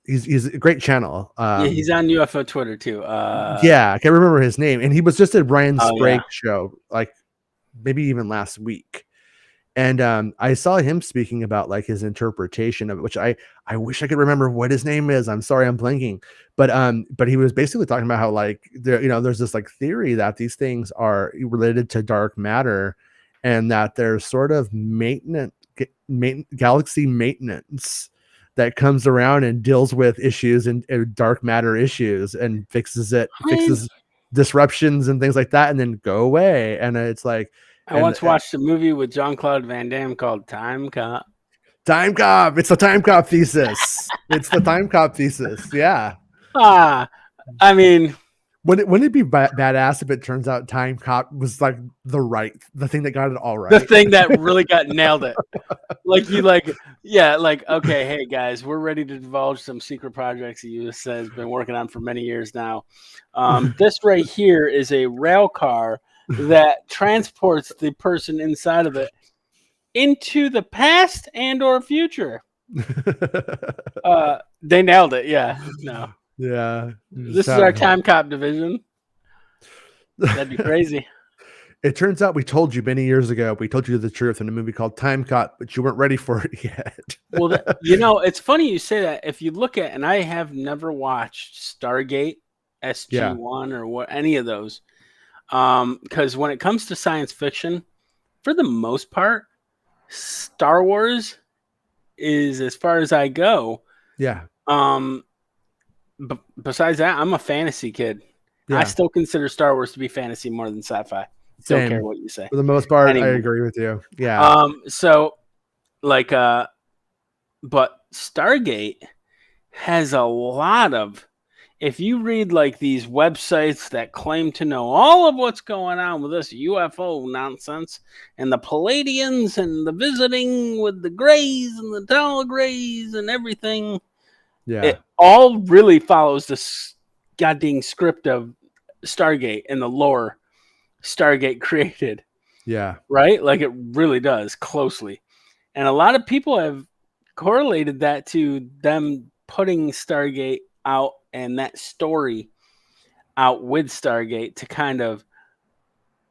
he's a great channel. He's on UFO Twitter too. I can't remember his name. And he was just at Ryan Sprague's show, like maybe even last week. And I saw him speaking about like his interpretation of it, which I wish I could remember what his name is. I'm sorry, I'm blanking. But he was basically talking about how like there's this like theory that these things are related to dark matter, and that there's sort of galaxy maintenance that comes around and deals with issues and dark matter issues and fixes disruptions and things like that, and then go away. And it's like, I once watched a movie with Jean-Claude Van Damme called Time Cop. Time cop. It's the time cop thesis. It's the time cop thesis. Yeah. I mean, Wouldn't it be badass if it turns out time cop was like the thing that got it all right? the thing that really got nailed it. Okay, hey guys, we're ready to divulge some secret projects the U.S. has been working on for many years now. This right here is a rail car that transports the person inside of it into the past and or future. They nailed it. Yeah. No. Yeah. This is our time cop division. That'd be crazy. It turns out we told you many years ago. We told you the truth in a movie called Time Cop, but you weren't ready for it yet. Well, it's funny you say that. If you look at, and I have never watched Stargate, SG-1, or any of those, because when it comes to science fiction, for the most part, Star Wars is as far as I go. Yeah. But besides that, I'm a fantasy kid. Yeah. I still consider Star Wars to be fantasy more than sci-fi. Same. Don't care what you say. For the most part, Anyway. I agree with you. Yeah. But Stargate has a lot of, if you read like these websites that claim to know all of what's going on with this UFO nonsense and the Palladians and the visiting with the Greys and the Telegrays and everything, it all really follows this goddamn script of Stargate and the lore Stargate created. Yeah. Right? Like it really does closely. And a lot of people have correlated that to them putting Stargate out and that story out with Stargate to kind of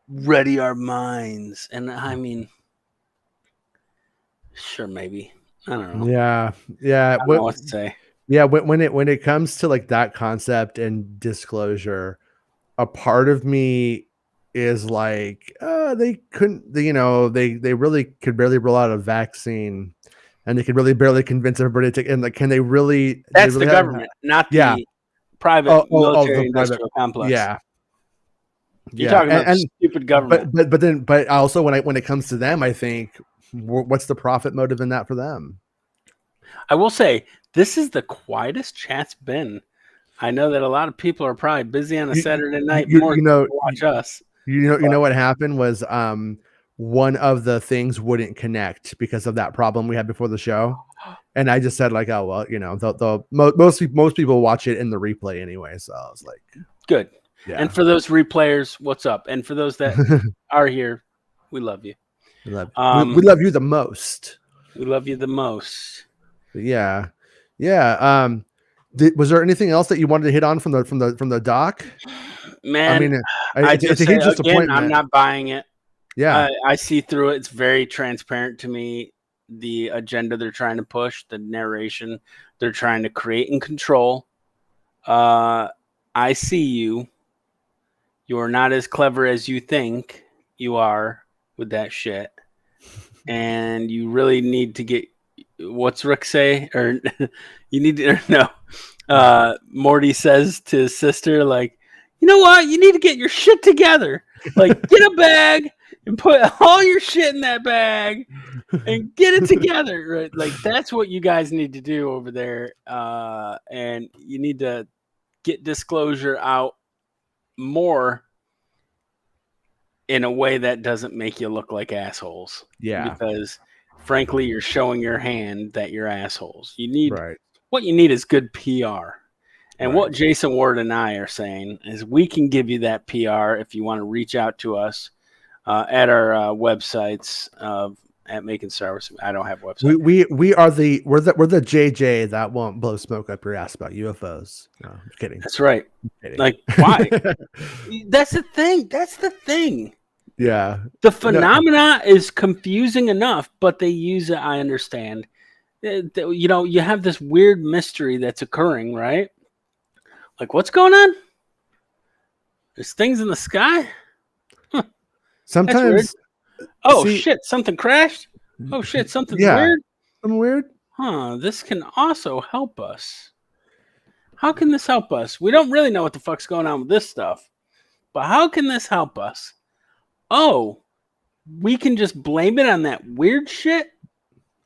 ready our minds. And I mean, sure, maybe. I don't know. Yeah. Yeah. I don't know what to say. Yeah, when it comes to like that concept and disclosure, a part of me is like, they couldn't, they really could barely roll out a vaccine, and they could really barely convince everybody to take. And like, can they really? That's they really the government, not the private military industrial complex. Yeah, you're talking about stupid government. But also when it comes to them, I think, what's the profit motive in that for them? I will say, this is the quietest chat's been. I know that a lot of people are probably busy on a Saturday night morning to watch us. You know what happened was one of the things wouldn't connect because of that problem we had before the show, and I just said like, oh well, most people watch it in the replay anyway, so I was like, good. Yeah. And for those replayers, what's up? And for those that are here, we love you. We love you the most. We love you the most. Yeah. Was there anything else that you wanted to hit on from the doc? Man, I mean, it's a huge disappointment. I'm not buying it. Yeah, I see through it. It's very transparent to me. The agenda they're trying to push, the narration they're trying to create and control. I see you. You're not as clever as you think you are with that shit, and you really need to get. What's Rick say? Or you need to no. Morty says to his sister, like, you know what? You need to get your shit together. Like, get a bag and put all your shit in that bag and get it together. Right? Like, that's what you guys need to do over there. And you need to get disclosure out more in a way that doesn't make you look like assholes. Yeah. Because frankly, you're showing your hand that you're assholes. You need what you need is good PR. And what Jason Ward and I are saying is we can give you that PR if you want to reach out to us at our websites at Making Star Wars. I don't have websites. We're the JJ that won't blow smoke up your ass about UFOs. No, I'm kidding. That's right. Like, why? That's the thing. Yeah. The phenomena is confusing enough, but they use it. I understand. You have this weird mystery that's occurring, right? Like, what's going on? There's things in the sky? Huh. Sometimes. Shit, something crashed? Oh, shit, something's weird? Something weird? Huh, this can also help us. How can this help us? We don't really know what the fuck's going on with this stuff, but how can this help us? Oh, we can just blame it on that weird shit?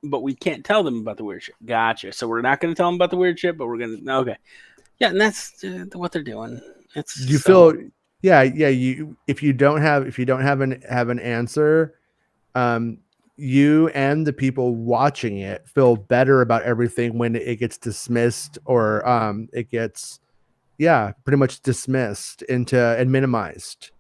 but we can't tell them about the weird shit. Gotcha. So we're not going to tell them about the weird shit, but we're going to. Okay. Yeah, and that's what they're doing. It's You feel, yeah. If you don't have an answer, you and the people watching it feel better about everything when it gets dismissed or it gets pretty much dismissed and minimized.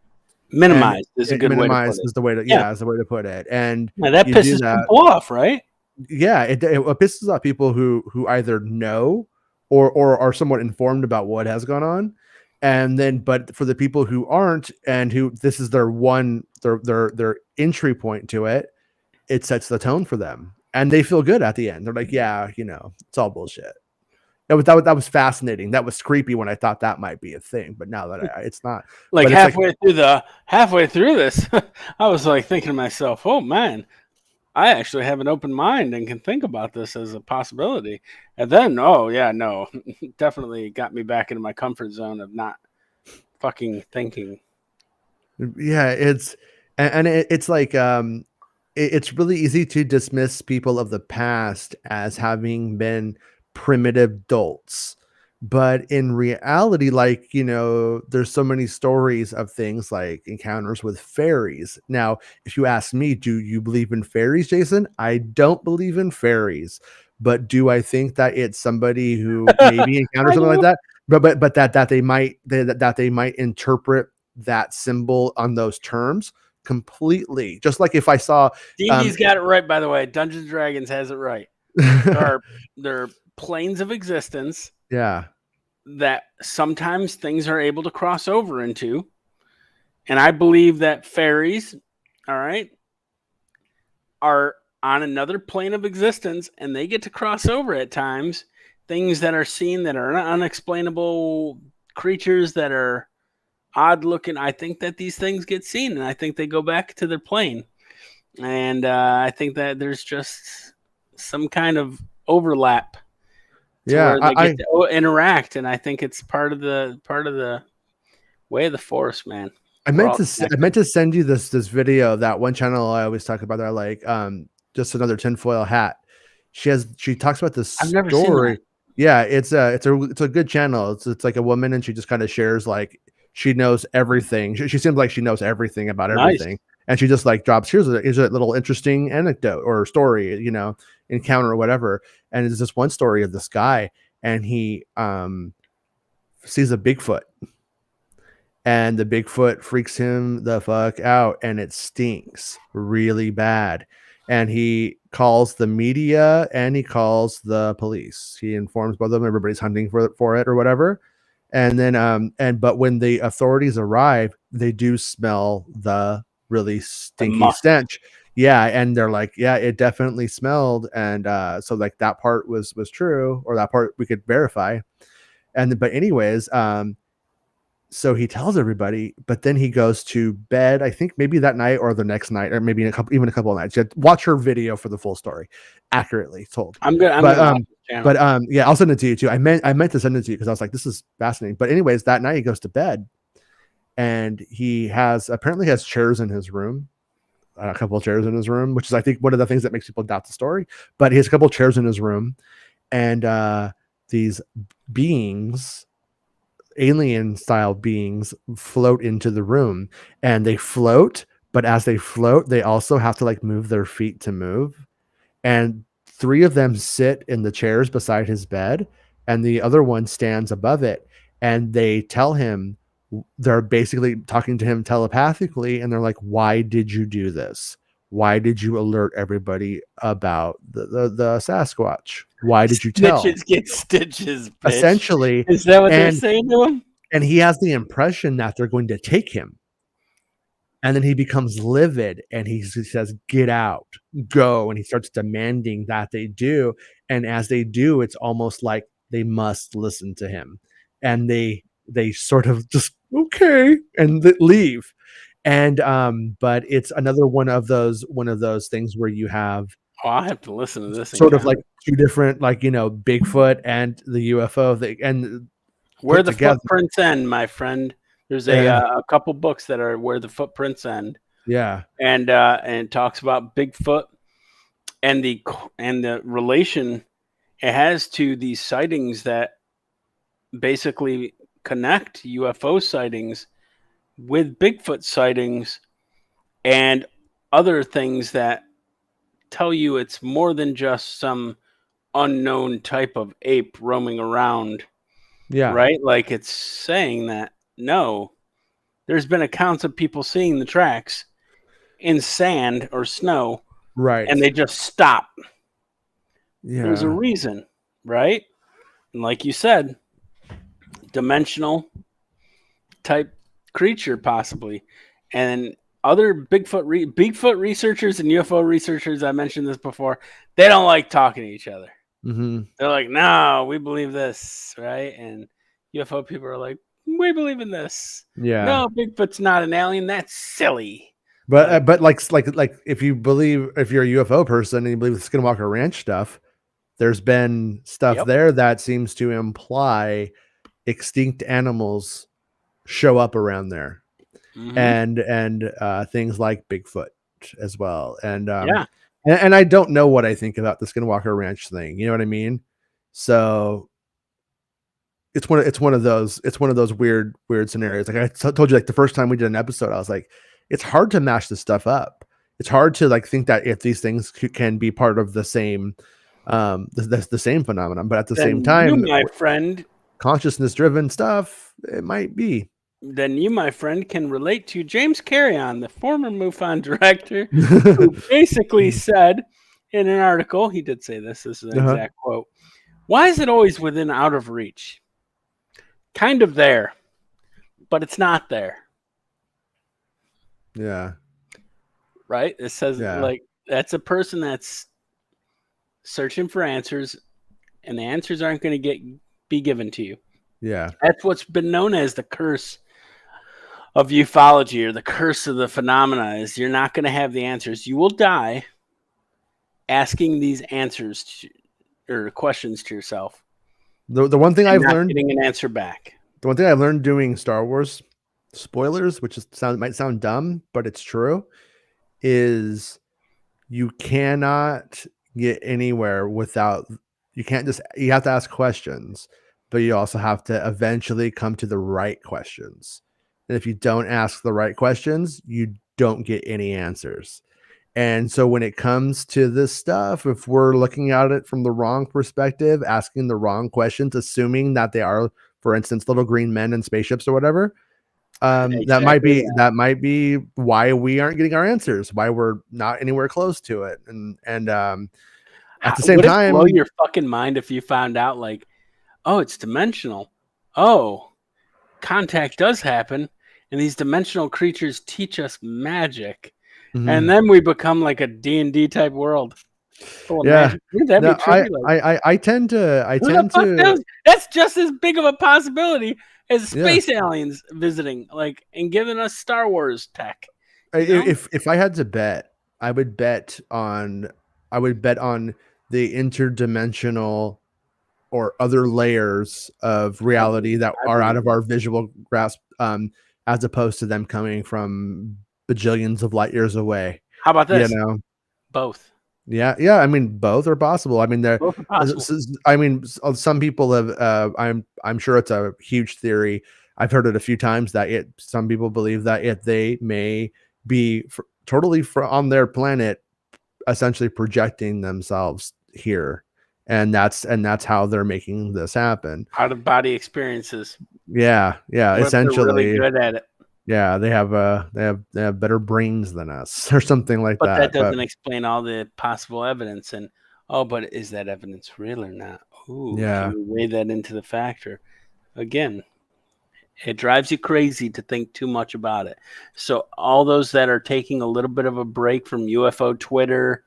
Minimized is a good way to put minimized it. is the way to is the way to put it. And now, that you do pisses that, people off, right? Yeah, it pisses off people who either know or are somewhat informed about what has gone on. And then, but for the people who aren't and who this is their entry point to it, it sets the tone for them, and they feel good at the end. They're like, yeah, it's all bullshit. That was fascinating. That was creepy when I thought that might be a thing, but now that it's not. Like but it's halfway through this, I was like thinking to myself, "Oh man, I actually have an open mind and can think about this as a possibility." And then, oh yeah, no, definitely got me back into my comfort zone of not fucking thinking. Yeah, it's like it's really easy to dismiss people of the past as having been primitive dolts, but in reality, like, there's so many stories of things like encounters with fairies. Now, if you ask me, do you believe in fairies, Jason? I don't believe in fairies, but do I think that it's somebody who maybe encounters something like that, but that they might interpret that symbol on those terms completely? Just like if I saw D&D's got it right, by the way. Dungeons & Dragons has it right. There are planes of existence that sometimes things are able to cross over into, and I believe that fairies, all right, are on another plane of existence, and they get to cross over at times. Things that are seen that are unexplainable creatures that are odd looking. I think that these things get seen, and I think they go back to their plane, and I think that there's just some kind of overlap. Where they get to interact, and I think it's part of the way of the force, man. I meant to send you this video, that one channel I always talk about. That I like, just another tinfoil hat. She talks about this story. Never seen that. Yeah, it's a good channel. It's like a woman, and she just kind of shares like she knows everything. She seems like she knows everything about everything, and she just like drops here's a little interesting anecdote or story, encounter or whatever. And it's this one story of this guy, and he sees a Bigfoot, and the Bigfoot freaks him the fuck out, and it stinks really bad. And he calls the media and he calls the police. He informs both of them. Everybody's hunting for it or whatever. And then but when the authorities arrive, they do smell the really stinky stench. Yeah, and they're like, yeah, it definitely smelled. And so like that part was true, or that part we could verify. But anyways, so he tells everybody, but then he goes to bed, I think maybe that night or the next night, or maybe even a couple of nights. Watch her video for the full story, accurately told. Yeah, I'll send it to you too. I meant to send it to you because I was like, this is fascinating. But anyways, that night he goes to bed, and he apparently has chairs in his room, a couple of chairs in his room, which is, I think, one of the things that makes people doubt the story. But he has a couple of chairs in his room, and these beings, alien style beings, float into the room, and they float, but as they float, they also have to like move their feet to move. And 3 of them sit in the chairs beside his bed, and the other one stands above it. And they tell him, they're basically talking to him telepathically, and they're like, why did you do this? Why did you alert everybody about the Sasquatch? Why did you tell? Snitches get stitches, bitch. Essentially. Is that what they're saying to him? And he has the impression that they're going to take him. And then he becomes livid, and he says, get out, go. And he starts demanding that they do. And as they do, it's almost like they must listen to him. And they sort of just, okay, and leave. And but it's another one of those things where you have, I have to listen to this sort of like 2 different, like, Bigfoot and the UFO and where the footprints end, my friend. There's a couple books that are where the footprints end. Yeah. And talks about Bigfoot and the relation it has to these sightings that basically connect UFO sightings with Bigfoot sightings and other things that tell you it's more than just some unknown type of ape roaming around, Yeah. right? Like it's saying that no, there's been accounts of people seeing the tracks in sand or snow, Right. and they just stop. Yeah. There's a reason, right? And like you said, dimensional type creature possibly, and other Bigfoot researchers and UFO researchers, I mentioned this before, they don't like talking to each other. Mm-hmm. They're like, no, we believe this, right? And UFO people are like, we believe in this. Yeah. No, Bigfoot's not an alien. That's silly. But like if you believe, if you're a UFO person and you believe the Skinwalker Ranch stuff, there's been stuff Yep. there that seems to imply extinct animals show up around there, Mhm. and things like Bigfoot as well. And Yeah. and I don't know what I think about the Skinwalker Ranch thing. You know what I mean? So it's one of those weird scenarios. Like I told you, like the first time we did an episode, I was like, it's hard to mash this stuff up. It's hard to like think that if these things can be part of the same the same phenomenon, but at the same time, my friend, consciousness driven stuff, it might be. then you, my friend, can relate to James Carrion, the former MUFON director, who basically said in an article, he did say this is an exact quote, why is it always within out of reach? Kind of there, but it's not there. Yeah. Right? It says like that's a person that's searching for answers, and the answers aren't going to be given to you. Yeah. That's what's been known as the curse of ufology, or the curse of the phenomena, is you're not going to have the answers. You will die asking these answers or questions to yourself. The one thing I've learned, getting an answer back. The one thing I learned doing Star Wars spoilers, which might sound dumb, but it's true, is you cannot get anywhere without, you have to ask questions, but you also have to eventually come to the right questions. And if you don't ask the right questions, you don't get any answers. And so when it comes to this stuff, if we're looking at it from the wrong perspective, asking the wrong questions, assuming that they are, for instance, little green men in spaceships or whatever, that might be why we aren't getting our answers, why we're not anywhere close to it. And at the same time, blow your fucking mind if you found out, like, oh, it's dimensional. Oh, contact does happen, and these dimensional creatures teach us magic. And then we become like a D&D type world. Yeah. That'd be trippy, I tend to that's just as big of a possibility as space aliens visiting, like, and giving us Star Wars tech. If I had to bet, I would bet on the interdimensional or other layers of reality that are out of our visual grasp, as opposed to them coming from bajillions of light years away. How about this? You know, both. Yeah. I mean, both are possible. I mean, both are possible. I mean, some people have. I'm sure it's a huge theory. I've heard it a few times that some people believe that they may be totally on their planet, essentially projecting themselves here, and that's how they're making this happen. Out of body experiences. Yeah. Essentially, really good at it. Yeah, they have better brains than us, or something like that. But that doesn't explain all the possible evidence. And but is that evidence real or not? Ooh, can we weigh that into the factor? Again, it drives you crazy to think too much about it. So all those that are taking a little bit of a break from UFO Twitter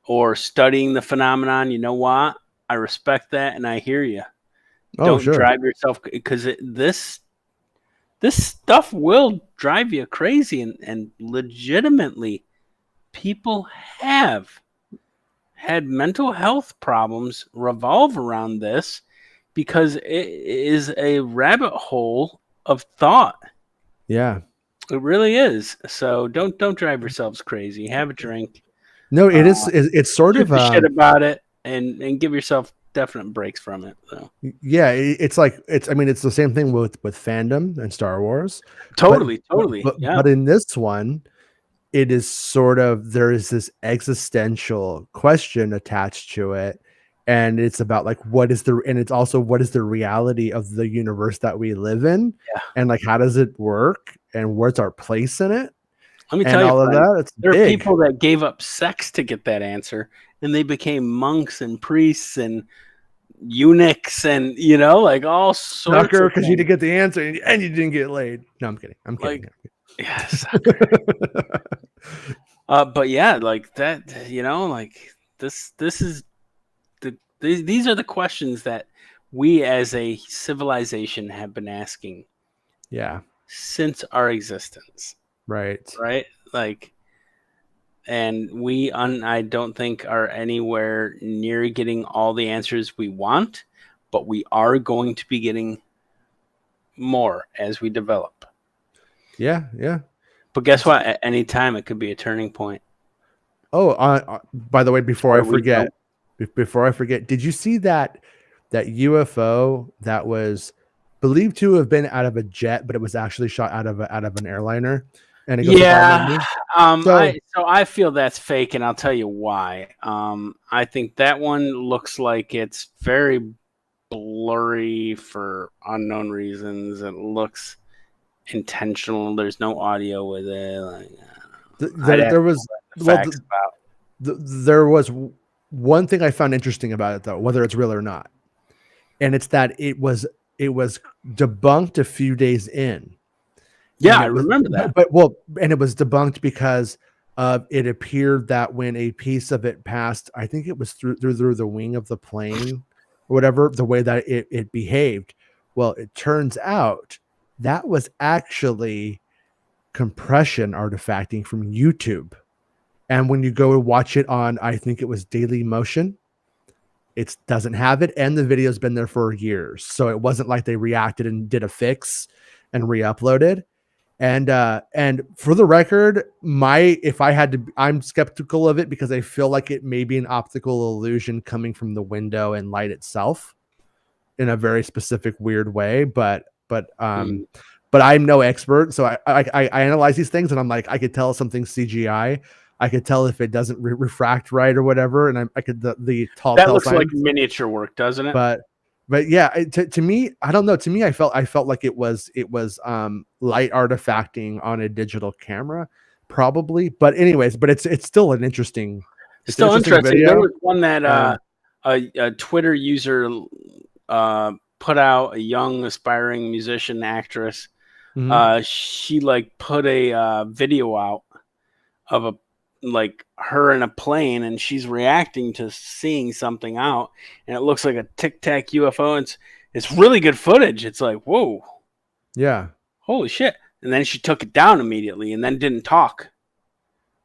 or studying the phenomenon, you know what? I respect that, and I hear you. Don't drive yourself, because this stuff will drive you crazy, and legitimately people have had mental health problems revolve around this, because it is a rabbit hole of thought. Yeah, it really is. So don't drive yourselves crazy. Have a drink, No, it's sort Shoot of the shit about it and give yourself definite breaks from it. So yeah, it's like I mean it's the same thing with fandom and Star Wars. totally, yeah. But in this one, it is sort of there is this existential question attached to it, and it's about like it's also what is the reality of the universe that we live in, Yeah. and like how does it work and what's our place in it, Let me and tell you, all of friend, that. It's there are big. people that gave up sex to get that answer, and they became monks and priests and eunuchs and like all sorts Sucker, of because you things. didn't get the answer and you didn't get laid. No, I'm kidding. I'm kidding. Yeah, but yeah, like that, like this is these are the questions that we as a civilization have been asking Yeah. since our existence, Right. right? Like, and I don't think are anywhere near getting all the answers we want, but we are going to be getting more as we develop. Yeah. Yeah. But guess what? At any time, it could be a turning point. Oh, by the way, before Where I forget, did you see that UFO that was believed to have been out of a jet, but it was actually shot out of an airliner, and it goes up Yeah, So I feel that's fake, and I'll tell you why. I think that one looks like it's very blurry for unknown reasons. It looks intentional. There's no audio with it. Like, there was facts about. there was one thing I found interesting about it though, whether it's real or not, and it's that it was debunked a few days in. Yeah, I remember that. And it was debunked because it appeared that when a piece of it passed, I think it was through the wing of the plane or whatever, the way that it behaved. Well, it turns out that was actually compression artifacting from YouTube. And when you go watch it on, I think it was Daily Motion, it doesn't have it, and the video's been there for years. So it wasn't like they reacted and did a fix and re-uploaded. And for the record, I'm skeptical of it because I feel like it may be an optical illusion coming from the window and light itself in a very specific weird way. But I'm no expert, so I analyze these things and I'm like, I could tell something's CGI. I could tell if it doesn't refract right or whatever, and I could the tall. That looks like miniature work, doesn't it? But yeah, to me, I don't know. To me, I felt like it was light artifacting on a digital camera, probably. But anyways, but it's still an interesting. Still interesting. Video. There was one that a Twitter user put out, a young aspiring musician actress. Mm-hmm. She put a video out of her in a plane, and she's reacting to seeing something out, and it looks like a Tic Tac UFO. And it's really good footage. It's like, whoa, yeah, holy shit! And then she took it down immediately, and then didn't talk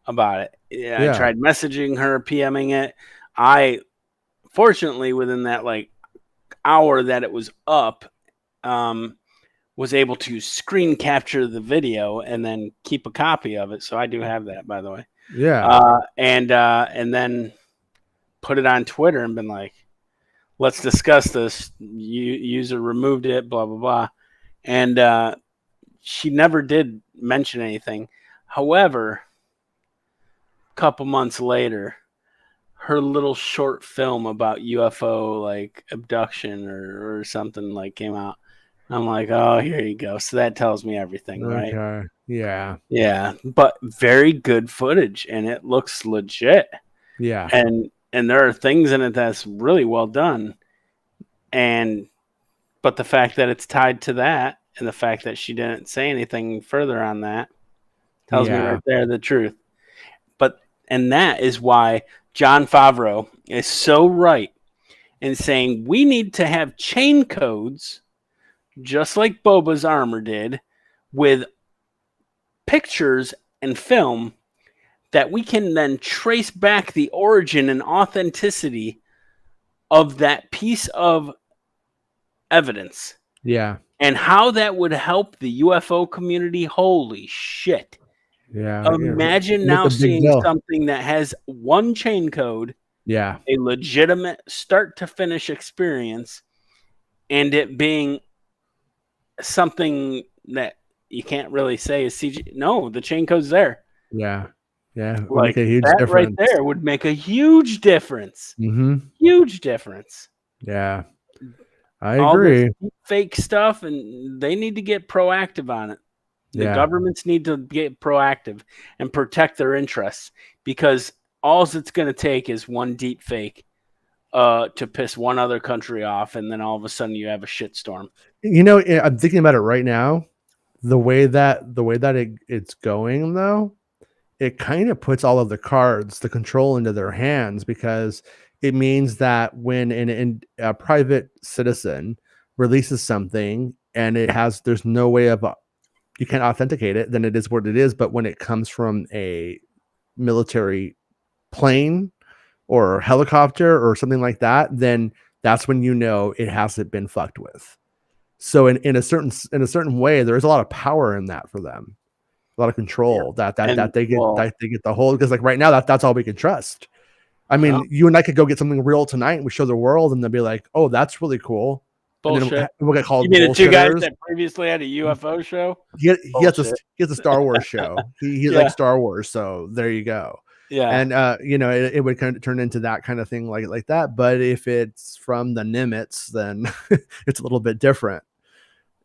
about it. Yeah. I tried messaging her, PMing it. I fortunately within that hour that it was up, was able to screen capture the video and then keep a copy of it. So I do have that, by the way. Yeah. And then put it on Twitter and been like, let's discuss this. User removed it, blah, blah, blah. And she never did mention anything. However, a couple months later, her little short film about UFO abduction or something came out. I'm like, oh, here you go. So that tells me everything, right? Okay. Yeah. Yeah, but very good footage, and it looks legit. Yeah. And there are things in it that's really well done. But the fact that it's tied to that, and the fact that she didn't say anything further on that, tells me right there the truth. And that is why Jon Favreau is so right in saying we need to have chain codes, just like Boba's armor did, with pictures and film that we can then trace back the origin and authenticity of that piece of evidence. Yeah. And how that would help the UFO community. Holy shit. Yeah. Imagine Make now a big seeing deal. something that has one chain code, Yeah. a legitimate start to finish experience, and it being something that you can't really say is CG. No, the chain code's there. Yeah. Yeah. It would Like make a huge that right difference. there would make a huge difference. Mm-hmm. Huge difference. Yeah. I All this agree. fake stuff, and they need to get proactive on it. The Yeah. governments need to get proactive and protect their interests, because all it's going to take is one deep fake to piss one other country off, and then all of a sudden you have a shitstorm. I'm thinking about it right now. The way that it's going, though, it kind of puts all of the cards, the control into their hands, because it means that when a private citizen releases something and there's no way of you can't authenticate it, then it is what it is. But when it comes from a military plane or helicopter or something like that, then that's when it hasn't been fucked with. So in a certain way, there is a lot of power in that for them, a lot of control that they get the whole, because like right now that's all we can trust. I mean, you and I could go get something real tonight and we show the world and they'll be like, oh, that's really cool. Bullshit. And then we'll get called You mean the two guys bullshitters. that previously had a UFO show? He has a Star Wars show. He Yeah. likes Star Wars, so there you go. Yeah. And it would kind of turn into that kind of thing like that. But if it's from the Nimitz, then it's a little bit different.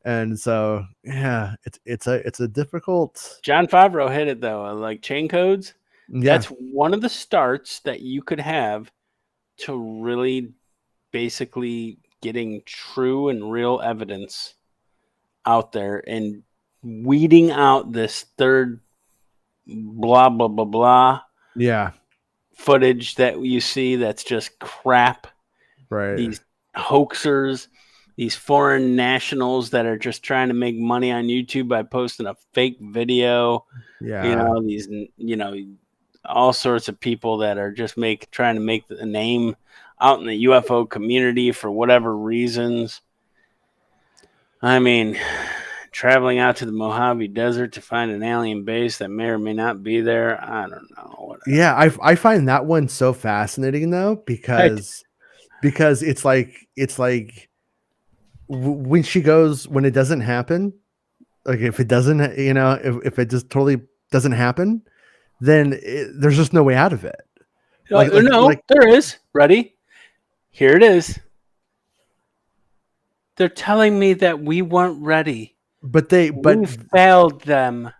And so yeah, it's a difficult. John Favreau hit it though, like chain codes. Yeah. That's one of the starts that you could have to really basically getting true and real evidence out there and weeding out this third blah blah blah blah Yeah. footage that you see that's just crap. Right. These hoaxers, these foreign nationals that are just trying to make money on YouTube by posting a fake video. Yeah. These all sorts of people that are just trying to make a name out in the UFO community for whatever reasons. I mean, traveling out to the Mojave Desert to find an alien base that may or may not be there. I don't know. Whatever. Yeah, I find that one so fascinating though, because it's like when it doesn't happen, like if it doesn't, if it just totally doesn't happen, then there's just no way out of it. There is. Ready? Here it is. They're telling me that we weren't ready. We failed them.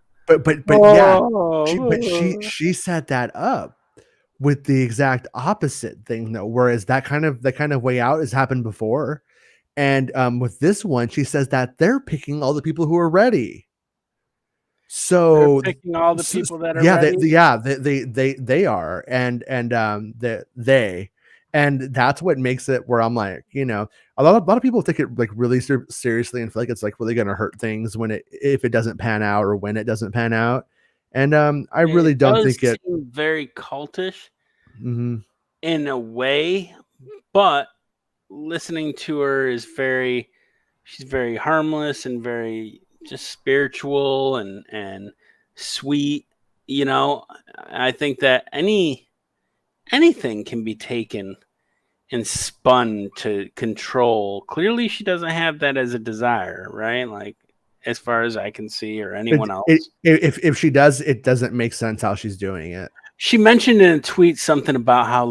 She set that up with the exact opposite thing though. Whereas that kind of way out has happened before. And with this one, she says that they're picking all the people who are ready. So they're picking all the people that are ready. They are, and that's what makes it where I'm like, a lot of people take it like really seriously and feel like it's like really going to hurt things if it doesn't pan out or when it doesn't pan out. And I really don't think it seem very cultish mm-hmm. in a way, but listening to her is she's very harmless and very just spiritual and sweet. I think that anything can be taken and spun to control. Clearly she doesn't have that as a desire, right? Like as far as I can see, or anyone else. If she does, it doesn't make sense how she's doing it. She mentioned in a tweet something about how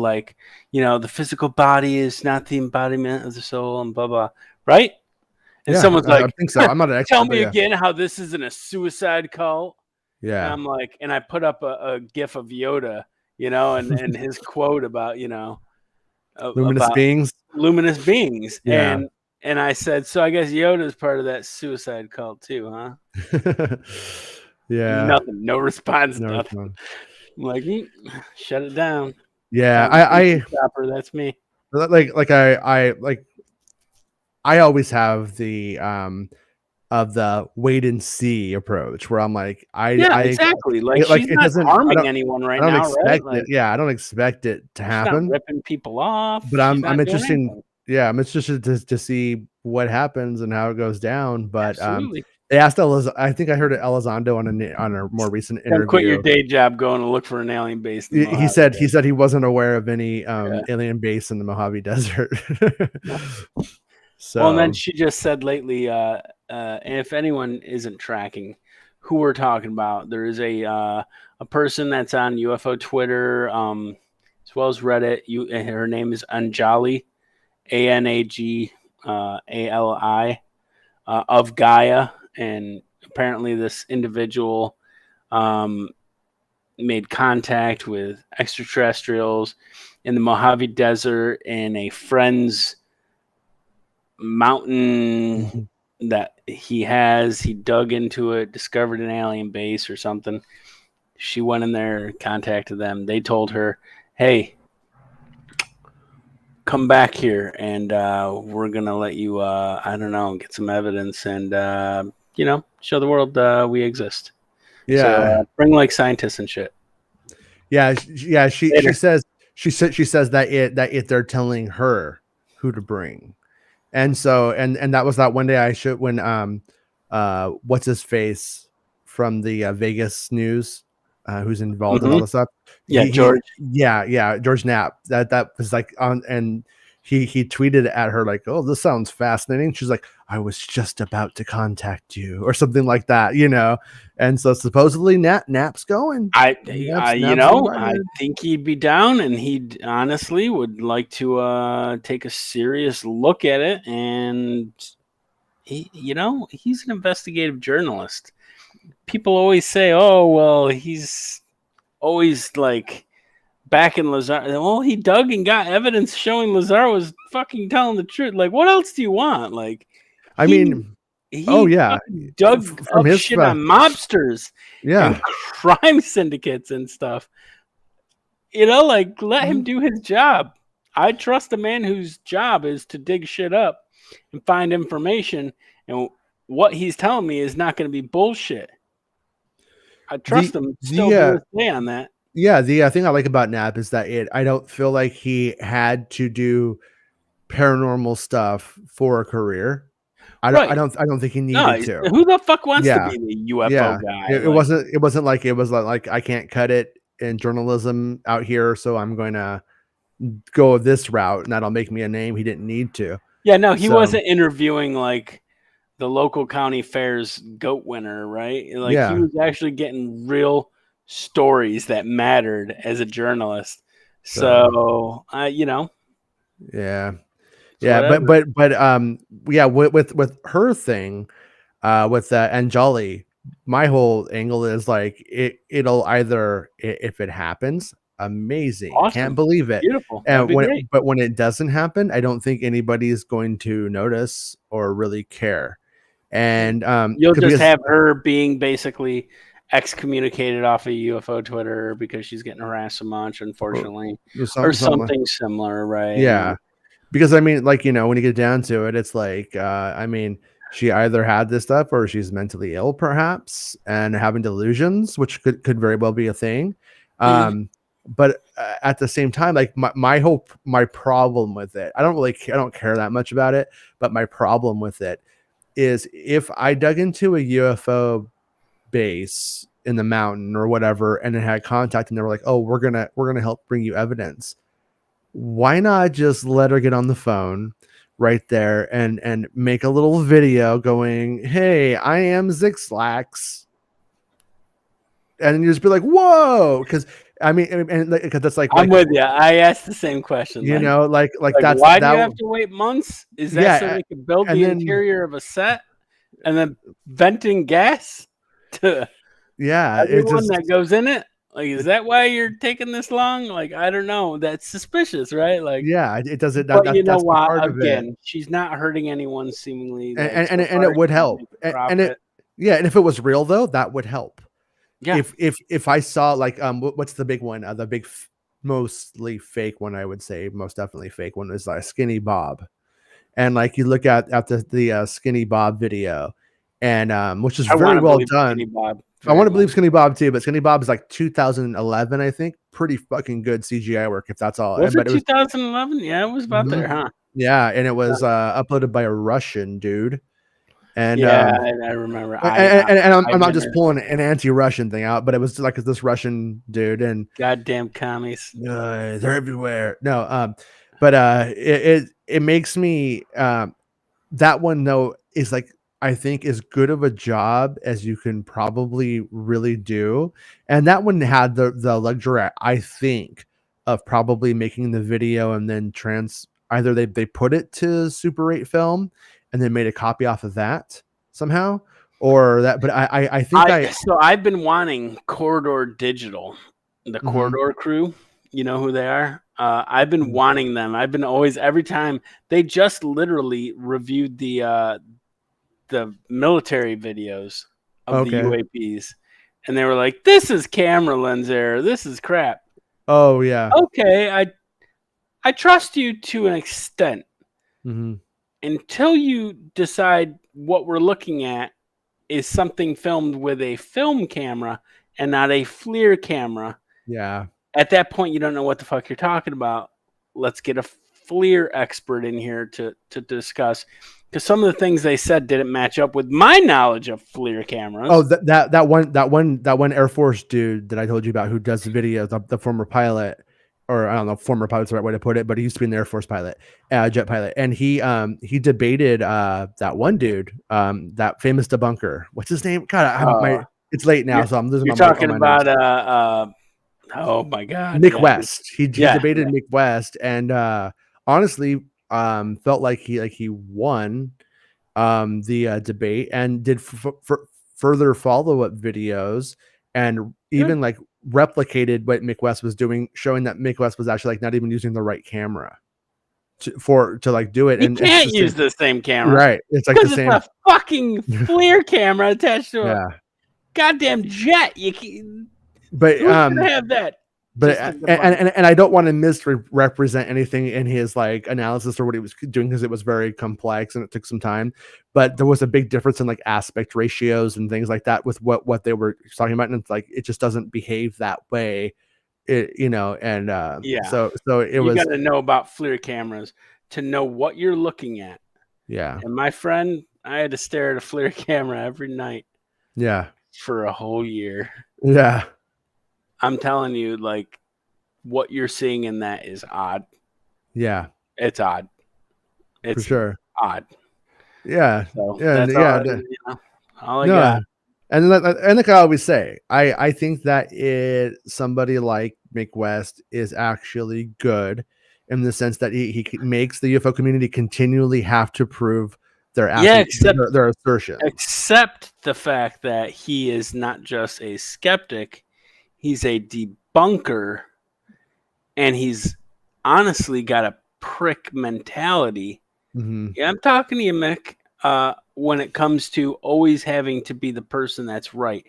the physical body is not the embodiment of the soul and blah blah, right? And someone's like, I think so. I'm not an expert. Tell me again how this isn't a suicide cult. Yeah. And I'm like, and I put up a gif of Yoda, and his quote about, luminous beings. Yeah. And I said, so I guess Yoda is part of that suicide cult too, huh? Yeah. Nothing. No response. Nothing. I'm like, shut it down. Yeah. That's me. I always have the wait and see approach where I'm like, exactly. She's not harming anyone right now, right? I don't expect it to happen. Not ripping people off. But I'm interested. I'm interested to see what happens and how it goes down. But They asked I think I heard Elizondo on a more recent Then quit your interview. day job, going to look for an alien base. in the He Mojave. said he wasn't aware of any alien base in the Mojave Desert. So Well, and then she just said lately, if anyone isn't tracking who we're talking about, there is a person that's on UFO Twitter, as well as Reddit. Her name is Anjali, Anagi, Ali, of Gaia, and apparently this individual made contact with extraterrestrials in the Mojave Desert in a friend's mountain that he dug into it, discovered an alien base or something. She went in there, contacted them. They told her, hey, come back here and we're gonna let you I don't know, get some evidence and show the world we exist. yeah, So bring like scientists and shit. yeah. She Later. says that they're telling her who to bring. And so and that was that one day when what's his face from the Vegas news, who's involved in all this stuff. Yeah, George. George Knapp. That was like on, and he tweeted at her like, "Oh, this sounds fascinating." She's like, "I was just about to contact you," or something like that, And so supposedly Knapp's going. I Invited. think he'd be down, and he honestly would like to take a serious look at it. And he's an investigative journalist. People always say, "Oh, well, he's always like backing Lazar." Well, he dug and got evidence showing Lazar was fucking telling the truth. Like, what else do you want? Like, He dug from up his shit on mobsters, and crime syndicates and stuff. Let him do his job. I trust a man whose job is to dig shit up and find information, and what he's telling me is not going to be bullshit. I trust him still to this day on that. Yeah, the thing I like about Knapp is that I don't feel like he had to do paranormal stuff for a career. I don't think he needed to. Who the fuck wants to be the UFO guy? It wasn't like I can't cut it in journalism out here, so I'm going to go this route and that'll make me a name. He didn't need to. Yeah, no, he wasn't interviewing like the local county fair's goat winner, right? He was actually getting real stories that mattered as a journalist. So with her thing, with Anjali, my whole angle is like it'll either, if it happens, amazing, awesome. Can't believe it, beautiful, and when it doesn't happen, I don't think anybody's going to notice or really care. And you'll just have her being basically excommunicated off of UFO Twitter because she's getting harassed so much, unfortunately, or something similar, right? Yeah, because when you get down to it, it's like she either had this stuff or she's mentally ill, perhaps, and having delusions, which could very well be a thing. But at the same time, like my problem with it, I don't care that much about it, but my problem with it is if I dug into a UFO base in the mountain or whatever and it had contact and they were like, "Oh, we're gonna help bring you evidence," why not just let her get on the phone right there and make a little video going, "Hey, I am Zixlax," and you just be like, "Whoa," because that's like I'm with you. I asked the same question. That's why do you have to wait months? Is that so they can build the interior of a set and then venting gas to everyone that goes in it? Like, is that why you're taking this long? Like, I don't know. That's suspicious, right? Like, it doesn't. But you know what? Again, she's not hurting anyone, seemingly, and it would help. And if it was real though, that would help. Yeah. If I saw what's the big one? The big, mostly fake one, I would say, most definitely fake one is Skinny Bob, and you look at the Skinny Bob video, and which is very well done. I want to believe Skinny Bob too, but Skinny Bob is 2011, I think. Pretty fucking good CGI work, if that's all. Was it 2011? Yeah, it was about there, huh? Yeah, and it was uploaded by a Russian dude. And Yeah, I remember. I'm not I've just never- pulling an anti-Russian thing out, but it was like this Russian dude, and goddamn commies. they're everywhere. No, but it makes me that one though is like, I think, as good of a job as you can probably really do, and that one had the luxury, I think, of probably making the video and then either they put it to Super 8 film and then made a copy off of that somehow, or that. But I think So I've been wanting Corridor Digital, the Mhm. Corridor crew. You know who they are? I've been Mhm. wanting them. I've been always, every time they just literally reviewed the military videos of the Okay. UAPs, and they were like, "This is camera lens error. This is crap." Oh yeah. Okay, I trust you to an extent Mhm. until you decide what we're looking at is something filmed with a film camera and not a FLIR camera. Yeah. At that point, you don't know what the fuck you're talking about. Let's get a FLIR expert in here to discuss, because some of the things they said didn't match up with my knowledge of FLIR cameras. Oh, that one Air Force dude that I told you about, who does the videos, the former pilot, or I don't know, former pilot's the right way to put it, but he used to be an Air Force pilot, jet pilot, and he debated that one dude, that famous debunker. What's his name? God, I have my. It's late now, so I'm losing. You're my talking on my about notes. oh my god, Mick yeah. West. He Yeah, debated Mick West, and honestly, felt like he won the debate, and did further follow-up videos, and even like replicated what Mick West was doing, showing that Mick West was actually like not even using the right camera to like do it. You And can't it's use the same camera, right. It's like the because same. it's a fucking FLIR camera attached to a Yeah. goddamn jet. You can, But who's gonna have that? But Just to debunk. and I don't want to misrepresent anything in his like analysis or what he was doing, because it was very complex and it took some time. But there was a big difference in like aspect ratios and things like that with what they were talking about, and it's like it just doesn't behave that way, And Yeah. so it You was got to know about FLIR cameras to know what you're looking at. yeah And my friend, I had to stare at a FLIR camera every night yeah for a whole year. yeah I'm telling you, like, what you're seeing in that is odd. yeah It's odd. for It's sure odd. yeah So yeah that's yeah. all I No, got. and like I always say, I think that somebody like Mick West is actually good in the sense that he makes the UFO community continually have to prove their Yeah, except their assertions. except the fact that he is not just a skeptic, he's a debunker, and he's honestly got a prick mentality. Mhm. Yeah, I'm talking to you, Mick. When it comes to always having to be the person that's right,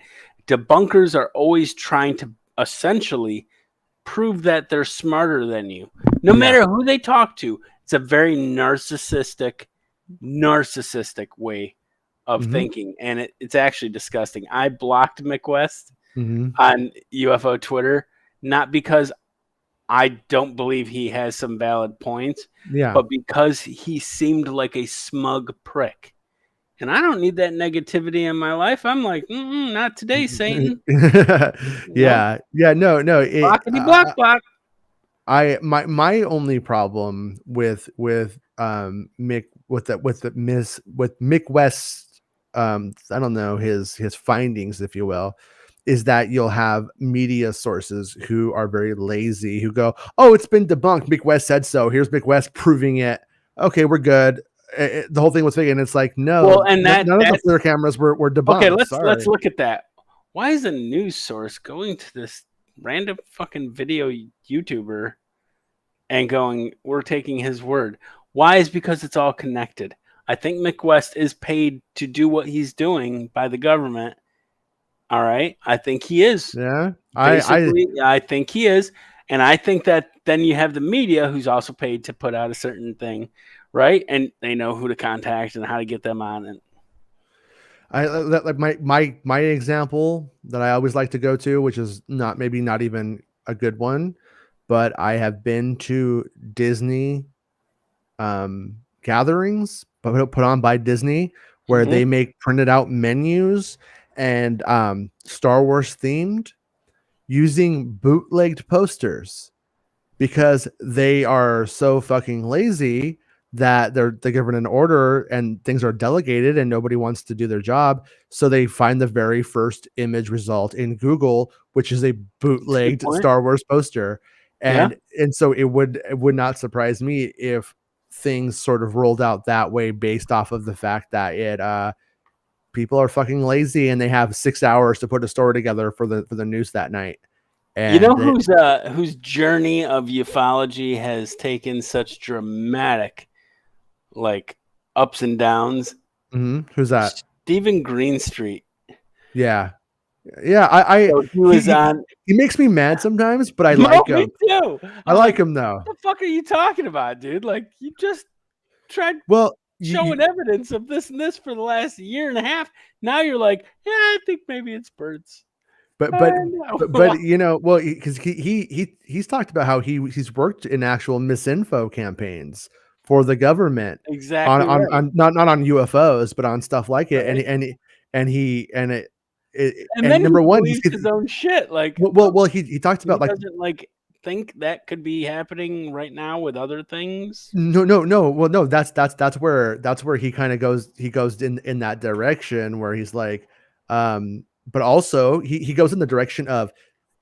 debunkers are always trying to essentially prove that they're smarter than you, no matter who they talk to. It's a very narcissistic way of Mhm. thinking, and it's actually disgusting. I blocked Mick West Mhm. on UFO Twitter, not because I don't believe he has some valid points, Yeah. but because he seemed like a smug prick. And I don't need that negativity in my life. I'm like, not today, Satan. Yeah. Yeah. No. Blockity block block. My only problem with Mick with Mick West, I don't know, his findings, if you will, is that you'll have media sources who are very lazy, who go, oh, it's been debunked, Mick West said so, here's Mick West proving it, okay, we're good. The whole thing was fake, and it's like, no, Well, and none of the FLIR cameras were debunked. Okay, let's Sorry. look at that. Why is a news source going to this random fucking video YouTuber and going, we're taking his word? Why? Is because it's all connected. I think Mick West is paid to do what he's doing by the government. All right. I think he is. Yeah. I think he is. And I think that then you have the media who's also paid to put out a certain thing, right? And they know who to contact and how to get them on. And like my example that I always like to go to, which is not even a good one, but I have been to Disney gatherings put on by Disney, where they make printed out menus and Star Wars themed using bootlegged posters because they are so fucking lazy that they're given an order and things are delegated and nobody wants to do their job. So they find the very first image result in Google, which is a bootlegged Star Wars poster. And so it would not surprise me if things sort of rolled out that way based off of the fact that people are fucking lazy and they have 6 hours to put a story together for the news that night. And you know whose journey of ufology has taken such dramatic like ups and downs? Who's that? Stephen Greenstreet. Yeah. I so he was on. He makes me mad sometimes, but I like him. Me too. I like him though. What the fuck are you talking about, dude? Like you just tried showing evidence of this and this for the last year and a half. Now you're like, yeah, I think maybe it's birds. But you know, well, because he's talked about how he's worked in actual misinfo campaigns for the government, exactly on not on UFOs, but on stuff like it, right. and then number one, he's his own shit. Like, he talked about like doesn't like think that could be happening right now with other things. No. Well, no, that's where he kind of goes. He goes in that direction where he's like, but also he goes in the direction of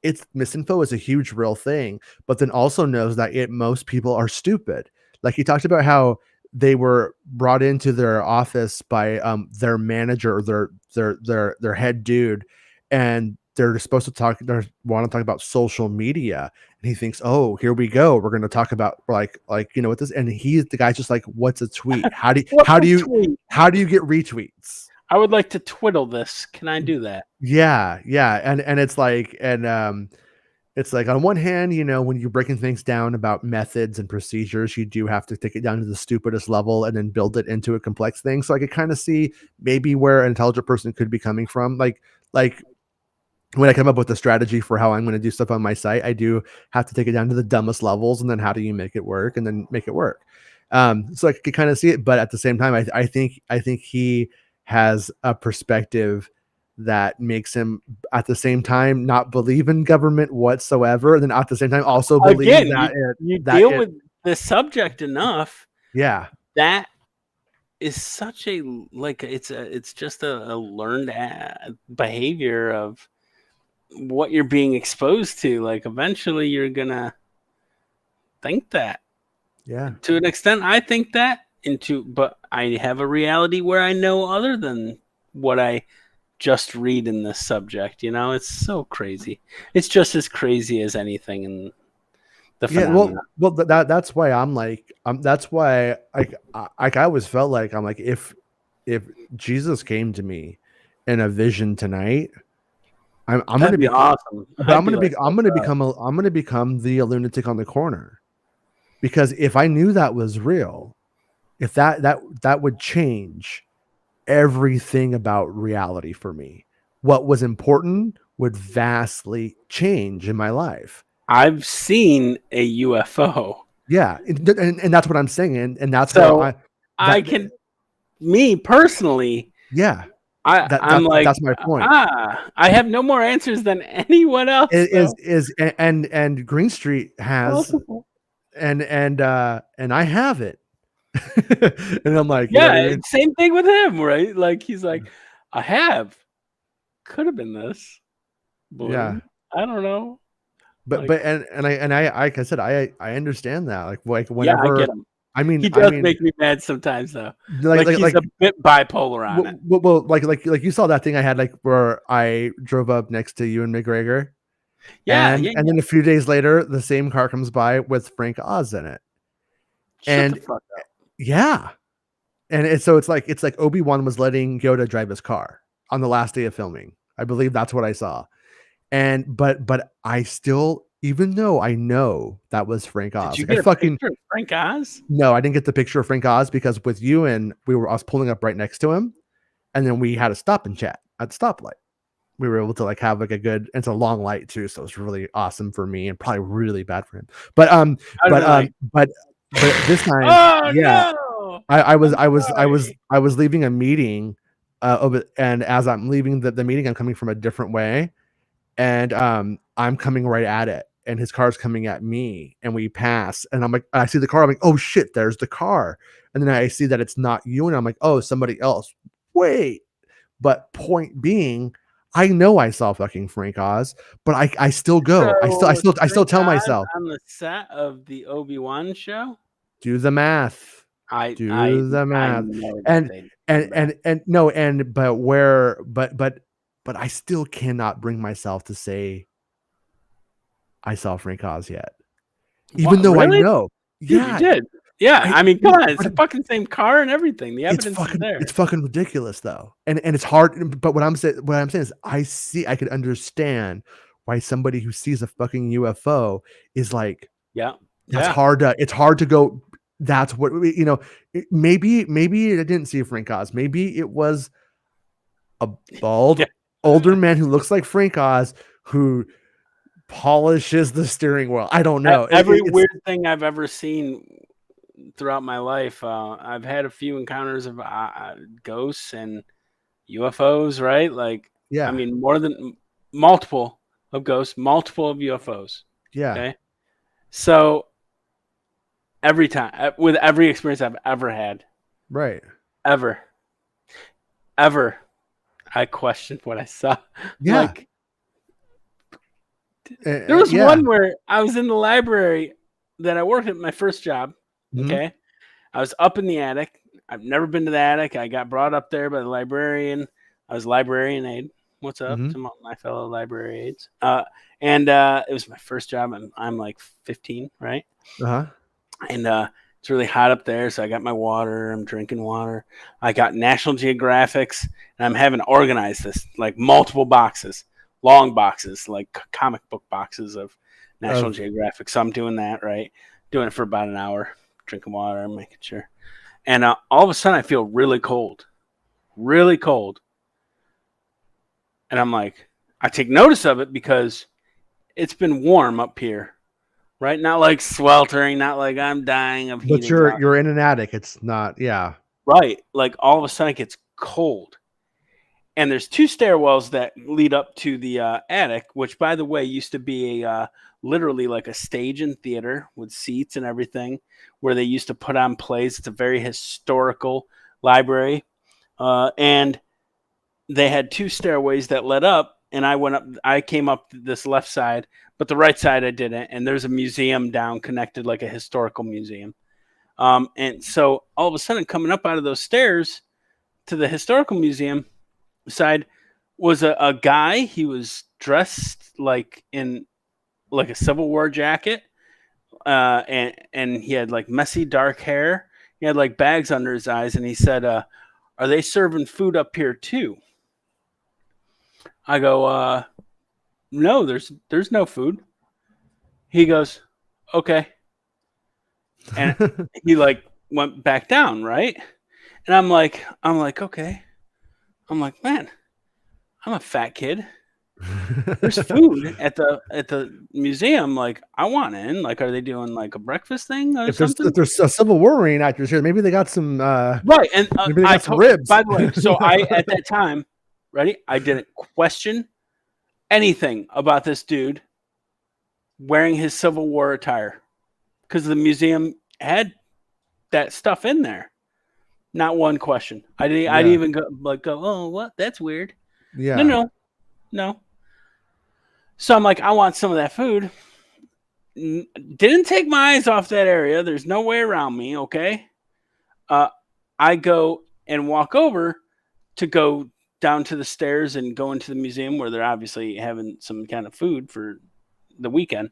it's misinfo is a huge real thing, but then also knows that most people are stupid. Like he talked about how they were brought into their office by their manager or their head dude, and they're supposed to want to talk about social media, and he thinks, oh, here we go, we're going to talk about like what this, and the guy's just like, what's a tweet? How do you get retweets? I would like to twiddle this. Can I do that? Yeah. And it's like, it's like on one hand, when you're breaking things down about methods and procedures, you do have to take it down to the stupidest level and then build it into a complex thing. So I could kind of see maybe where an intelligent person could be coming from. Like when I come up with a strategy for how I'm going to do stuff on my site, I do have to take it down to the dumbest levels, and then how do you make it work, and then make it work. So I could kind of see it, but at the same time, I think he has a perspective that makes him at the same time not believe in government whatsoever, and then at the same time also believe you deal with the subject enough. Yeah, that is such a it's just a learned behavior of what you're being exposed to. Like eventually you're gonna think that. Yeah, to an extent, I think that but I have a reality where I know other than what I just read in this subject. It's so crazy. It's just as crazy as anything in the phenomena. Well, that's why I'm like, that's why I always felt like I'm like, if Jesus came to me in a vision tonight, I'm gonna be awesome. I'm gonna become the lunatic on the corner, because if I knew that was real, if that would change everything about reality for me. What was important would vastly change in my life. I've seen a UFO. Yeah, and that's what I'm saying, and that's so I can, me personally. Yeah, I'm like, that's my point. I have no more answers than anyone else. And Greenstreet has, and I have it. And I'm like, same thing with him, right? Like he's like, could have been this. Boom. Yeah, I don't know. But I like I said, I understand that. Like whenever, I get him. I mean, he does make me mad sometimes, though. Like he's a bit bipolar on it. Well, like you saw that thing I had, like where I drove up next to Ewan McGregor. And then a few days later, the same car comes by with Frank Oz in it. Shut the fuck up. Yeah, and it's like Obi-Wan was letting Yoda drive his car on the last day of filming. I believe that's what I saw. And but I still, even though I know that was Frank Oz, did you get a picture of Frank Oz? No, I didn't get the picture of Frank Oz because with Ewan, I was pulling up right next to him, and then we had to stop and chat at the stoplight. We were able to like have like a good. It's a long light too, so it's really awesome for me and probably really bad for him. But this time, no! I was I'm I was I was sorry. I was leaving a meeting, and as I'm leaving the meeting, I'm coming from a different way, and I'm coming right at it, and his car's coming at me, and we pass, and I'm like, I see the car, I'm like, oh shit, there's the car, and then I see that it's not you, and I'm like, oh, somebody else. Wait, but point being, I know I saw fucking Frank Oz, but I still go. I still I So still I still Frank tell Oz myself, on the set of the Obi-Wan show. do the math. I I Do the I math. know that And they done that. no, but where but I still cannot bring myself to say I saw Frank Oz yet. Even What, though I really? know. Dude, you Yeah, did. Yeah, I I mean, come dude, on, it's but the fucking same car and everything. The it's evidence is there. fucking ridiculous though. And it's hard, but what I'm saying is I could understand why somebody who sees a fucking UFO is like, Yeah. that's Yeah. hard to it's hard to go, that's what maybe it didn't see Frank Oz. Maybe it was a bald Yeah. older man who looks like Frank Oz who polishes the steering wheel. I don't know. Every It's weird thing I've ever seen throughout my life, I've had a few encounters of ghosts and UFOs, right? Like, I yeah, mean, more than multiple of ghosts, multiple of UFOs. yeah, Okay. So every time, with every experience I've ever had, right. ever, ever, I questioned what I saw. Yeah, Like, there was yeah. one where I was in the library that I worked at my first job. Mhm, Okay. I was up in the attic. I've never been to the attic. I got brought up there by the librarian. I was librarian aide. What's up mhm, to my fellow library aides? And it was my first job. I'm like 15, right? uh-huh. And it's really hot up there. So I got my water. I'm drinking water. I got National Geographics, and I'm having to organize this like multiple boxes, long boxes, like comic book boxes of National Of Geographic. So I'm doing that, right? Doing it for about an hour, drinking water, making sure. And all of a sudden, I feel really cold, really cold. And I'm like, I take notice of it because it's been warm up here, right? Not like sweltering, not like I'm dying of heat but exhaustion. you're in an attic. It's not, yeah. Right. Like all of a sudden, it gets cold. And there's two stairwells that lead up to the attic, which, by the way, used to be a literally like a stage in theater with seats and everything, where they used to put on plays. It's a very historical library, and they had two stairways that led up. And I went up. I came up this left side, but the right side I didn't. And there's a museum down connected, like a historical museum. And so all of a sudden, coming up out of those stairs to the historical museum side was a guy. He was dressed like in like a Civil War jacket, and he had like messy dark hair. He had like bags under his eyes, and he said, "Are they serving food up here too?" I go, "No, there's no food." He goes, "Okay," and he like went back down, right? And I'm like, okay. I'm like, man, I'm a fat kid. There's food at the museum. Like, I want in. Like, are they doing like a breakfast thing or If something? there's a Civil War reenactors here, maybe they got some Right. And maybe they got some ribs. by the way, so I at that time, ready? I didn't question anything about this dude wearing his Civil War attire because the museum had that stuff in there. Not one question. I didn't Yeah. even go, oh, what? That's weird. Yeah. No. So I'm like, I want some of that food. Didn't take my eyes off that area. There's no way around me. Okay. I go and walk over to go down to the stairs and go into the museum where they're obviously having some kind of food for the weekend.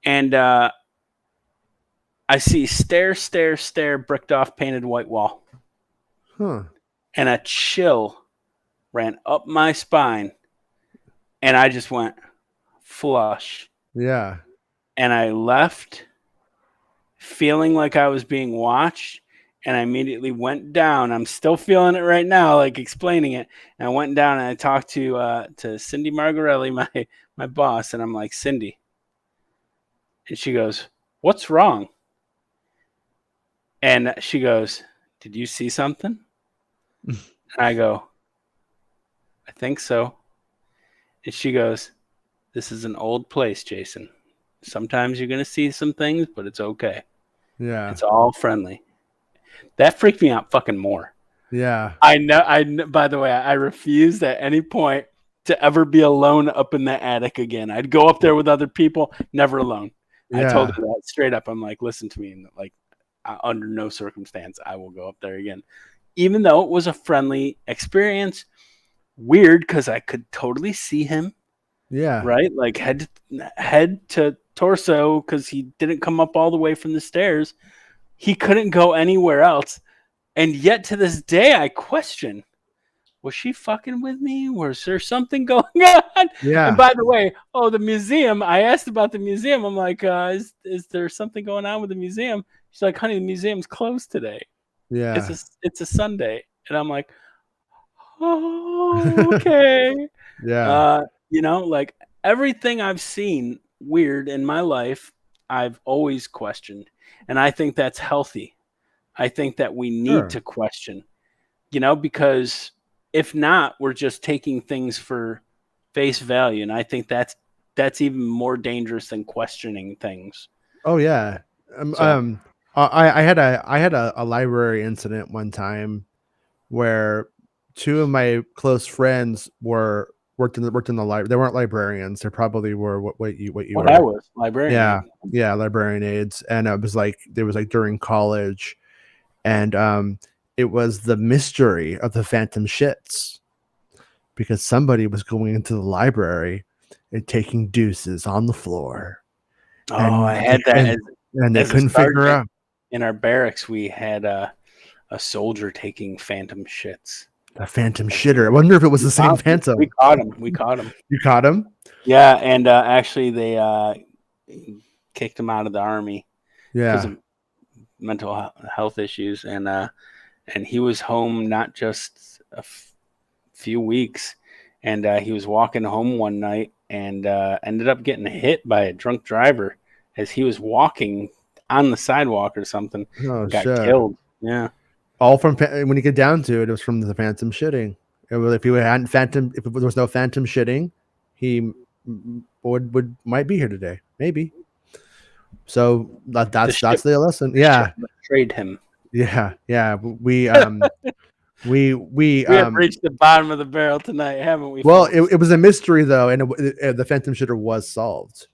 And I see stare, bricked off, painted white wall. Huh. And a chill ran up my spine. And I just went flush. Yeah. And I left feeling like I was being watched. And I immediately went down. I'm still feeling it right now, like explaining it. And I went down and I talked to Cindy Margarelli, my boss, and I'm like, Cindy. And she goes, "What's wrong?" And she goes, did you see something? And I go, I think so. And she goes, this is an old place, Jason. Sometimes you're going to see some things, but it's okay. Yeah. It's all friendly. That freaked me out fucking more. Yeah. I know. By the way, I refused at any point to ever be alone up in the attic again. I'd go up there with other people, never alone. Yeah. I told her that straight up. I'm like, listen to me. And like, under no circumstance, I will go up there again. Even though it was a friendly experience, weird because I could totally see him. Yeah. Right? Like head to torso because he didn't come up all the way from the stairs. He couldn't go anywhere else. And yet to this day, I question, was she fucking with me? Was there something going on? Yeah. And by the way, the museum, I asked about the museum. I'm like, is there something going on with the museum? She's like, honey, the museum's closed today. Yeah. It's a Sunday. And I'm like, oh, okay. Yeah. Like everything I've seen weird in my life, I've always questioned. And I think that's healthy. I think that we need to question, because if not, we're just taking things for face value. And I think that's even more dangerous than questioning things. Oh yeah. I had a library incident one time where two of my close friends worked in the library. They weren't librarians. They probably were what you were. I was librarian. Yeah, librarian aides. And it was like during college, and it was the mystery of the phantom shits, because somebody was going into the library and taking deuces on the floor. Oh, I had that. And they couldn't figure out. In our barracks, we had a soldier taking phantom shits. A phantom shitter. I wonder if it was the same phantom. We caught him. You caught him? Yeah, and actually they kicked him out of the army because of mental health issues, and he was home not just a few weeks, and he was walking home one night and ended up getting hit by a drunk driver as he was walking on the sidewalk or something. Oh, got shit. killed. Yeah. All from when you get down to it, it was from the phantom shitting. If there was no phantom shitting, he might be here today, maybe. So that's the lesson. Yeah, betrayed him. Yeah. We have reached the bottom of the barrel tonight, haven't we? Well, it was a mystery though, and the phantom shitter was solved.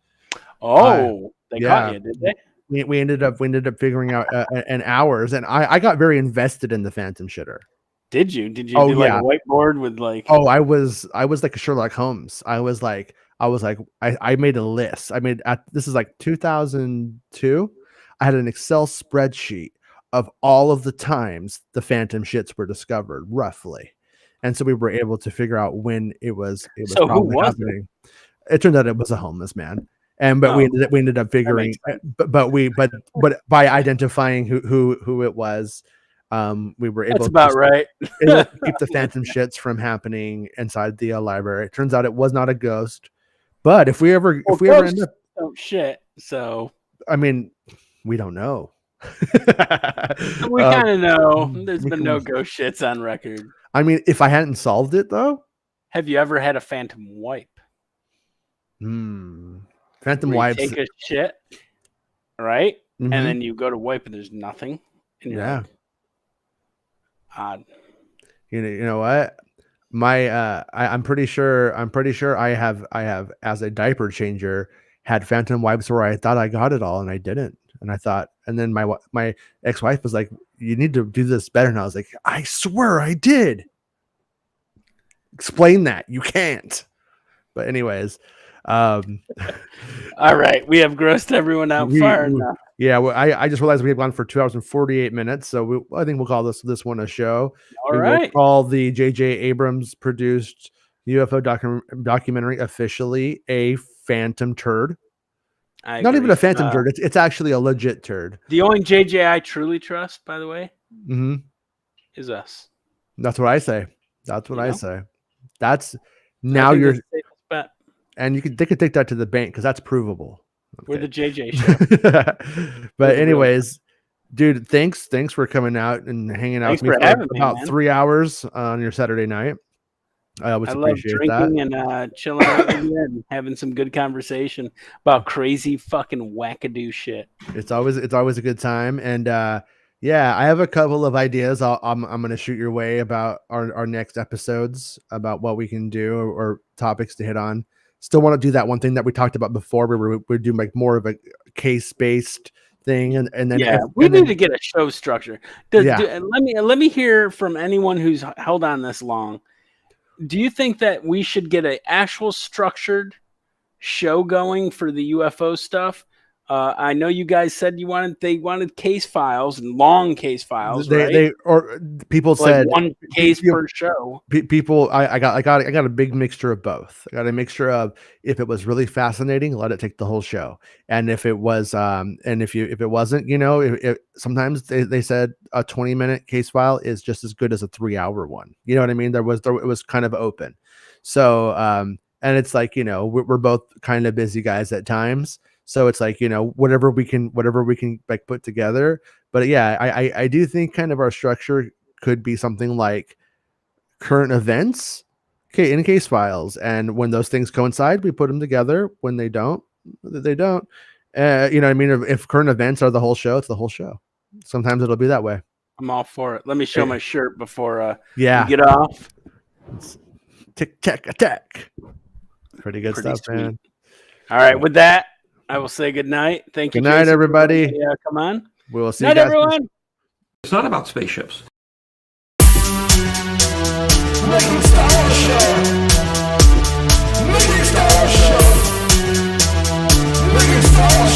Oh, they caught you, did they? We ended up figuring out in hours, and I got very invested in the phantom shitter. Did you do like a whiteboard with like? Oh, I was like a Sherlock Holmes. I made a list. This is like 2002. I had an Excel spreadsheet of all of the times the phantom shits were discovered, roughly, and so we were able to figure out when it was. So who was happening. It turned out it was a homeless man. We ended up figuring, but by identifying who it was, we were able. That's about right. able to keep the phantom shits from happening inside the library. It turns out it was not a ghost, but if we ever end up, oh shit! So I mean, we don't know. We kind of know. There's been no ghost shits on record. I mean, if I hadn't solved it though, have you ever had a phantom wipe? Phantom wipes. Take a shit, right? Mm-hmm. And then you go to wipe and there's nothing. And you're like, odd. You know what? I'm pretty sure I have as a diaper changer had phantom wipes where I thought I got it all and I didn't. And then my ex-wife was like, you need to do this better. And I was like, I swear I did. Explain that. You can't. But anyways, all right, we have grossed everyone out far enough. Yeah, well, I just realized we had gone for 2 hours and 48 minutes, so I think we'll call this one a show. All right, we'll call the JJ Abrams produced UFO documentary officially a phantom turd. Not even a phantom turd; it's actually a legit turd. The only JJ I truly trust, by the way, is us. That's what I say. That's what I say. That's now you're. And they could take that to the bank because that's provable. Okay. We're the JJ show. But anyways, Dude, thanks for coming out and hanging out Thanks with me for for having me, about man. 3 hours on your Saturday night. I always I love appreciate that. drinking and chilling out with you and having some good conversation about crazy fucking wackadoo shit. It's always a good time. And yeah, I have a couple of ideas I'm going to shoot your way about our next episodes, about what we can do or topics to hit on. Still want to do that one thing that we talked about before, where we do like more of a case-based thing, and then we need to get a show structure. Yeah. Let me hear from anyone who's held on this long. Do you think that we should get an actual structured show going for the UFO stuff? I know you guys said they wanted case files and long case files, right? People like said one case per show. People, I got a big mixture of both. I got a mixture of, if it was really fascinating, let it take the whole show, and if it was, and if it wasn't, sometimes they said a 20-minute case file is just as good as a 3-hour one. You know what I mean? It was kind of open. So, and it's like, we're both kind of busy guys at times. So it's like, whatever we can like put together. But yeah, I do think kind of our structure could be something like current events, okay, in case files. And when those things coincide, we put them together. When they don't, they don't. You know what I mean? If current events are the whole show, it's the whole show. Sometimes it'll be that way. I'm all for it. Let me show my shirt before we yeah, get off. Tic tac attack. Pretty good stuff, sweet. man. All right, with that, I will say good night. Thank you. Good night, Jason, everybody. come on. We will see Night, you guys. everyone. It's not about spaceships. MakingStarWars.net.